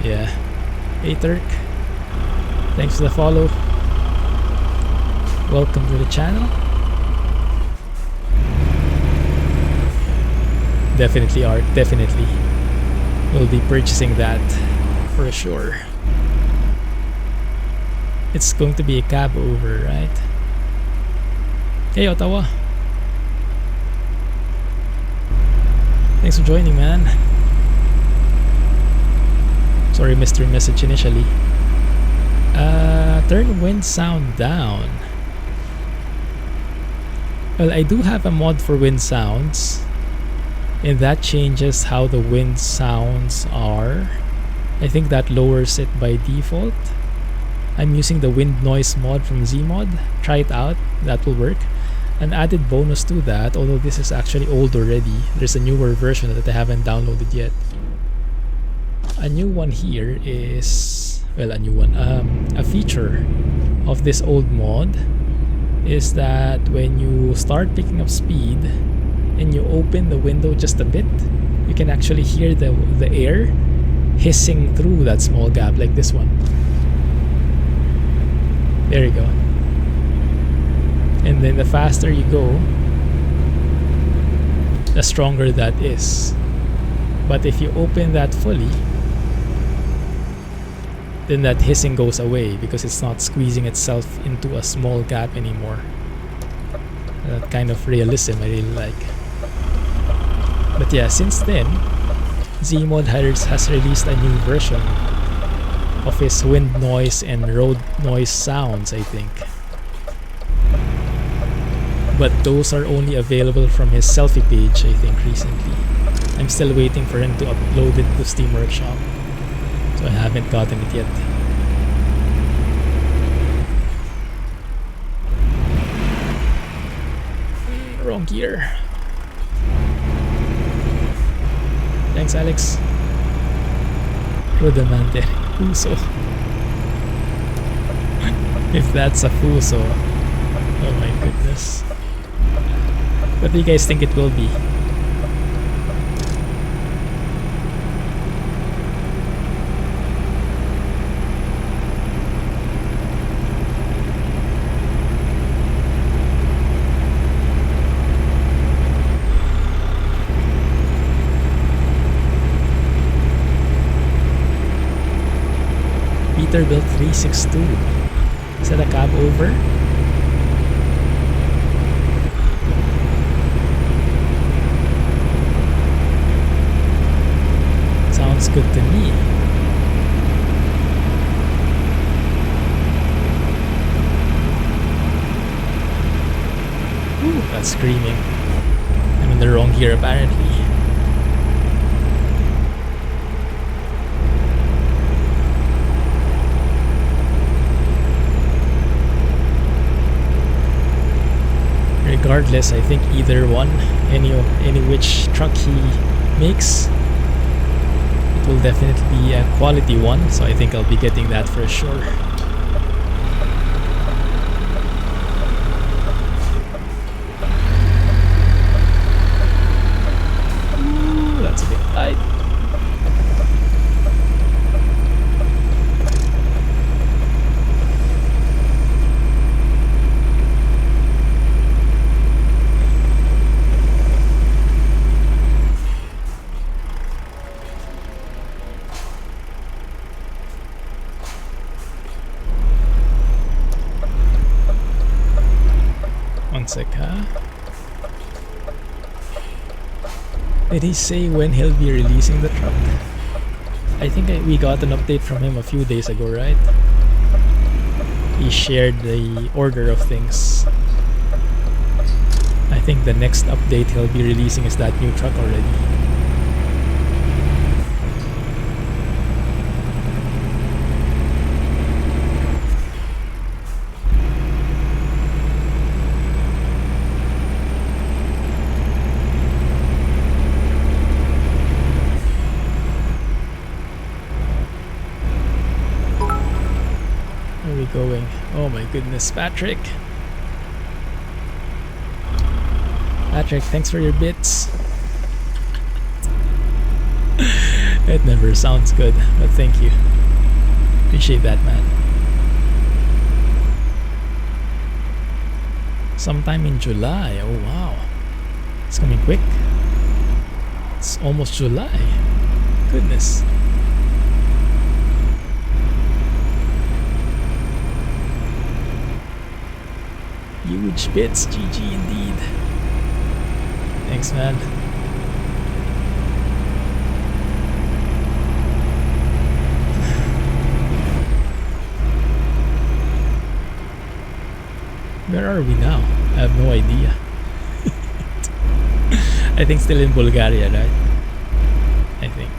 Yeah. Hey Turk, thanks for the follow. Welcome to the channel. Definitely art, definitely. We'll be purchasing that for sure. It's going to be a cab over, right? Hey Ottawa, thanks for joining, man. Sorry, missed your message initially. Turn wind sound down. Well, I do have a mod for wind sounds, and that changes how the wind sounds are. I think that lowers it by default. I'm using the wind noise mod from Zeemod. Try it out, that will work. An added bonus to that, although this is actually old already, there's a newer version that I haven't downloaded yet. A new one here is, well, a new one, a feature of this old mod is that when you start picking up speed and you open the window just a bit, you can actually hear the air hissing through that small gap, like this one. There you go. And then the faster you go, the stronger that is. But if you open that fully, then that hissing goes away because it's not squeezing itself into a small gap anymore. That kind of realism I really like. But yeah, since then, Zeemod has released a new version of his wind noise and road noise sounds, I think. But those are only available from his selfie page, I think, recently. I'm still waiting for him to upload it to Steam Workshop, so I haven't gotten it yet. Wrong gear. Thanks, Alex. Rudamante. Fuso. If that's a Fuso. Oh my goodness. What do you guys think it will be? Peterbilt 362. Is that a cab over? Sounds good to me. Ooh, that's screaming. I'm in the wrong gear apparently. Regardless, I think either one, any which truck he makes, it will definitely be a quality one, so I think I'll be getting that for sure. Ooh, that's a bit tight. Did he say when he'll be releasing the truck? I think we got an update from him a few days ago, right? He shared the order of things. I think the next update he'll be releasing is that new truck already. Going. Oh my goodness, Patrick. Patrick, thanks for your bits. It never sounds good, but thank you. Appreciate that, man. Sometime in July. Oh wow. It's coming quick. It's almost July. Goodness. Huge bits, GG indeed. Thanks, man. Where are we now? I have no idea. I think still in Bulgaria, right? I think.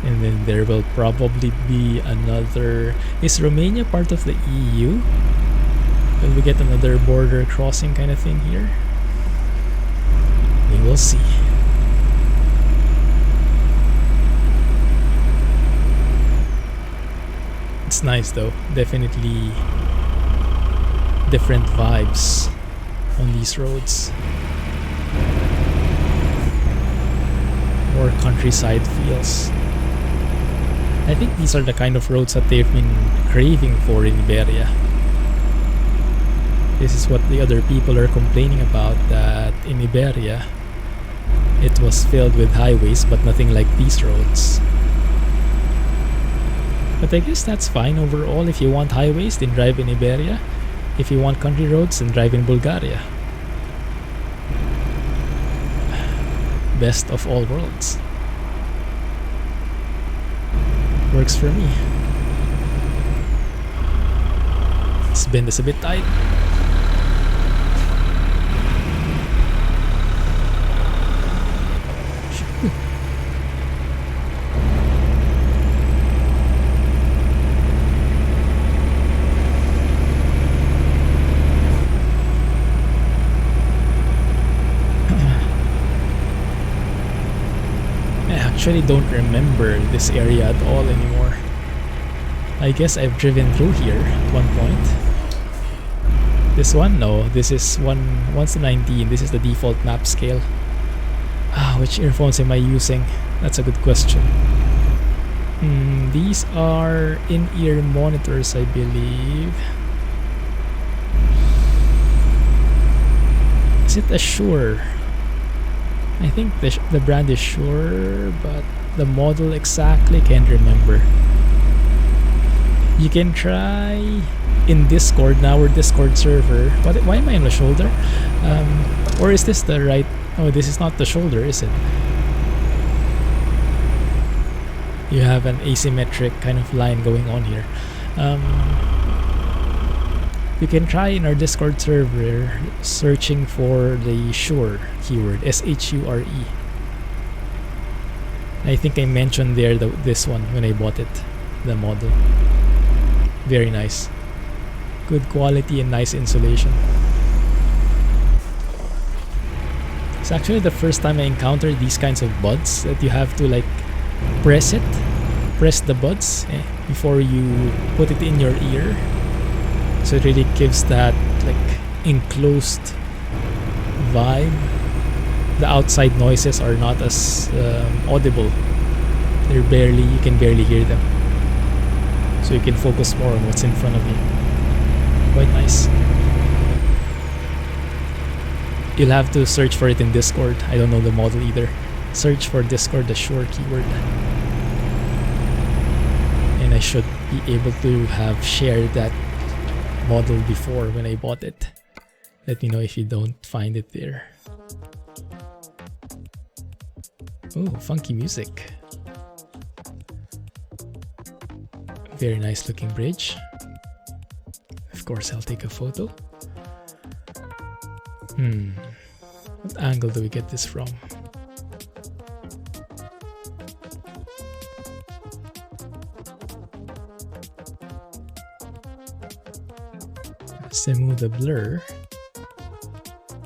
And then there will probably be another... Is Romania part of the EU? Will we get another border crossing kind of thing here? We will see. It's nice though. Definitely different vibes on these roads. more countryside feels. I think these are the kind of roads that they've been craving for in Iberia. This is what the other people are complaining about, that in Iberia it was filled with highways but nothing like these roads. But I guess that's fine overall. If you want highways, then drive in Iberia. If you want country roads, then drive in Bulgaria. Best of all worlds. Works for me. This bend is a bit tight. I actually don't remember this area at all anymore. I guess I've driven through here at one point. This one? No, this is 1:19. This is the default map scale. Which earphones am I using? That's a good question. These are in-ear monitors, I believe. Is it a Shure? I think the brand is Shure, but the model exactly can't remember. You can try in Discord, now our Discord server. Why am I on the shoulder? Or is this the right? Oh, this is not the shoulder, is it? You have an asymmetric kind of line going on here. You can try in our Discord server searching for the Shure keyword, S-H-U-R-E. I think I mentioned there this one when I bought it, the model. Very nice. Good quality and nice insulation. It's actually the first time I encountered these kinds of buds that you have to like press the buds before you put it in your ear. So it really gives that like enclosed vibe. The outside noises are not as audible. You can barely hear them. So you can focus more on what's in front of you. Quite nice. You'll have to search for it in Discord. I don't know the model either. Search for Discord, the Shure keyword. And I should be able to have shared that model before when I bought it. Let me know if you don't find it there. Oh, funky music. Very nice looking bridge. Of course, I'll take a photo. What angle do we get this from? Zeemod the blur.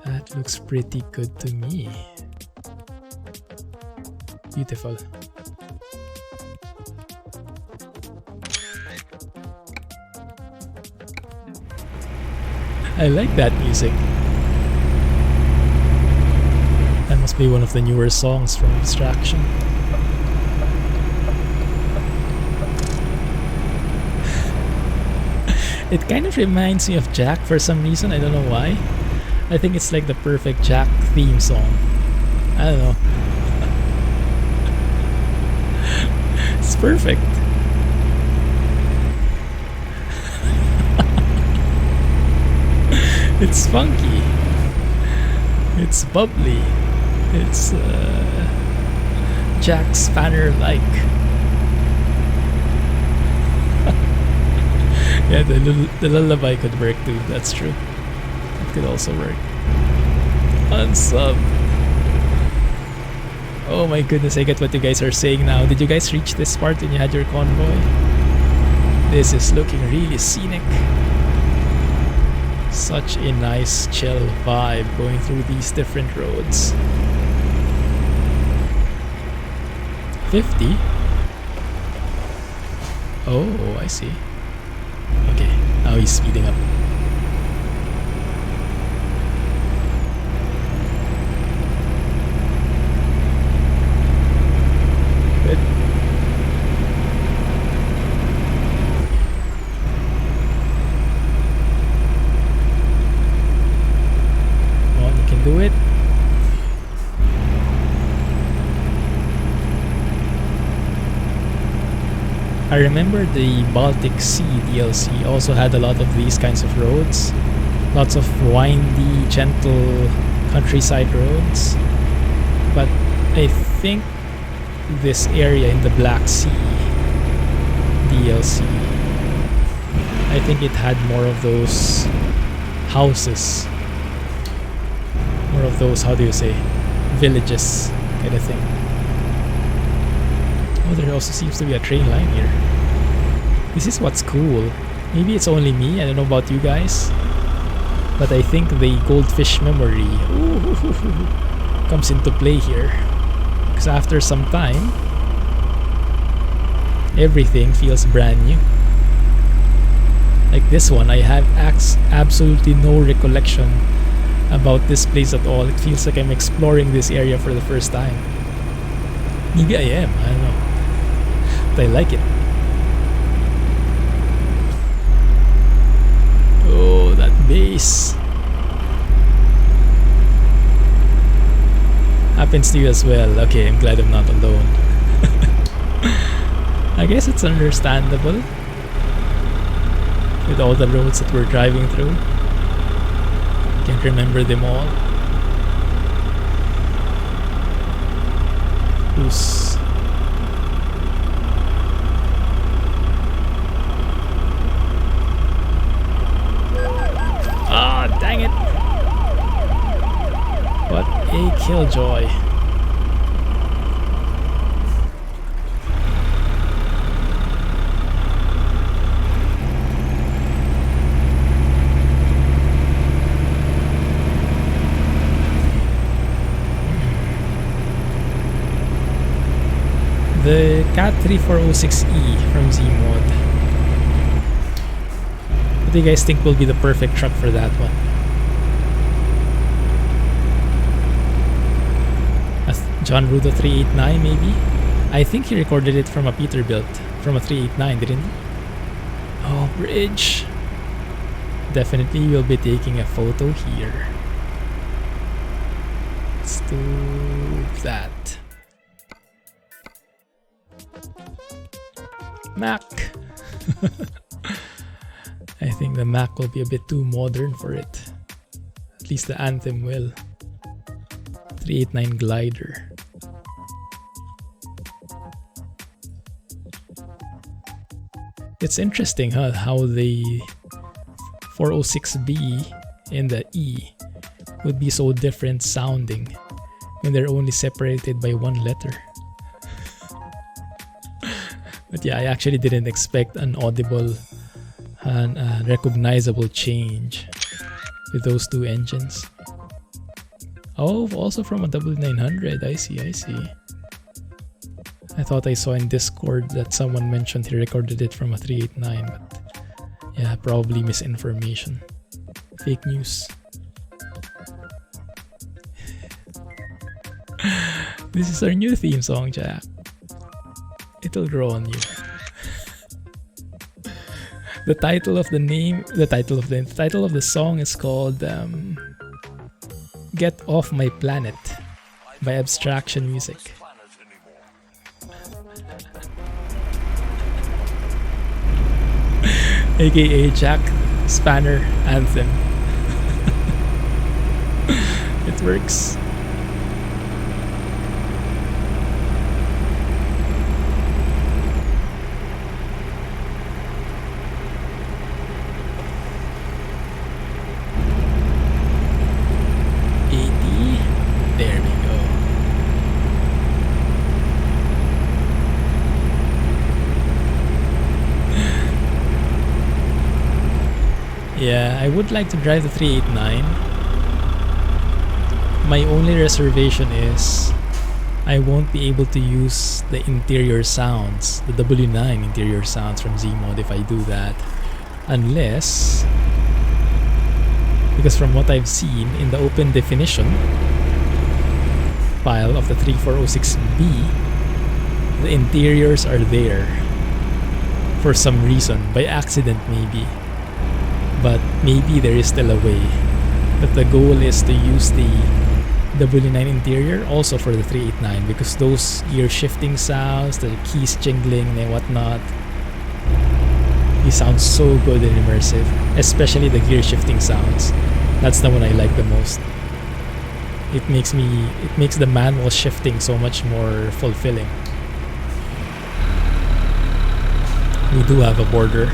That looks pretty good to me. Beautiful. I like that music. That must be one of the newer songs from Distraction. It kind of reminds me of Jack for some reason, I don't know why. I think it's like the perfect Jack theme song. I don't know. It's perfect. It's funky. It's bubbly. It's Jack Spanner-like. Yeah, the lullaby could work too, that's true. It could also work. Unsub. Oh my goodness, I get what you guys are saying now. Did you guys reach this part when you had your convoy? This is looking really scenic. Such a nice chill vibe going through these different roads. 50? Oh, I see. Okay, now he's speeding up. remember the Baltic Sea DLC also had a lot of these kinds of roads. Lots of windy, gentle countryside roads. But I think this area in the Black Sea DLC, I think it had more of those houses. More of those, how do you say, villages kind of thing. Oh, there also seems to be a train line here. This is what's cool. Maybe it's only me, I don't know about you guys. But I think the goldfish memory comes into play here. Because after some time, everything feels brand new. Like this one, I have absolutely no recollection about this place at all. It feels like I'm exploring this area for the first time. Maybe I am, I don't know. But I like it. Oh, that bass. Happens to you as well. Okay, I'm glad I'm not alone. I guess it's understandable with all the roads that we're driving through. Can't remember them all. Who's dang it! What a killjoy. The Cat 3406E from Zeemod. What do you guys think will be the perfect truck for that one? John Rudo 389 maybe? I think he recorded it from a Peterbilt, from a 389, didn't he? Oh, bridge! Definitely we'll be taking a photo here. Let's do that. Mac! I think the Mac will be a bit too modern for it. At least the Anthem will. 389 glider. It's interesting, huh? How the 406B and the E would be so different sounding when they're only separated by one letter. But yeah, I actually didn't expect an audible and recognizable change with those two engines. Oh, also from a W900. I see. I thought I saw in Discord that someone mentioned he recorded it from a 389, but yeah, probably misinformation. Fake news. This is our new theme song, Jack. It'll grow on you. The title of the song is called Get Off My Planet by Abstraction Music. AKA Jack Spanner Anthem. It works. Yeah, I would like to drive the 389. My only reservation is I won't be able to use the interior sounds, the W9 interior sounds from Zeemod if I do that. Unless, because from what I've seen in the open definition file of the 3406B, the interiors are there for some reason, by accident maybe. But maybe there is still a way. But the goal is to use the W9 interior also for the 389, because those gear shifting sounds, the keys jingling and whatnot, They sound so good and immersive, especially the gear shifting sounds. That's the one I like the most. It makes the manual shifting so much more fulfilling. We do have a border.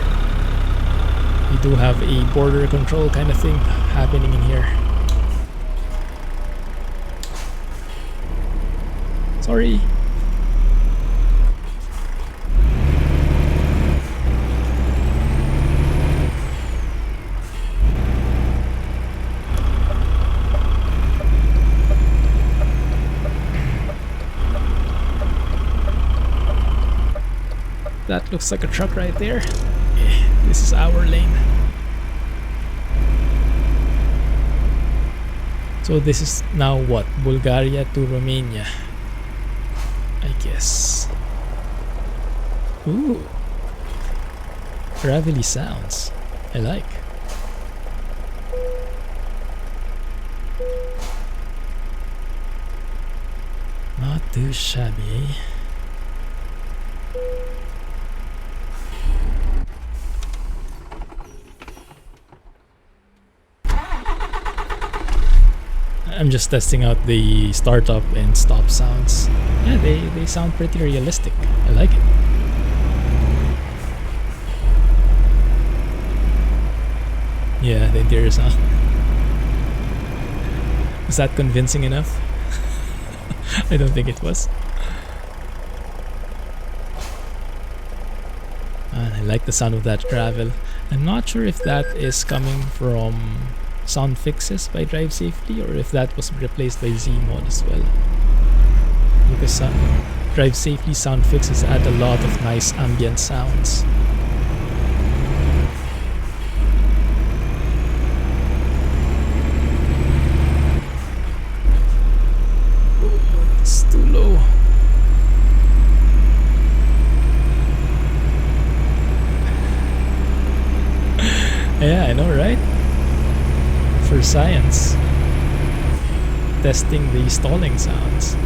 We do have a border control kind of thing happening in here. Sorry. That looks like a truck right there. This is our lane. So this is now what? Bulgaria to Romania, I guess. Ooh. Gravelly sounds. I like. Not too shabby, eh? I'm just testing out the startup and stop sounds. Yeah, they sound pretty realistic. I like it. Yeah, the interior sound. Was that convincing enough? I don't think it was. And I like the sound of that gravel. I'm not sure if that is coming from sound fixes by Drive Safely or if that was replaced by Zeemod as well. Because Drive Safely sound fixes add a lot of nice ambient sounds. It's too low. Yeah, I know, right? For science, testing the stalling sounds.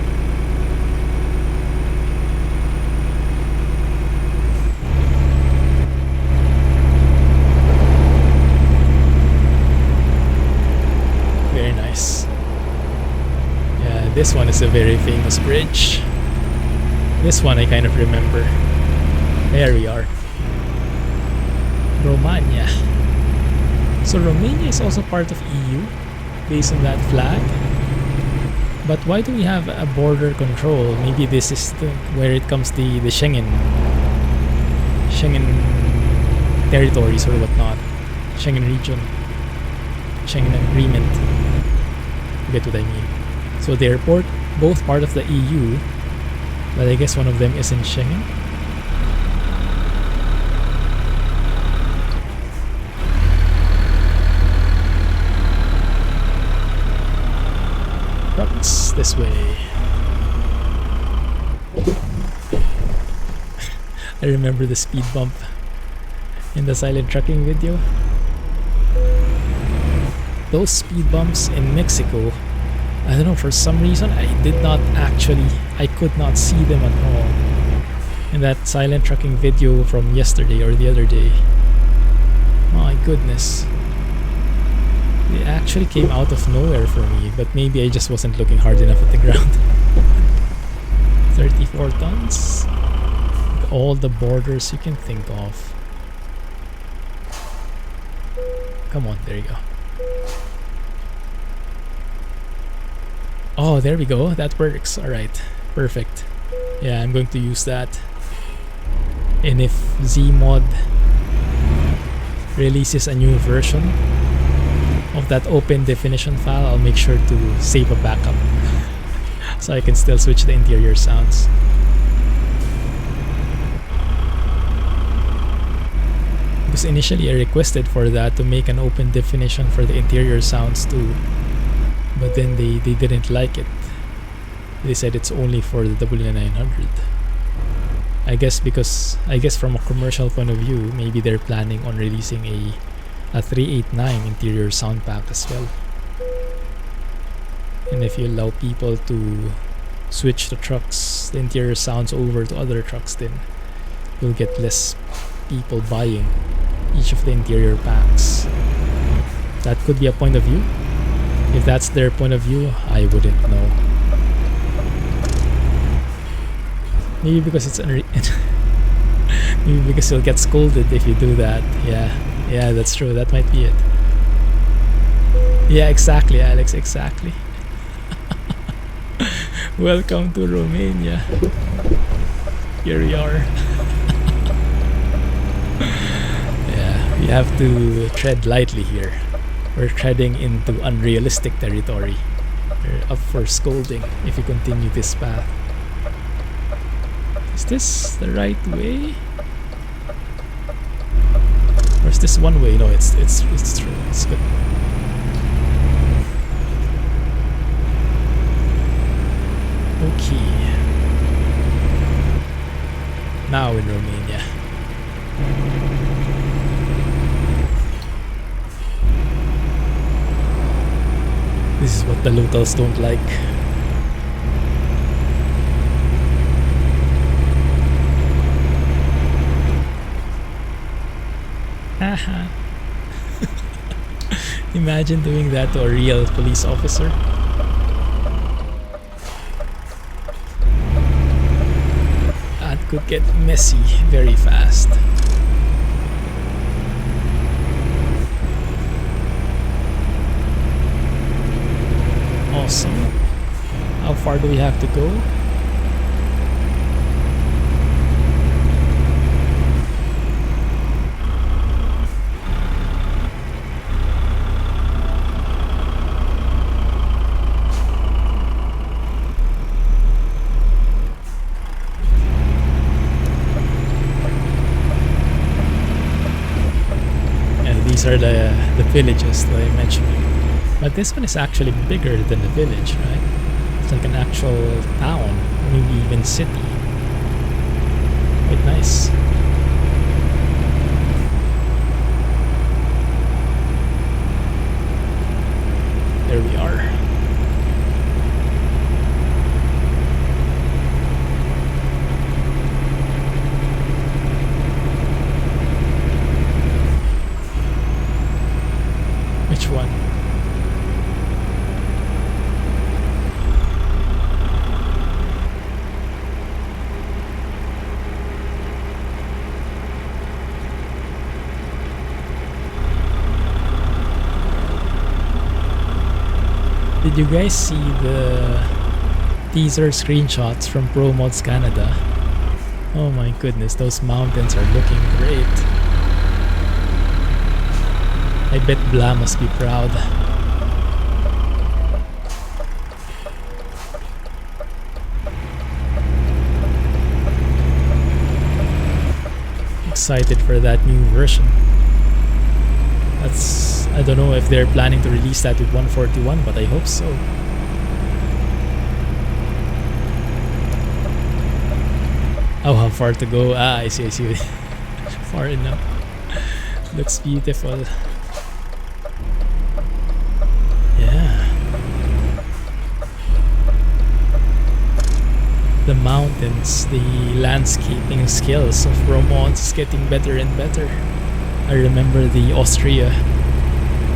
Very nice. Yeah, this one is a very famous bridge. This one I kind of remember. There we are. Romania. So Romania is also part of EU based on that flag. But why do we have a border control? Maybe this is where it comes the Schengen territories or whatnot. Schengen region. Schengen agreement. You get what I mean. So they're both part of the EU, but I guess one of them is in Schengen. Trucks this way. I remember the speed bump in the silent trucking video. Those speed bumps in Mexico, I don't know, for some reason I could not see them at all in that silent trucking video from yesterday or the other day. My goodness. They actually came out of nowhere for me, but maybe I just wasn't looking hard enough at the ground. 34 tons. All the borders you can think of. Come on, there you go. Oh, there we go. That works. Alright. Perfect. Yeah, I'm going to use that. And if Zeemod releases a new version of that open definition file, I'll make sure to save a backup so I can still switch the interior sounds. Because initially I requested for that to make an open definition for the interior sounds too, but then they didn't like it. They said it's only for the W900. I guess from a commercial point of view, maybe they're planning on releasing a 389 interior sound pack as well. And if you allow people to switch the trucks, the interior sounds over to other trucks, then you'll get less people buying each of the interior packs. That could be a point of view. If that's their point of view, I wouldn't know. Maybe because it's maybe because you'll get scolded if you do that. Yeah, that's true. That might be it. Yeah, exactly, Alex, exactly. Welcome to Romania. Here we are. Yeah, we have to tread lightly here. We're treading into unrealistic territory. We're up for scolding if you continue this path. Is this the right way? Or is this one way? No, it's true. It's good. Okay. Now in Romania. This is what the locals don't like. Haha. Imagine doing that to a real police officer. That could get messy very fast. Awesome. How far do we have to go? These are the villages that I mentioned. But this one is actually bigger than the village, right? It's like an actual town, maybe even city. Quite nice. There we are. Which one? Did you guys see the teaser screenshots from Pro Mods Canada? Oh my goodness, those mountains are looking great. I bet Blah must be proud. Excited for that new version. I don't know if they're planning to release that with 141, but I hope so. Oh, how far to go? Ah, I see. Far enough. Looks beautiful. Yeah. The mountains, the landscaping skills of Pro Mods is getting better and better. I remember the Austria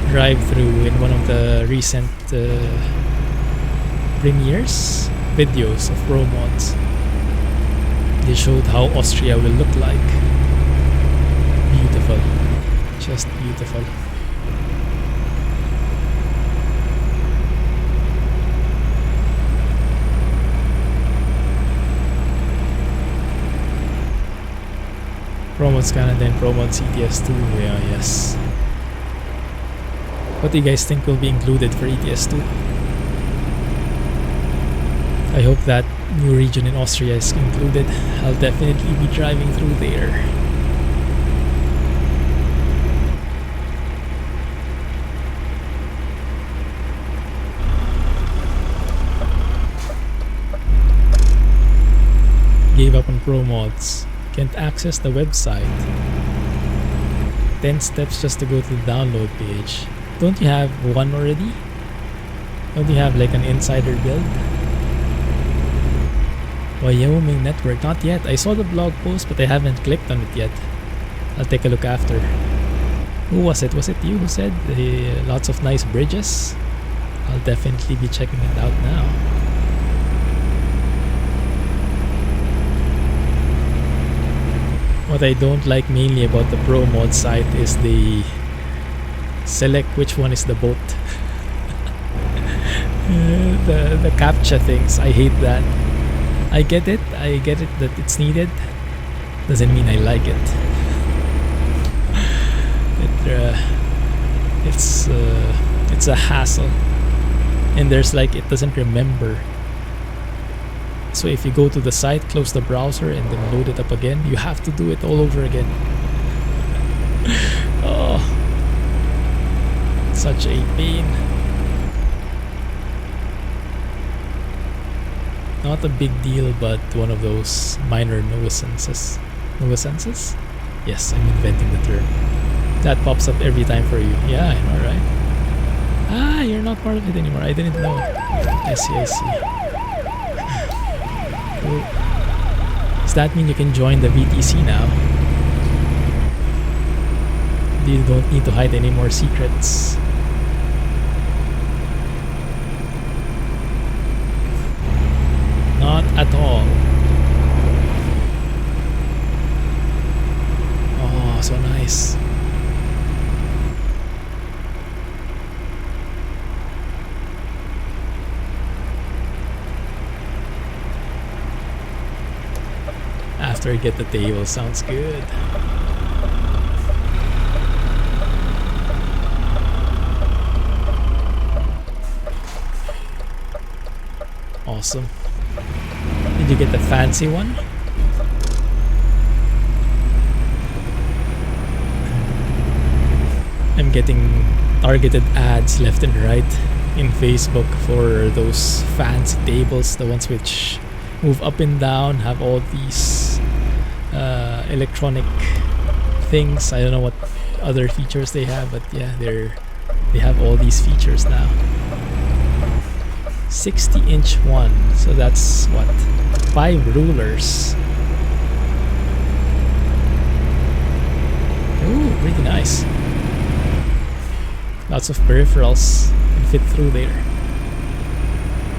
drive-through in one of the recent premieres videos of Pro Mods. They showed how Austria will look like. Beautiful. Just beautiful. Pro Mods Canada and Pro Mods ETS2, yeah, yes. What do you guys think will be included for ETS2? I hope that new region in Austria is included. I'll definitely be driving through there. Gave up on Pro Mods. Can't access the website. 10 steps just to go to the download page. Don't you have one already? Don't you have like an insider build? Wyoming network, not yet. I saw the blog post but I haven't clicked on it yet. I'll take a look after. Who was it? Was it you who said lots of nice bridges? I'll definitely be checking it out now. What I don't like mainly about the Pro Mod site is the select which one is the boat. The CAPTCHA things, I hate that. I get it that it's needed. Doesn't mean I like it. It's a hassle, and there's like it doesn't remember. So if you go to the site, close the browser, and then load it up again, you have to do it all over again. Oh, such a pain. Not a big deal, but one of those minor nuisances. Nuisances? Yes, I'm inventing the term. That pops up every time for you. Yeah, I know, right? Ah, you're not part of it anymore. I didn't know. I see. Cool. Does that mean you can join the VTC now? You don't need to hide any more secrets. Not at all. Oh, so nice. After I get the table, sounds good. Awesome. Did you get the fancy one? I'm getting targeted ads left and right in Facebook for those fancy tables, the ones which move up and down, have all these electronic things. I don't know what other features they have, but yeah, they have all these features now. 60-inch one, so that's what, 5 rulers. Ooh, pretty nice. Lots of peripherals can fit through there.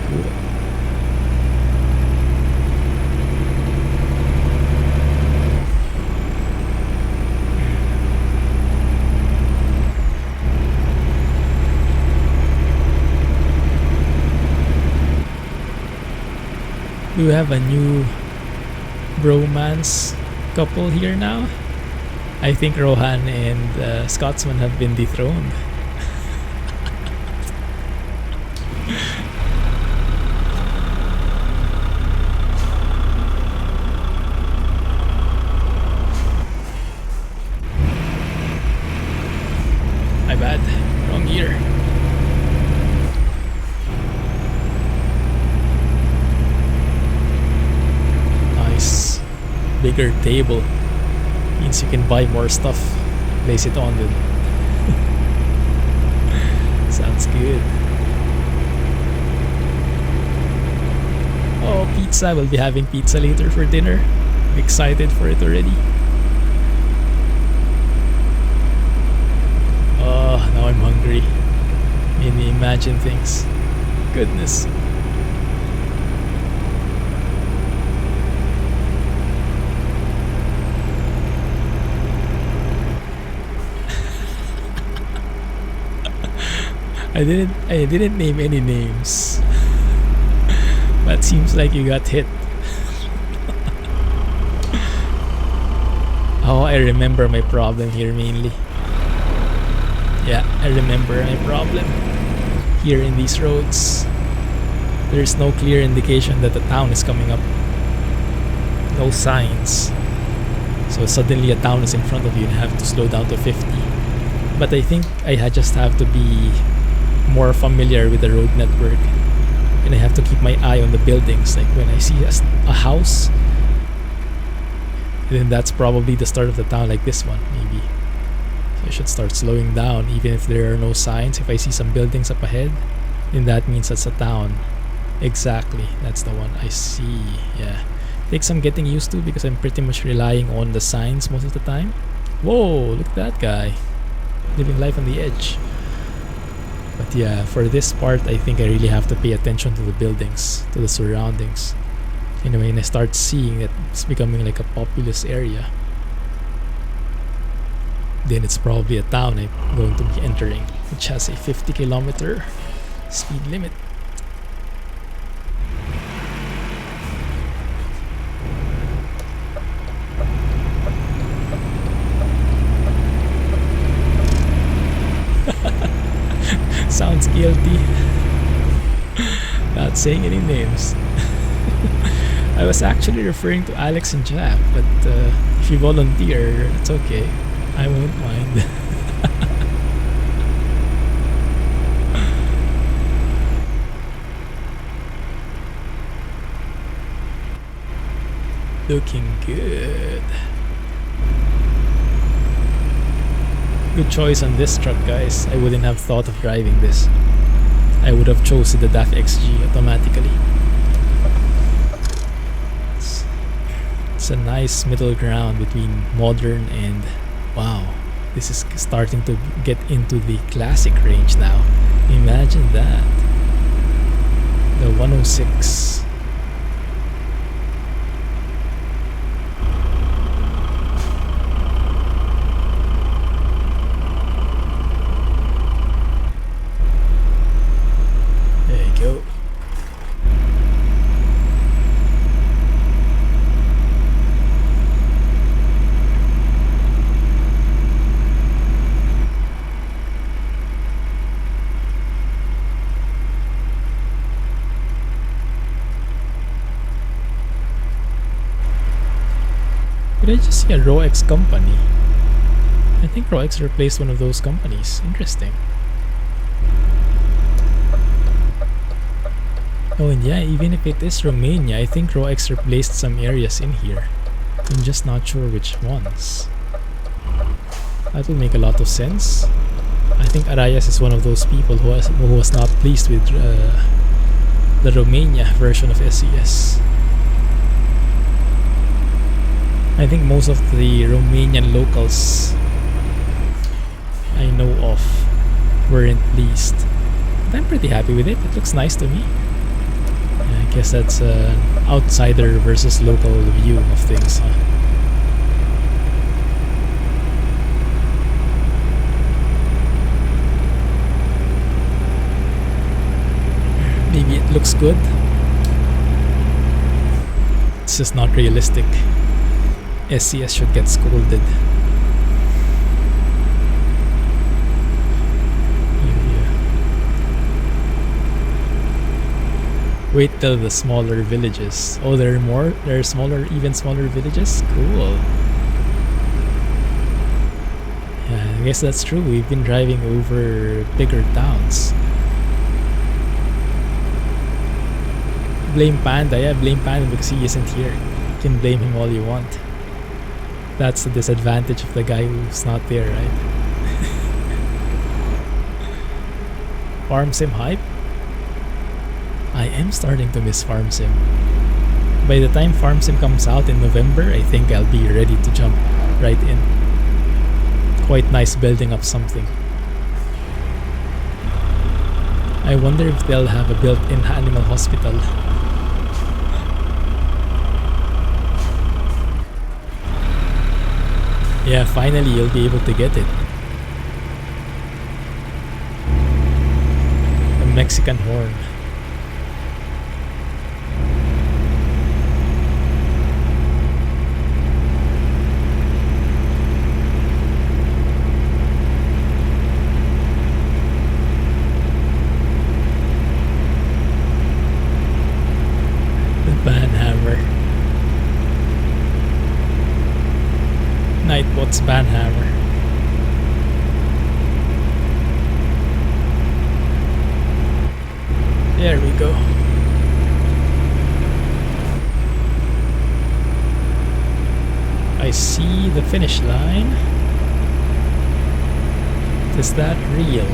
Cool. We have a new bromance couple here now. I think Rohan and Scotsman have been dethroned. My bad, wrong gear. Bigger table means you can buy more stuff, place it on it. Sounds good. Oh, pizza. We'll be having pizza later for dinner. I'm excited for it already. Oh, now I'm hungry. Made me imagine things. Goodness. I didn't name any names. But seems like you got hit. Oh, I remember my problem here mainly. Yeah, I remember my problem. Here in these roads, there's no clear indication that the town is coming up. No signs. So suddenly a town is in front of you and have to slow down to 50. But I think I just have to be more familiar with the road network, and I have to keep my eye on the buildings. Like when I see a house, then that's probably the start of the town, like this one maybe. So I should start slowing down even if there are no signs. If I see some buildings up ahead, then that means that's a town. Exactly, that's the one. I see. Yeah, takes some getting used to because I'm pretty much relying on the signs most of the time. Whoa, look at that guy. living life on the edge. But yeah, for this part, I think I really have to pay attention to the buildings, to the surroundings. Anyway, when I start seeing that it's becoming like a populous area, then it's probably a town I'm going to be entering, which has a 50-kilometer speed limit. Sounds guilty. Not saying any names. I was actually referring to Alex and Jack, but if you volunteer, it's okay. I won't mind. Looking good. Good choice on this truck, guys. I wouldn't have thought of driving this. I would have chosen the DAF XG automatically. It's a nice middle ground between modern and wow, this is starting to get into the classic range now. Imagine that. The 106. Did I just see a RoEx company? I think RoEx replaced one of those companies. Interesting. Oh, and yeah, even if it is Romania, I think RoEx replaced some areas in here. I'm just not sure which ones. That will make a lot of sense. I think Arayas is one of those people who was not pleased with the Romania version of SES. I think most of the Romanian locals I know of weren't pleased. But I'm pretty happy with it. It looks nice to me. I guess that's an outsider versus local view of things, huh? Maybe it looks good. It's just not realistic. SCS should get scolded. Wait till the smaller villages. Oh, there are more? There are smaller, even smaller villages? Cool. Yeah, I guess that's true. We've been driving over bigger towns. Blame Panda. Yeah, blame Panda because he isn't here. You can blame him all you want. That's the disadvantage of the guy who's not there, right? Farm Sim hype? I am starting to miss Farm Sim. By the time Farm Sim comes out in November, I think I'll be ready to jump right in. Quite nice building up something. I wonder if they'll have a built-in animal hospital. Yeah, finally you'll be able to get it. A Mexican horn. Nightbot's Banhammer. There we go. I see the finish line. Is that real?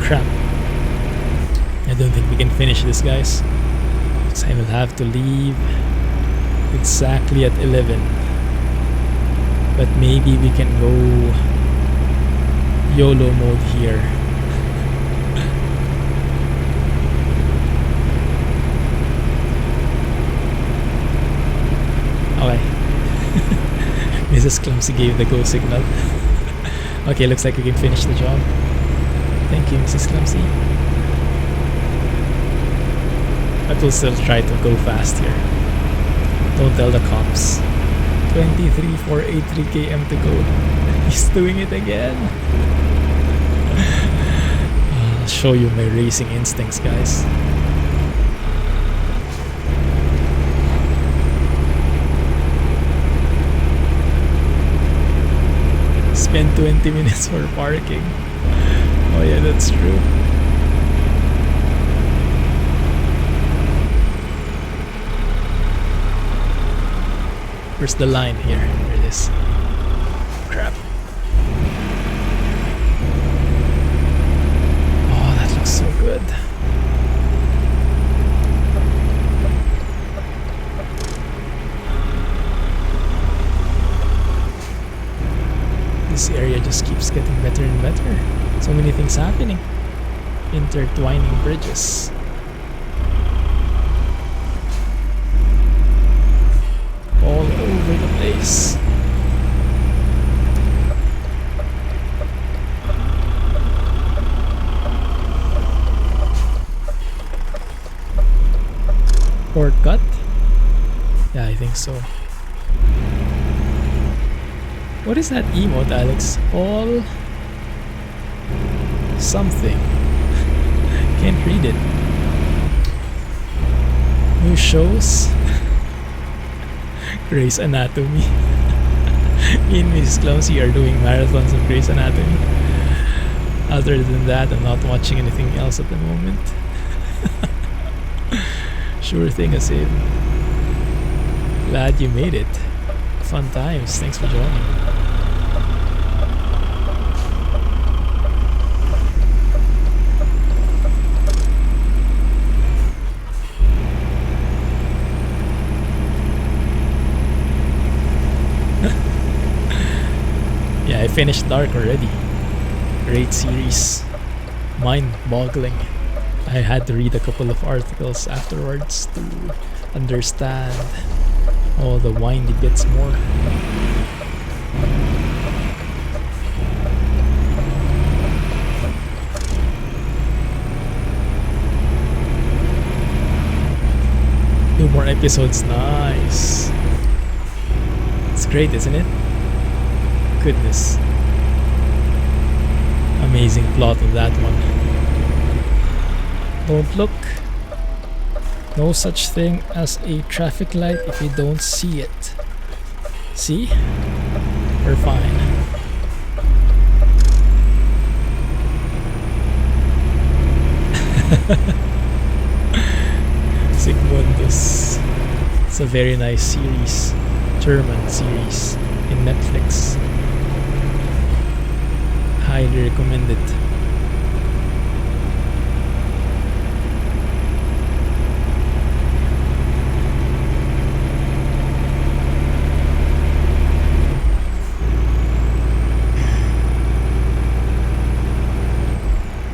Crap. I don't think we can finish this, guys. So I will have to leave exactly at 11. But maybe we can go YOLO mode here. Okay. Mrs. Clumsy gave the go signal. Okay, looks like we can finish the job. Thank you, Mrs. Clumsy. But we'll still try to go fast here. Don't tell the cops. 23,483 km to go. He's doing it again. I'll show you my racing instincts, guys. Spend 20 minutes for parking. Oh yeah, that's true. Where's the line here? Here it is. Crap. Oh, that looks so good. This area just keeps getting better and better. So many things happening. Intertwining bridges. All over the place. Shortcut? Yeah, I think so. What is that emote, Alex? All something. Can't read it. New shows. Grey's Anatomy. Me and Mrs. Clumsy are doing marathons of Grey's Anatomy. Other than that, I'm not watching anything else at the moment. Sure thing, Asim. Glad you made it. Fun times. Thanks for joining. Yeah, I finished Dark already. Great series. Mind-boggling. I had to read a couple of articles afterwards to understand all the windy bits more. Two more episodes, nice. It's great, isn't it? Goodness. Amazing plot of that one. Don't look. No such thing as a traffic light if you don't see it. See? We're fine. Sigmundus. It's a very nice series. German series in Netflix. Highly recommend it.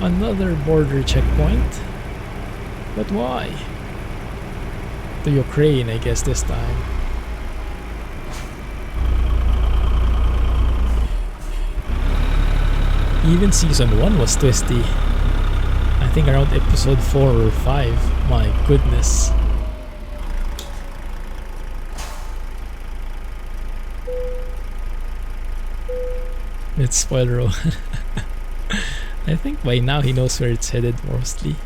Another border checkpoint? But why? To Ukraine, I guess, this time. Even season 1 was twisty. I think around episode 4 or 5. My goodness. Let's spoil Rohan. I think by now he knows where it's headed mostly.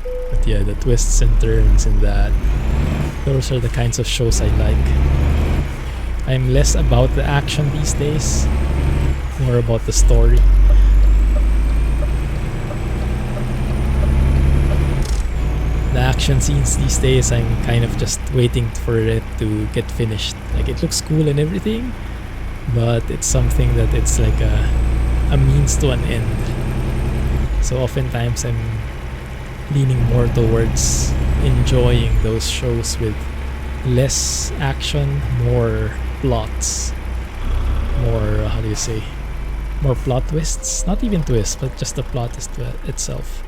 But yeah, the twists and turns in that. Those are the kinds of shows I like. I'm less about the action these days, more about the story. The action scenes these days, I'm kind of just waiting for it to get finished. Like, it looks cool and everything, but it's something that it's like a means to an end. So oftentimes I'm leaning more towards enjoying those shows with less action, more plots, more how do you say, more plot twists. Not even twists, but just the plot itself.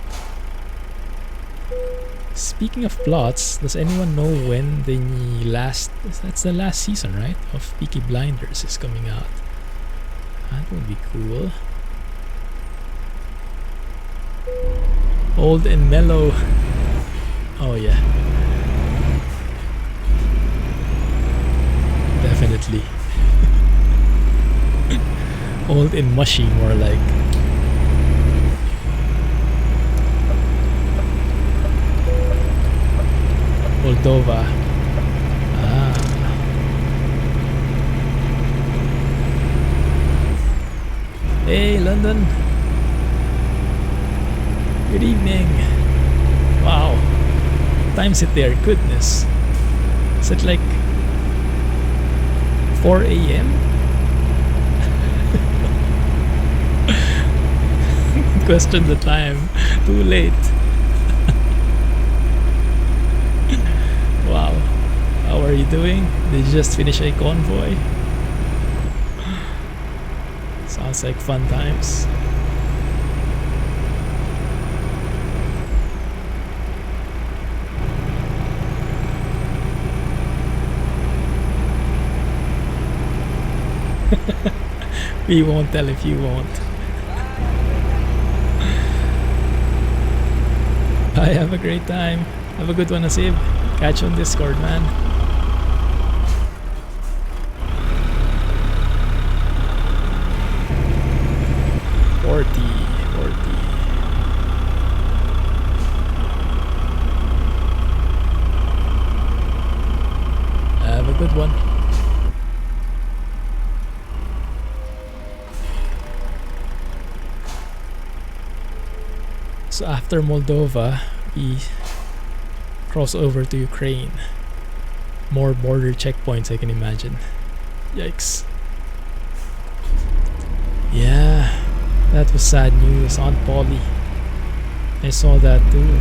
Speaking of plots, does anyone know when the last, that's the last season, right, of Peaky Blinders is coming out? That would be cool. Old and mellow. Oh yeah. Definitely. Old and mushy, more like. Moldova. Ah. Hey, London. Good evening. Wow. Time's it there. Goodness. Is it like 4 a.m.? Question the time. Too late. Wow. How are you doing? Did you just finish a convoy? Sounds like fun times. We won't tell if you won't. Bye, have a great time. Have a good one, Asib. Catch you on Discord, man. Forty. Have a good one. So after Moldova, we cross over to Ukraine. More border checkpoints, I can imagine. Yikes. Yeah, that was sad news. Aunt Polly, I saw that too.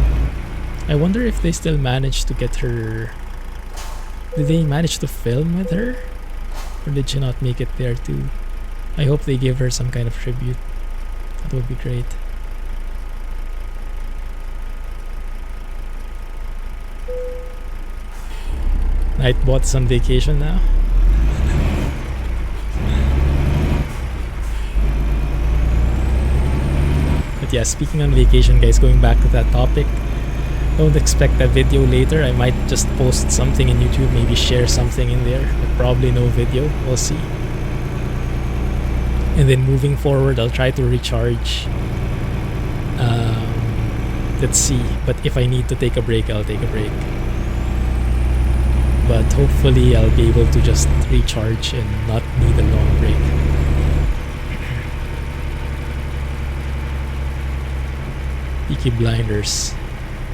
I wonder if they still managed to get her. Did they manage to film with her? Or did she not make it there too? I hope they give her some kind of tribute. That would be great. Nightbot's on vacation now. But yeah, speaking on vacation, guys, going back to that topic, don't expect a video later. I might just post something in YouTube, maybe share something in there, but probably no video. We'll see. And then moving forward, I'll try to recharge. Let's see. But if I need to take a break, I'll take a break. But hopefully I'll be able to just recharge and not need a long break. Peaky Blinders.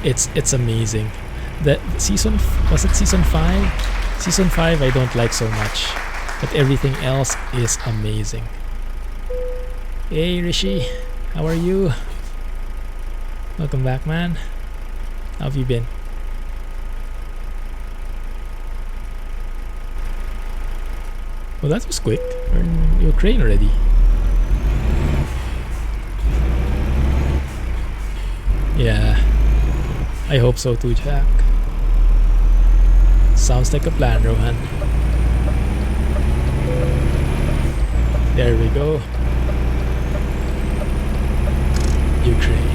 It's amazing. The season, was it season 5? Season 5 I don't like so much, but everything else is amazing. Hey Rishi, how are you? Welcome back, man. How have you been? Well, that was quick. We're in Ukraine already. Yeah, I hope so too, Jack. Sounds like a plan, Rohan. There we go. Ukraine.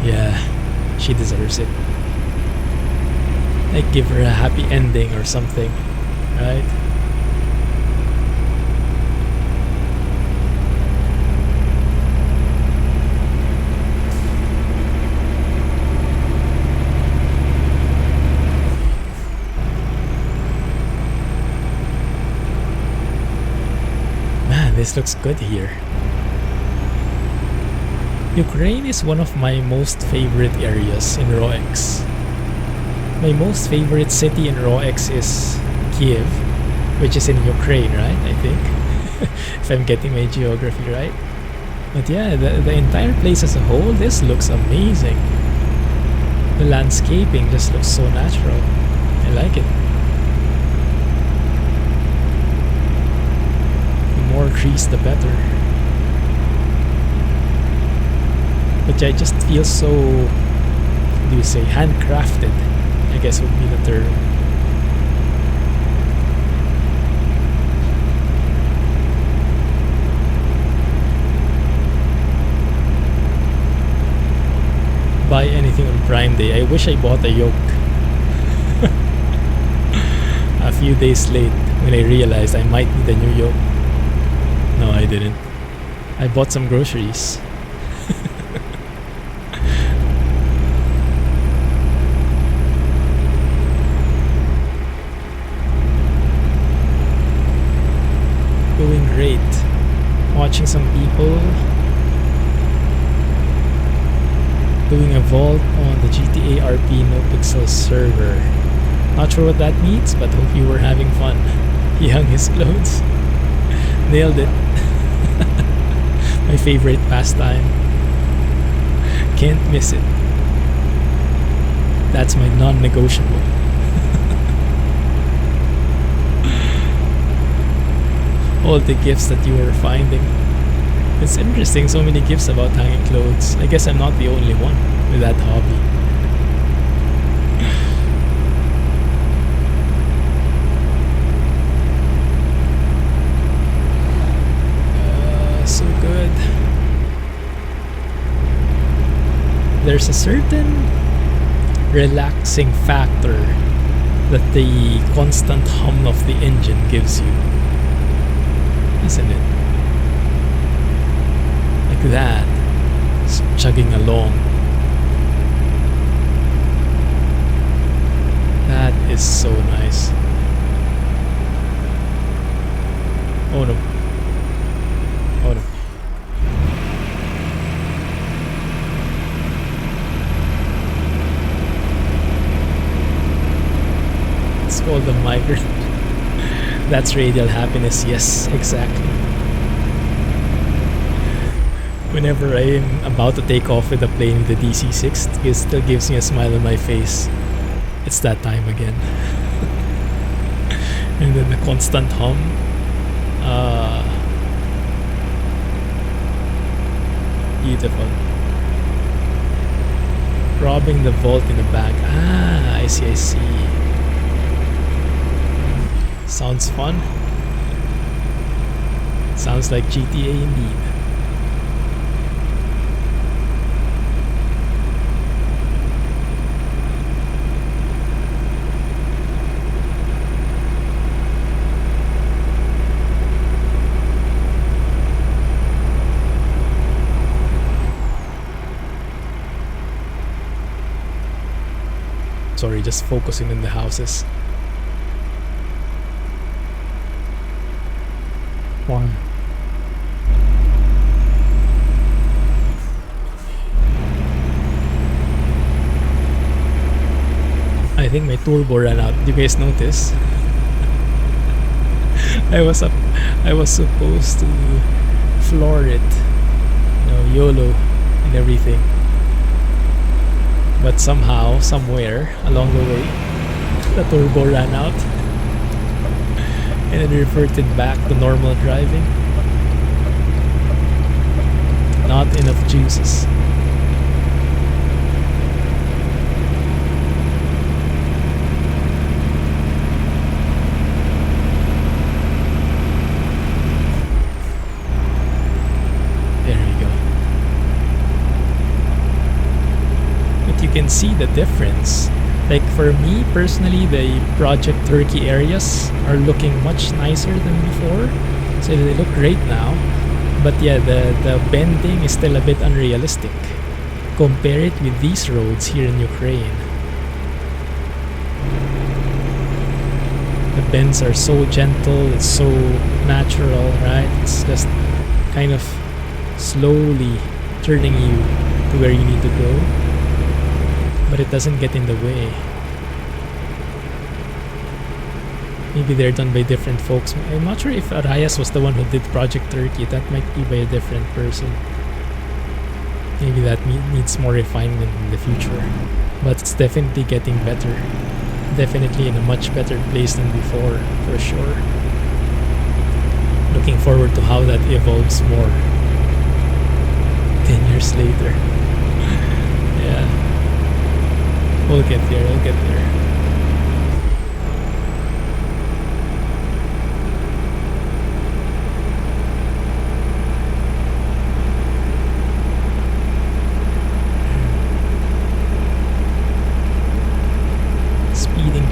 Yeah, she deserves it. Like, give her a happy ending or something, right? Man, this looks good here. Ukraine is one of my most favorite areas in RoEx. My most favorite city in RoEx is Kiev, which is in Ukraine, right? I think. If I'm getting my geography right. But yeah, the entire place as a whole, this looks amazing. The landscaping just looks so natural. I like it. The more trees, the better. But yeah, it just feels so, what do you say, handcrafted, I guess would be the term. Buy anything on Prime Day. I wish I bought a yoke. A few days late when I realized I might need a new yoke. No, I didn't. I bought some groceries. Doing great. Watching some people doing a vault on the GTA RP NoPixel server. Not sure what that means, but hope you were having fun. He hung his clothes. Nailed it. My favorite pastime. Can't miss it. That's my non-negotiable. All the gifts that you were finding. It's interesting, so many gifts about hanging clothes. I guess I'm not the only one with that hobby. So good. There's a certain relaxing factor that the constant hum of the engine gives you, isn't it? Like that, just chugging along. That is so nice. Oh no. Oh no. It's called the migrant. That's radial happiness, yes, exactly. Whenever I am about to take off with the plane with the DC-6, it still gives me a smile on my face. It's that time again. And then the constant hum. Beautiful. Robbing the vault in the back. Ah, I see, I see. Sounds fun. Sounds like GTA indeed. Sorry, just focusing on the houses. Warm. I think my turbo ran out. Do you guys notice? I was supposed to floor it, you know, YOLO and everything. But somehow, somewhere along the way, the turbo ran out and it reverted back to normal driving. Not enough juices. Can see the difference. Like for me personally, the Project Turkey areas are looking much nicer than before, so they look great now. But yeah, the bending is still a bit unrealistic. Compare it with these roads here in Ukraine. The bends are so gentle, it's so natural, right? It's just kind of slowly turning you to where you need to go. But it doesn't get in the way. Maybe they're done by different folks. I'm not sure if Arayas was the one who did Project Turkey. That might be by a different person. Maybe that needs more refinement in the future, but it's definitely getting better. Definitely in a much better place than before, for sure. Looking forward to how that evolves more 10 years later. Yeah, we'll get there, we'll get there.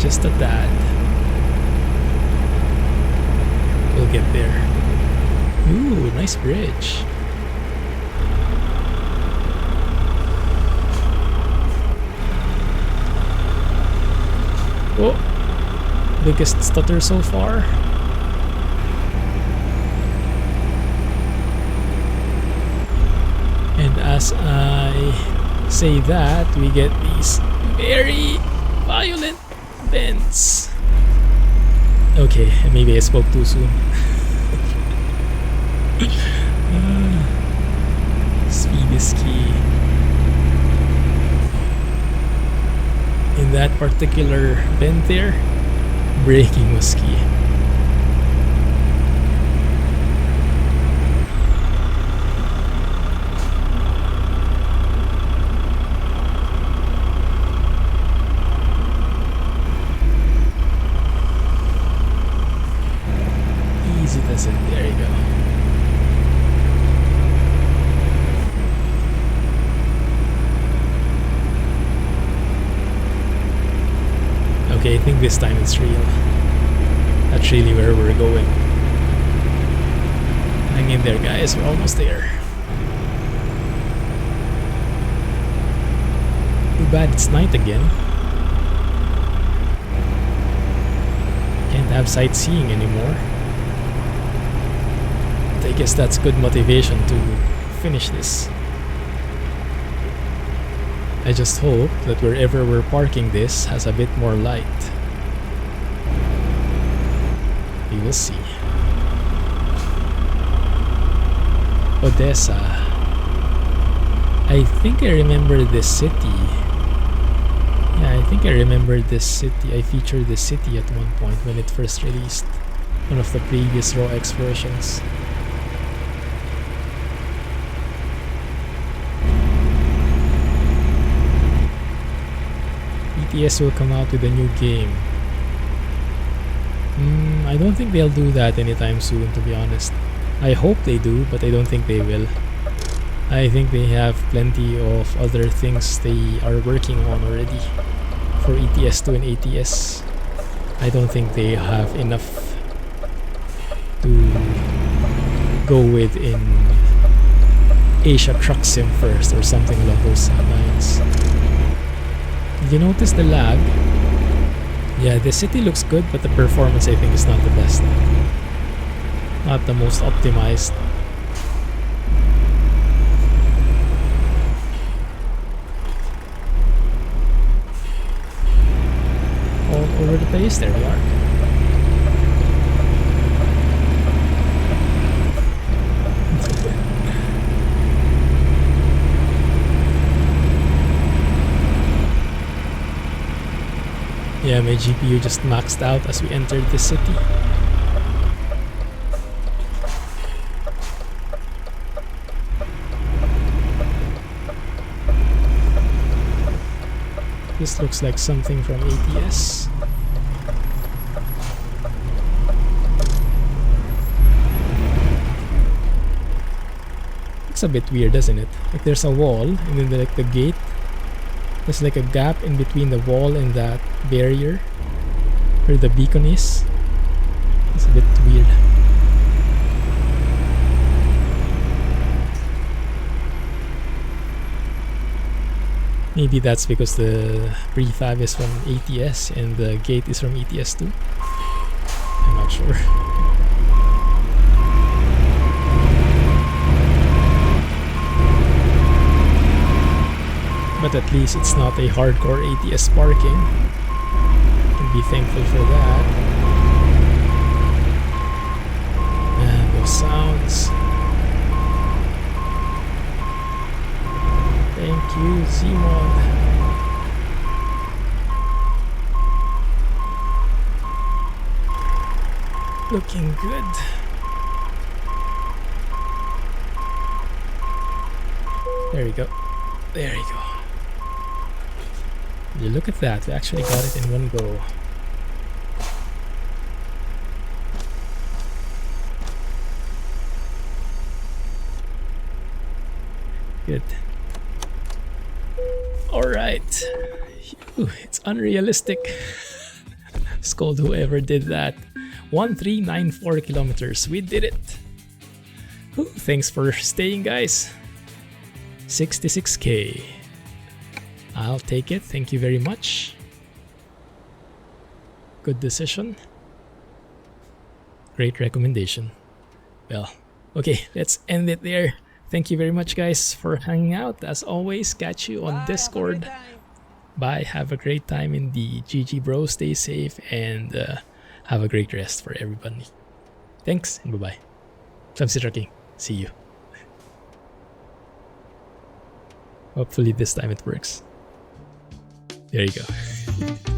Just a tad. We'll get there. Ooh, nice bridge. Oh, biggest stutter so far. And as I say that, we get these very violent bends. Okay, maybe I spoke too soon. Speed is key. In that particular bend there, braking was key. There you go. Okay, I think this time it's real. That's really where we're going. Hang in there, guys. We're almost there. Too bad it's night again. Can't have sightseeing anymore. I guess that's good motivation to finish this. I just hope that wherever we're parking this has a bit more light. We will see. Odessa. I think I remember this city. Yeah, I think I remember this city. I featured this city at one point when it first released. One of the previous RoEx versions. ETS will come out with a new game. I don't think they'll do that anytime soon, to be honest. I hope they do, but I don't think they will. I think they have plenty of other things they are working on already for ETS2 and ATS. I don't think they have enough to go with in Asia Truck Sim first or something along those lines. Did you notice the lag? Yeah, the city looks good, but the performance I think is not the best. Not the most optimized. All over the place, there we are. Yeah, my GPU just maxed out as we entered the city. This looks like something from ATS. It's a bit weird, doesn't it? Like there's a wall and then like the gate. There's like a gap in between the wall and that barrier where the beacon is. It's a bit weird. Maybe that's because the prefab is from ATS and the gate is from ETS2. I'm not sure. But at least it's not a hardcore ATS parking. Can be thankful for that. And those sounds. Thank you, Zeemod. Looking good. There you go. There you go. You look at that. We actually got it in one go. Good. Alright. It's unrealistic. Scold whoever did that. 1394 kilometers. We did it. Whew, thanks for staying, guys. 66k. I'll take it. Thank you very much. Good decision. Great recommendation. Well, okay, let's end it there. Thank you very much, guys, for hanging out. As always, catch you on Discord. Bye. Have a great time in the GG, bro. Stay safe and have a great rest for everybody. Thanks and bye-bye. Clumsy Trucking. See you. Hopefully this time it works. There you go.